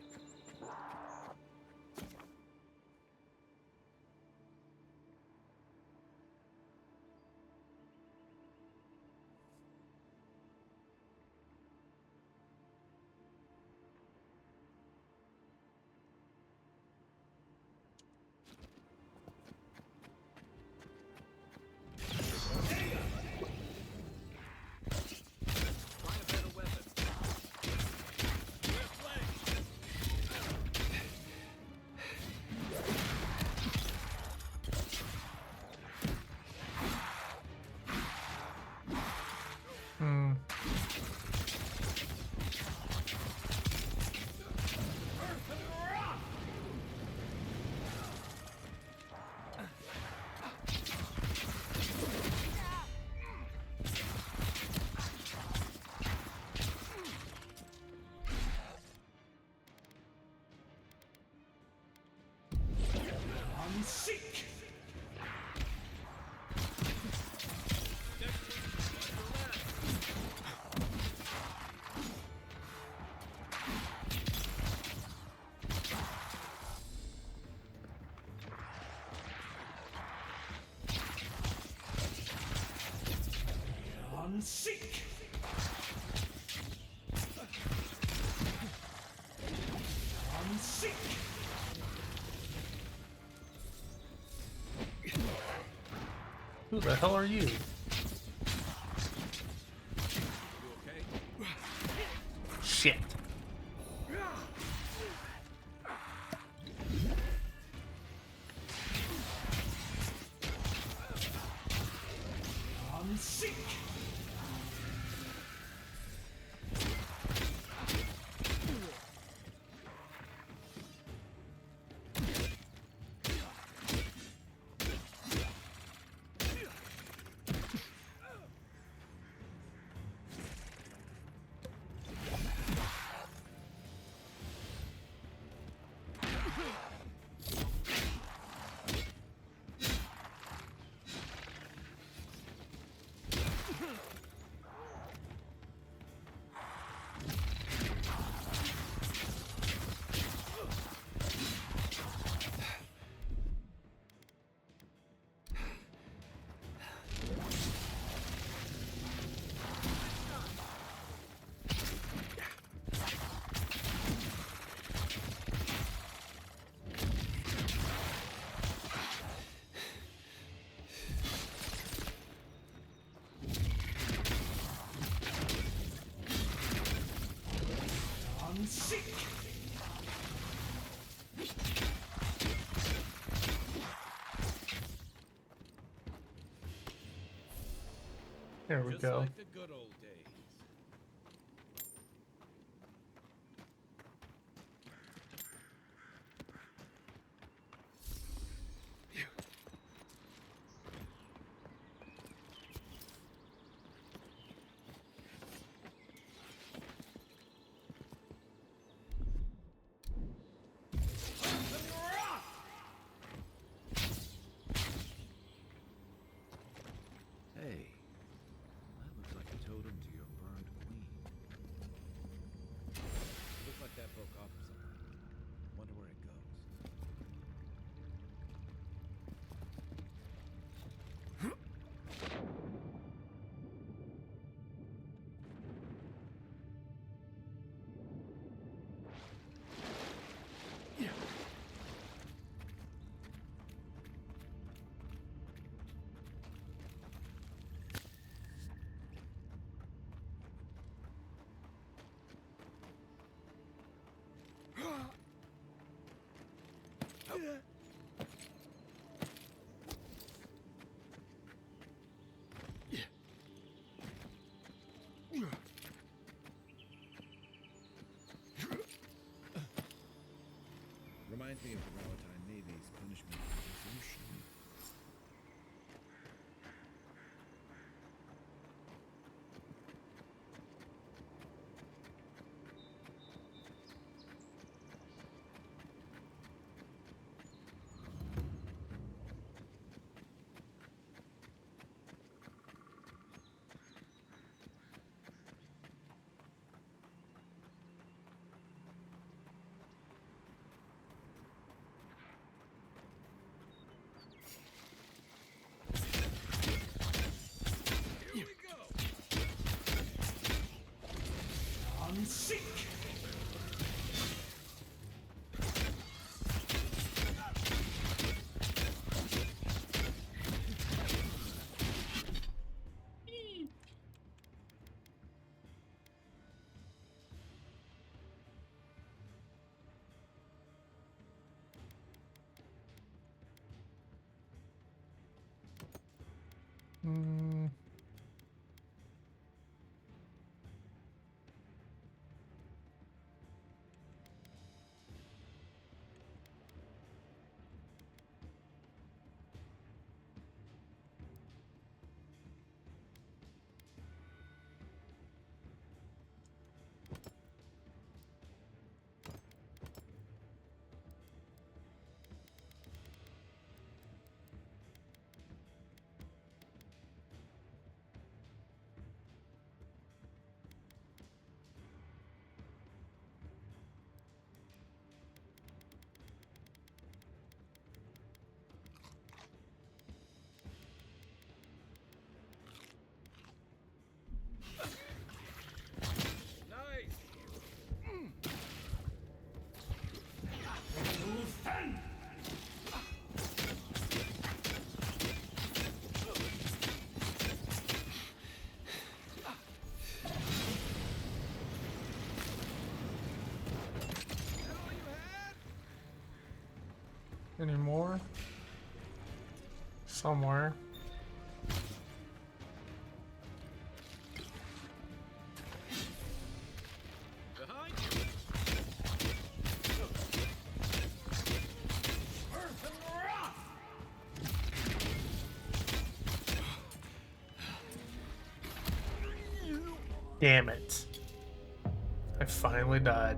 Seek! Seek! Seek! Who the hell are you? You okay? Shit. Seek! There we Just go. like the good old days. Hey, that looks like a totem to your burned queen. Looks like that broke off or something. Wonder where it goes. Reminds me of the Palatine Navy's punishment for desertion. Hmm. Any more? Somewhere. Behind you. Damn it. I finally died.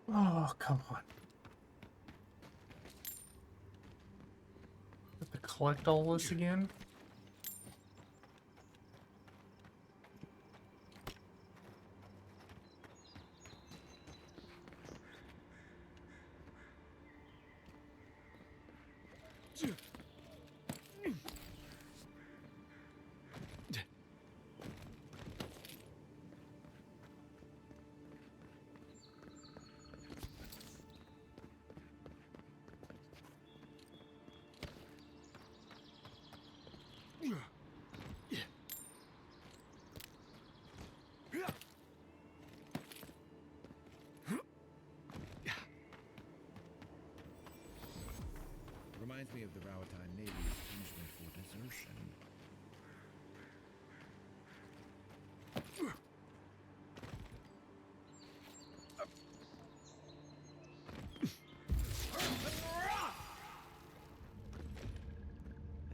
Oh, come on. Have to collect all this again? Reminds me of the Rawatine Navy's punishment for desertion.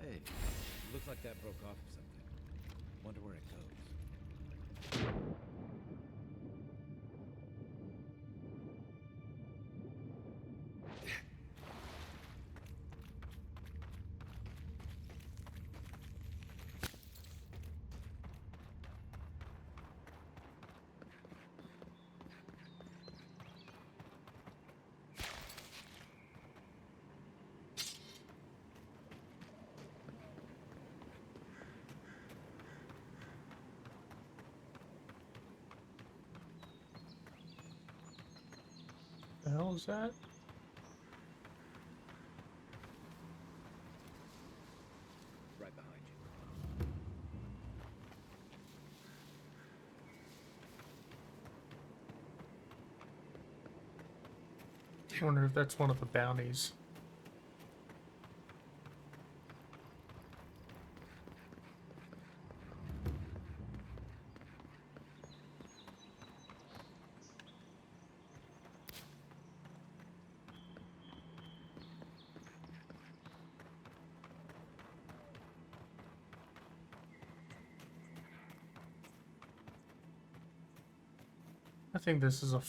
Hey, looks like that broke off of something. Wonder where it goes. The hell is that? Right behind you. I wonder if that's one of the bounties. I think this is a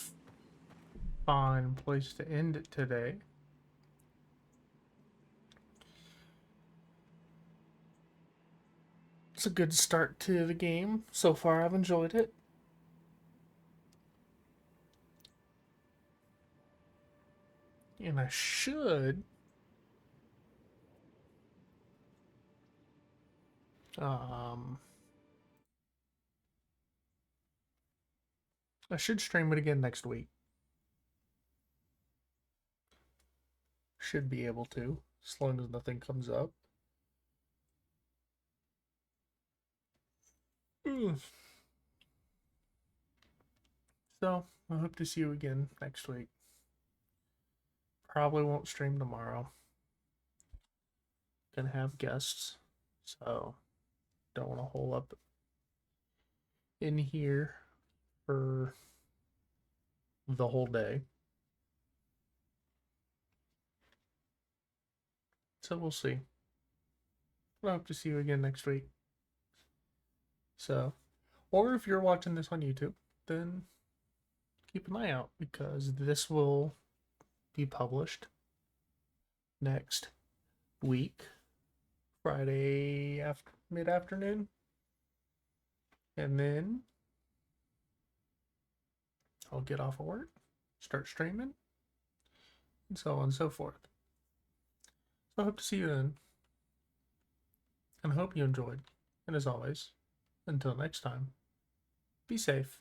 fine place to end it today. It's a good start to the game. So far, I've enjoyed it. And I should... I should stream it again next week. Should be able to, as long as nothing comes up. So, I hope to see you again next week. Probably won't stream tomorrow. Gonna have guests, so don't want to hole up in here for the whole day. So we'll see. I hope to see you again next week. So, or if you're watching this on YouTube, then keep an eye out, because this will be published next week, Friday after mid-afternoon, and then I'll get off of work, start streaming, and so on and so forth. So I hope to see you then, and I hope you enjoyed. And as always, until next time, be safe,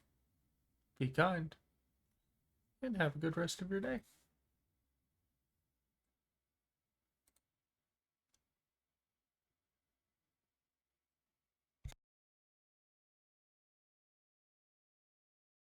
be kind, and have a good rest of your day.